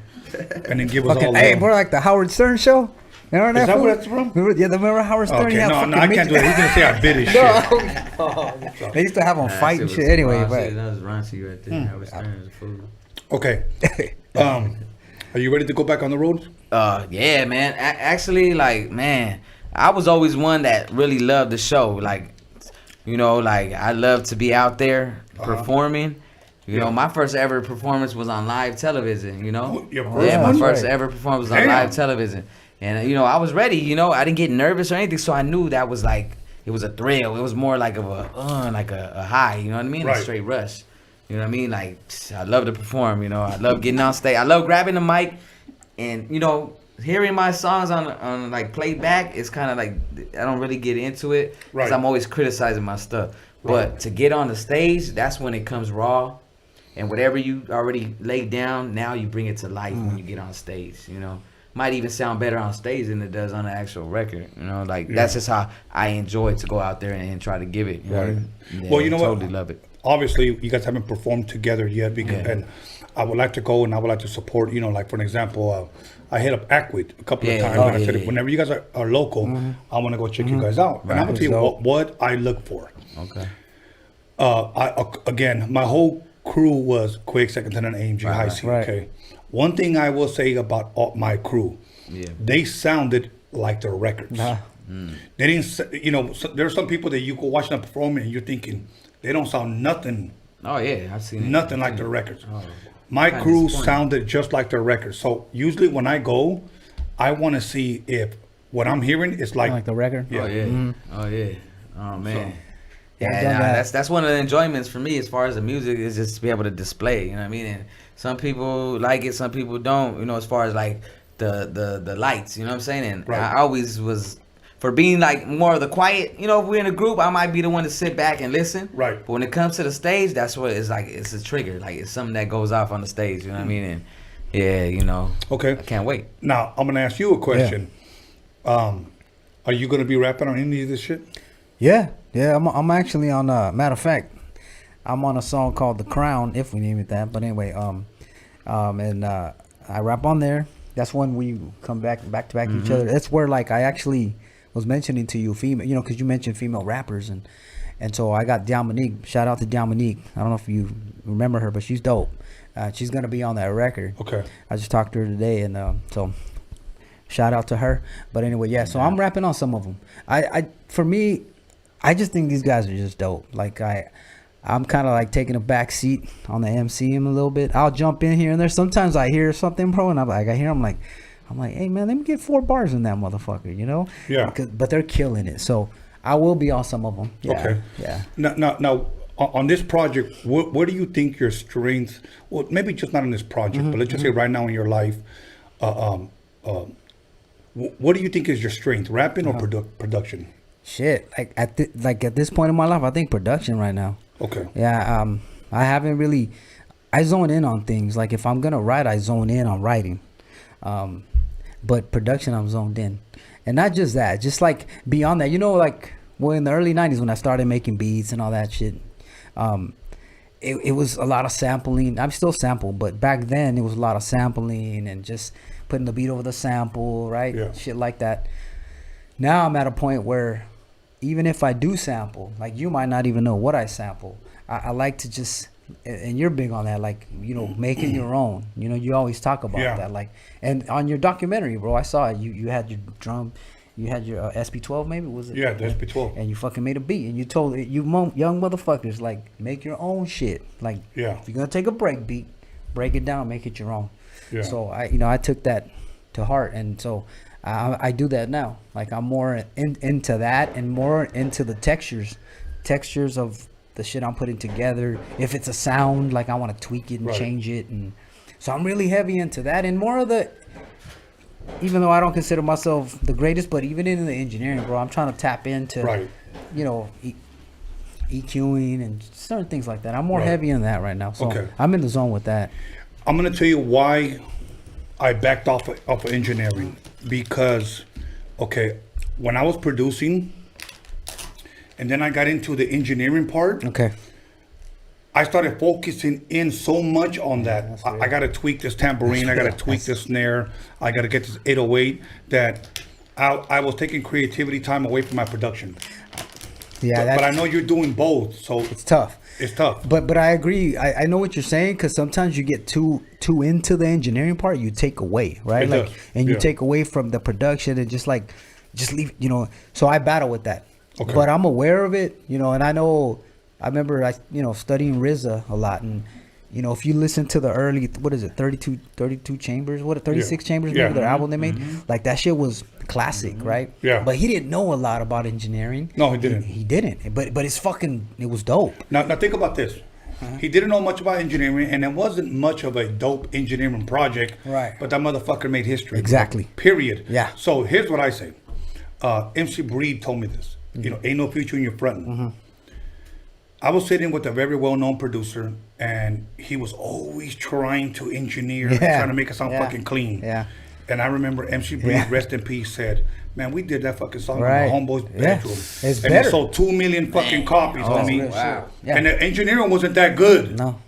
and then give us all. Hey, more like the Howard Stern show. Remember Is that where that's from? Remember Howard Stern? Okay, no, I can't do it. He's gonna say I bit his shit. They used to have him fight and shit. Anyway, that was raunchy right there. Howard Stern is a fool. Okay. Are you ready to go back on the road? Yeah, man. Actually, like, man, I was always one that really loved the show. Like, you know, like I love to be out there performing. You know, my first ever performance was on live television. You know, my first ever performance was on live television. And, you know, I was ready, you know, I didn't get nervous or anything. So I knew that was like, it was a thrill. It was more like of a high, you know what I mean? Right. A straight rush. You know what I mean? Like, I love to perform, you know, I love getting on stage. I love grabbing the mic and, you know, hearing my songs on like playback. It's kind of like, I don't really get into it because I'm always criticizing my stuff. But to get on the stage, that's when it comes raw. And whatever you already laid down, now you bring it to life when you get on stage, you know. Might even sound better on stage than it does on the actual record. You know, like that's just how I enjoy to go out there and try to give it. You know? Well, you know what? Totally love it. Obviously, you guys haven't performed together yet, because, and I would like to go and I would like to support. You know, like for an example, I hit up Acquit a couple of times. And I said, whenever you guys are local, I want to go check you guys out. And I'm gonna tell you what I look for. Okay. Again, my whole crew was Quick, Second Tenant, AMG, High C. Okay. One thing I will say about my crew, they sounded like their records. They didn't, you know, there are some people that you go watch them perform and you're thinking they don't sound nothing. Oh yeah, I've seen it. Nothing like their records. My crew sounded just like their records. So usually when I go, I want to see if what I'm hearing is like the record. Yeah. Oh yeah. Oh yeah. Oh man. Yeah, that's one of the enjoyments for me as far as the music is just to be able to display. You know what I mean? And some people like it, some people don't. You know, as far as like the lights. You know what I'm saying? And I always was for being like more of the quiet. You know, if we're in a group, I might be the one to sit back and listen. Right. But when it comes to the stage, that's what it's like. It's a trigger. Like it's something that goes off on the stage. You know what I mean? yeah, you know. Okay. I can't wait. Now I'm gonna ask you a question. Are you gonna be rapping on any of this shit? Yeah. I'm actually on. Matter of fact, I'm on a song called "The Crown," if we name it that. But anyway, and I rap on there. That's when we come back to back to each other. That's where like I actually was mentioning to you, female, you know, because you mentioned female rappers, and so I got Dominique. Shout out to Dominique. I don't know if you remember her, but she's dope. She's gonna be on that record. Okay. I just talked to her today, and so shout out to her. But anyway, yeah. So I'm rapping on some of them. For me, I just think these guys are just dope. Like I'm kind of like taking a back seat on the MCM a little bit. I'll jump in here and there. Sometimes I hear something, bro, and I'm like, I'm like, hey man, let me get 4 bars in that motherfucker, you know? Yeah. But they're killing it. So I will be on some of them. Yeah. Okay. Yeah. Now, on this project, what do you think your strengths? Well, maybe just not on this project, but let's just say right now in your life, what do you think is your strength, rapping or production? Shit, like at this point in my life, I think production right now. Okay. Yeah. I haven't really. I zone in on things. Like if I'm gonna write, I zone in on writing. But production, I'm zoned in, and not just that. Just like beyond that, you know, like in the early '90s when I started making beats and all that shit. It was a lot of sampling. I'm still sample, but back then it was a lot of sampling and just putting the beat over the sample, right? Yeah. Shit like that. Now I'm at a point where even if I do sample, like you might not even know what I sample. I like to just, and you're big on that, like, you know, making your own. You know, you always talk about that. Like, and on your documentary, bro, I saw it. You had your drum, you had your SP12 maybe, was it? Yeah, the SP12. And you fucking made a beat, and you told it, young motherfuckers, like, make your own shit. Like, if you're gonna take a break beat, break it down, make it your own. Yeah. So I took that to heart, and so I do that now. Like I'm more into that and more into the textures of the shit I'm putting together. If it's a sound, like I want to tweak it and change it, and so I'm really heavy into that and more of the. Even though I don't consider myself the greatest, but even in the engineering, bro, I'm trying to tap into, you know, EQing and certain things like that. I'm more heavy in that right now, so I'm in the zone with that. I'm gonna tell you why I backed off of engineering, because when I was producing and then I got into the engineering part, I started focusing in so much on that. I gotta tweak this tambourine, I gotta tweak this snare, I gotta get this 808, that I was taking creativity time away from my production. Yeah, but I know you're doing both, so it's tough. It's tough. But I agree. I know what you're saying, because sometimes you get too into the engineering part, you take away, right? You take away from the production and just leave, you know. So I battle with that. But I'm aware of it, you know, and I remember studying RZA a lot, and you know, if you listen to the early, what is it, 32 chambers, 36 chambers, maybe their album they made, like that shit was classic, right? Yeah. But he didn't know a lot about engineering. No, he didn't. He didn't. But it was dope. Now think about this. He didn't know much about engineering, and it wasn't much of a dope engineering project. Right. But that motherfucker made history. Exactly. Period. Yeah. So here's what I say. MC Breed told me this. You know, ain't no future in your frontin'. I was sitting with a very well-known producer, and he was always trying to engineer and trying to make it sound fucking clean. Yeah. And I remember MC Breed, rest in peace, said, "Man, we did that fucking song in my homeboy's bedroom. It's and better. it sold 2 million fucking copies, homie. Wow. Yeah. And the engineering wasn't that good. No.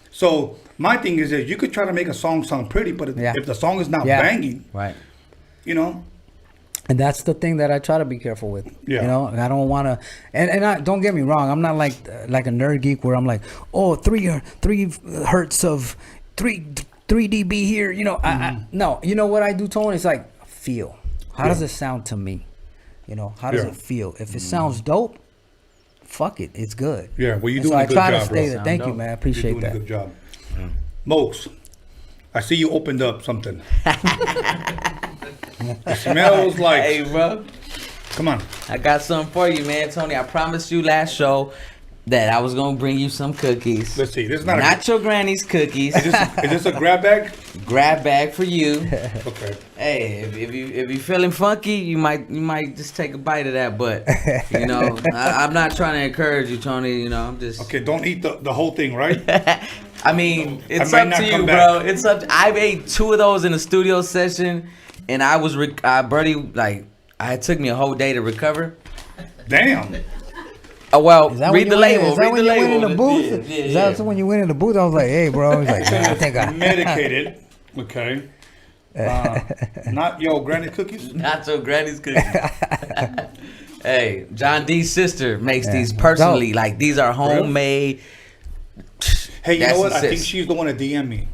So my thing is that you could try to make a song sound pretty, but if the song is not banging, you know. And that's the thing that I try to be careful with. Yeah. You know, and I don't want to. And I don't get me wrong. I'm not like a nerd geek where I'm like, oh, 3 hertz of 3 dB here. You know, no. You know what I do, Tony? It's like feel. How does it sound to me? You know, how does it feel? If it sounds dope, fuck it, it's good. Yeah, well, you're and doing a good job, So I try to stay there. bro. Thank you, man. I appreciate You're doing that. a good job. Mokes, I see you opened up something. It smells like. Hey, bro. Come on. I got something for you, man. Tony, I promised you last show that I was going to bring you some cookies. Let's see. This is not your granny's cookies. Is this a grab bag? Grab bag for you. Okay. Hey, if you feeling funky, you might just take a bite of that. But you know, I'm not trying to encourage you, Tony. You know, I'm just okay. Don't eat the whole thing, right? I mean, it's might up not to you, come bro. back. It's up. I made 2 of those in the studio session, and I was Birdie, like, it took me a whole day to recover. Damn. Oh well, Is that read the when you went- label. Is that Read when the you went in label. the booth? Yeah, Is that when you went in the booth? I was like, hey, bro. I was like, I think I Medicated. Okay. Not your granny cookies. Not your granny's cookies. Hey, John D's sister makes these personally. Dope. Like, these are homemade. Hey, you That's know what? the I think sis. she's the one that DM'd me.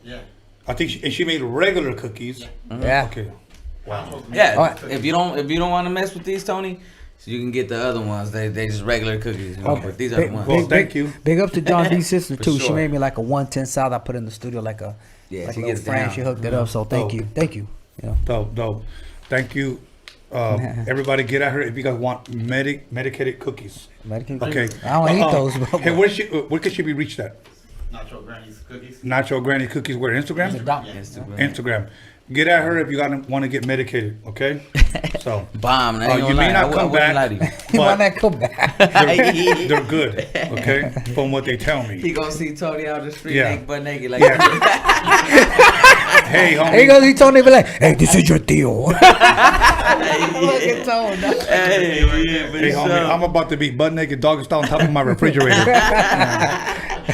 Yeah. I think she made regular cookies. Yeah. Okay. Wow. Yeah. If you don't want to mess with these, Tony, so you can get the other ones. They just regular cookies. You know, but these are the ones. Well, thank you. Big up to John D's sister For too. She sure. made me like a 110 salad. I put it in the studio like a Yeah, like she a little gets frame. down. She hooked it up. So thank you. You know. Dope. Thank you. Everybody get at her if you guys want medicated cookies. Medicated Okay. cookies? I don't eat those, bro. Hey, where can she be reached at? Nacho Granny's cookies. Nacho Granny Cookies. Where? Instagram? Instagram. Get at her if you want to get medicated. Okay. So bomb. I ain't you gonna may lie. not I come wouldn't lie back, to you. Why but not come back? they're good. Okay, from what they tell me. He gonna see Tony out the street Yeah. butt naked like Hey, homie. He goes, he told me, be like, hey, this is your deal. Hey, homie, I'm about to be butt naked, doggy style on top of my refrigerator.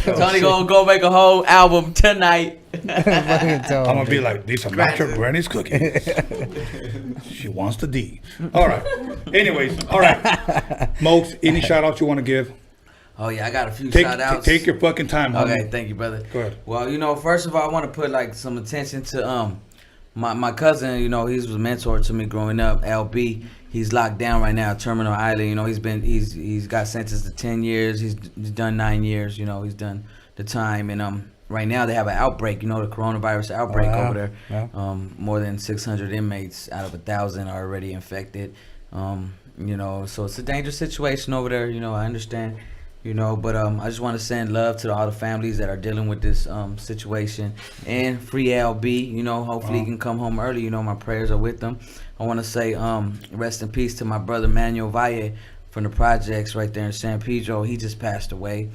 Tony gonna go make a whole album tonight. I'm gonna be like, these are not your granny's cookies. She wants the D. All right. Anyways, all right. Mokes, any shout outs you want to give? Oh yeah, I got a few Take- shout outs. take your fucking time, homie. Okay, thank you, brother. Go ahead. Well, you know, first of all, I want to put like some attention to my cousin. You know, he was a mentor to me growing up. LB, he's locked down right now, Terminal Island. You know, he's got sentenced to 10 years. He's done 9 years. You know, he's done the time, and right now they have an outbreak. You know, the coronavirus outbreak over there. Yeah. More than 600 inmates out of 1,000 are already infected. You know, so it's a dangerous situation over there. You know, I understand. You know, but I just want to send love to all the families that are dealing with this situation, and free LB. You know, hopefully he can come home early. You know, my prayers are with them. I want to say rest in peace to my brother Manuel Valle from the projects right there in San Pedro. He just passed away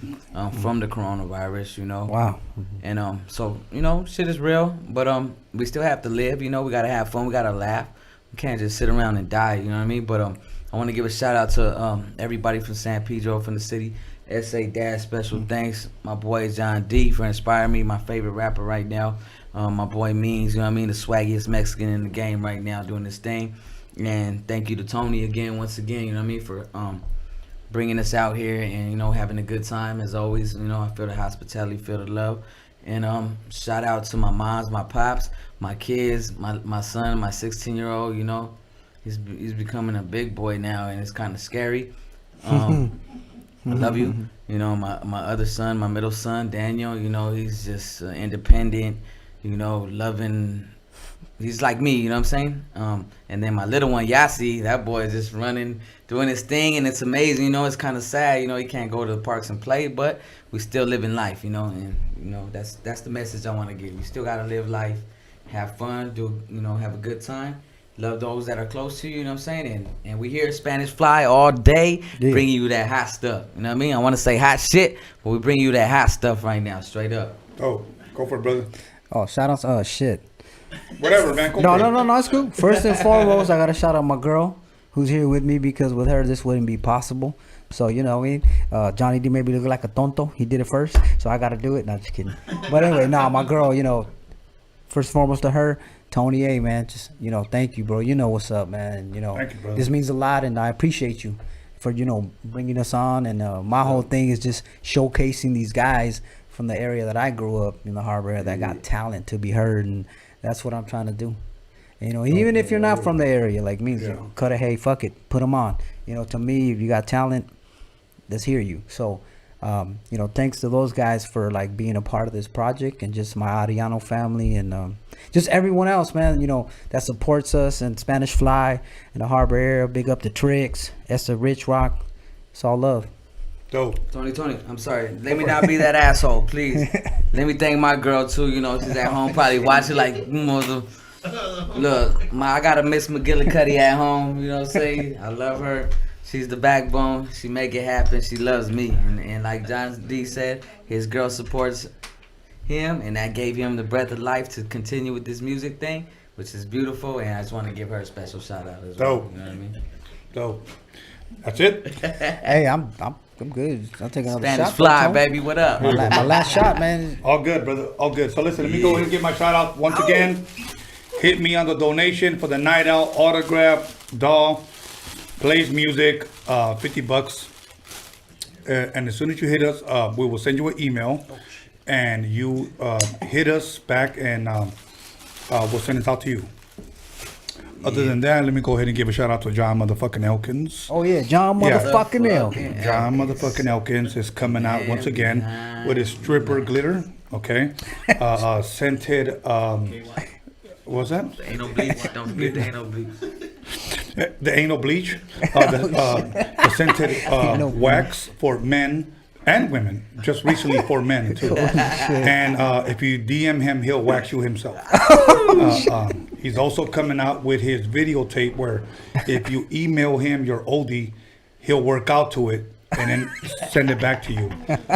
from the coronavirus. You know. Wow. And so you know, shit is real, but we still have to live. You know, we gotta have fun. We gotta laugh. We can't just sit around and die. You know what I mean? But I want to give a shout out to everybody from San Pedro, from the city. SA Dad, special thanks. My boy John D for inspiring me, my favorite rapper right now. My boy Means, you know what I mean, the swaggiest Mexican in the game right now doing this thing. And thank you to Tony again, once again, you know what I mean, for bringing us out here and, you know, having a good time as always. You know, I feel the hospitality, feel the love. And shout out to my moms, my pops, my kids, my son, my 16-year-old, you know. He's becoming a big boy now, and it's kind of scary. I love you. You know, my other son, my middle son, Daniel, you know, he's just independent, you know, loving. He's like me, you know what I'm saying? And then my little one, Yasi, that boy is just running, doing his thing, and it's amazing. You know, it's kind of sad. You know, he can't go to the parks and play, but we still living life, you know, and, you know, that's the message I want to give. You still got to live life, have fun, have a good time. Love those that are close to you, you know what I'm saying? And we here at Spanish Fly all day, bringing you that hot stuff. You know what I mean? I want to say hot shit, but we bring you that hot stuff right now, straight up. Oh, go for it, brother. Oh, shout outs. Oh, shit. Whatever, man. Go No, for it. no, it's cool. First and foremost, I got to shout out my girl who's here with me, because with her, this wouldn't be possible. So, you know what I mean? Johnny D made me look like a tonto. He did it first, so I got to do it. No, just kidding. But anyway, my girl, you know, first and foremost to her, Tony A, man, just, you know, thank you, bro. You know what's up, man. And, you know, Thank you, brother. this means a lot, and I appreciate you for, you know, bringing us on. And my whole thing is just showcasing these guys from the area that I grew up in, the harbor area, that got talent to be heard, and that's what I'm trying to do. And, you know, even if you're not from the area, like me, you know, cut a hey, fuck it, put them on. You know, to me, if you got talent, let's hear you. So, you know, thanks to those guys for like being a part of this project, and just my YANO family, and just everyone else, man, you know, that supports us, and Spanish Fly in the harbor area. Big up the Tricks, Esther Rich Rock. It's all love. Dope. Tony, I'm sorry. Let me not be that asshole, please. Let me thank my girl too. You know, she's at home probably watching like, look, I gotta miss McGillicuddy at home. You know what I'm saying? I love her. She's the backbone. She make it happen. She loves me. And like John D said, his girl supports him, and that gave him the breath of life to continue with this music thing, which is beautiful. And I just want to give her a special shout out as well. You know what I mean? Dope. That's it. Hey, I'm good. I'm taking another Spanish shot. fly, Tony. baby. What up? My last shot, man. All good, brother. All good. So listen, let me go ahead and give my shout out once again. Hit me on the donation for the night out autograph doll. Plays music, $50. And as soon as you hit us, we will send you an email, and you hit us back, and we'll send it out to you. Other than that, let me go ahead and give a shout out to John motherfucking Elkins. Oh yeah, John motherfucking Elkins. John motherfucking Elkins is coming out once again with his stripper glitter. Okay, scented. What's that? The anal bleach. Don't forget the anal bleach. The anal bleach, the scented wax for men and women, just recently for men too. And if you DM him, he'll wax you himself. He's also coming out with his videotape where if you email him your oldie, he'll work out to it and then send it back to you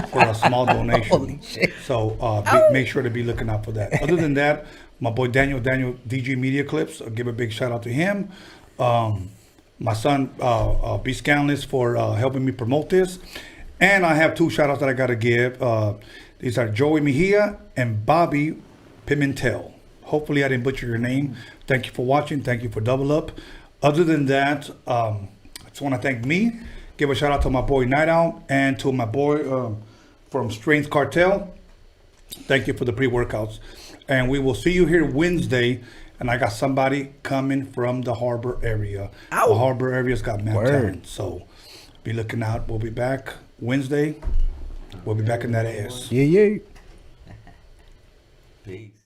for a small donation. Holy shit. So make sure to be looking out for that. Other than that, my boy Daniel DG Media Clips, I'll give a big shout out to him. My son B Scanless for helping me promote this. And I have two shout outs that I gotta give. These are Joey Mejia and Bobby Pimentel. Hopefully I didn't butcher your name. Thank you for watching. Thank you for Double Up. Other than that, I just want to thank me. Give a shout out to my boy Night Out and to my boy from Strength Cartel. Thank you for the pre-workouts. And we will see you here Wednesday. And I got somebody coming from the harbor area. Ow. The harbor area's got mad talent. So be looking out. We'll be back Wednesday. We'll be back in that ass. Yeah. Peace.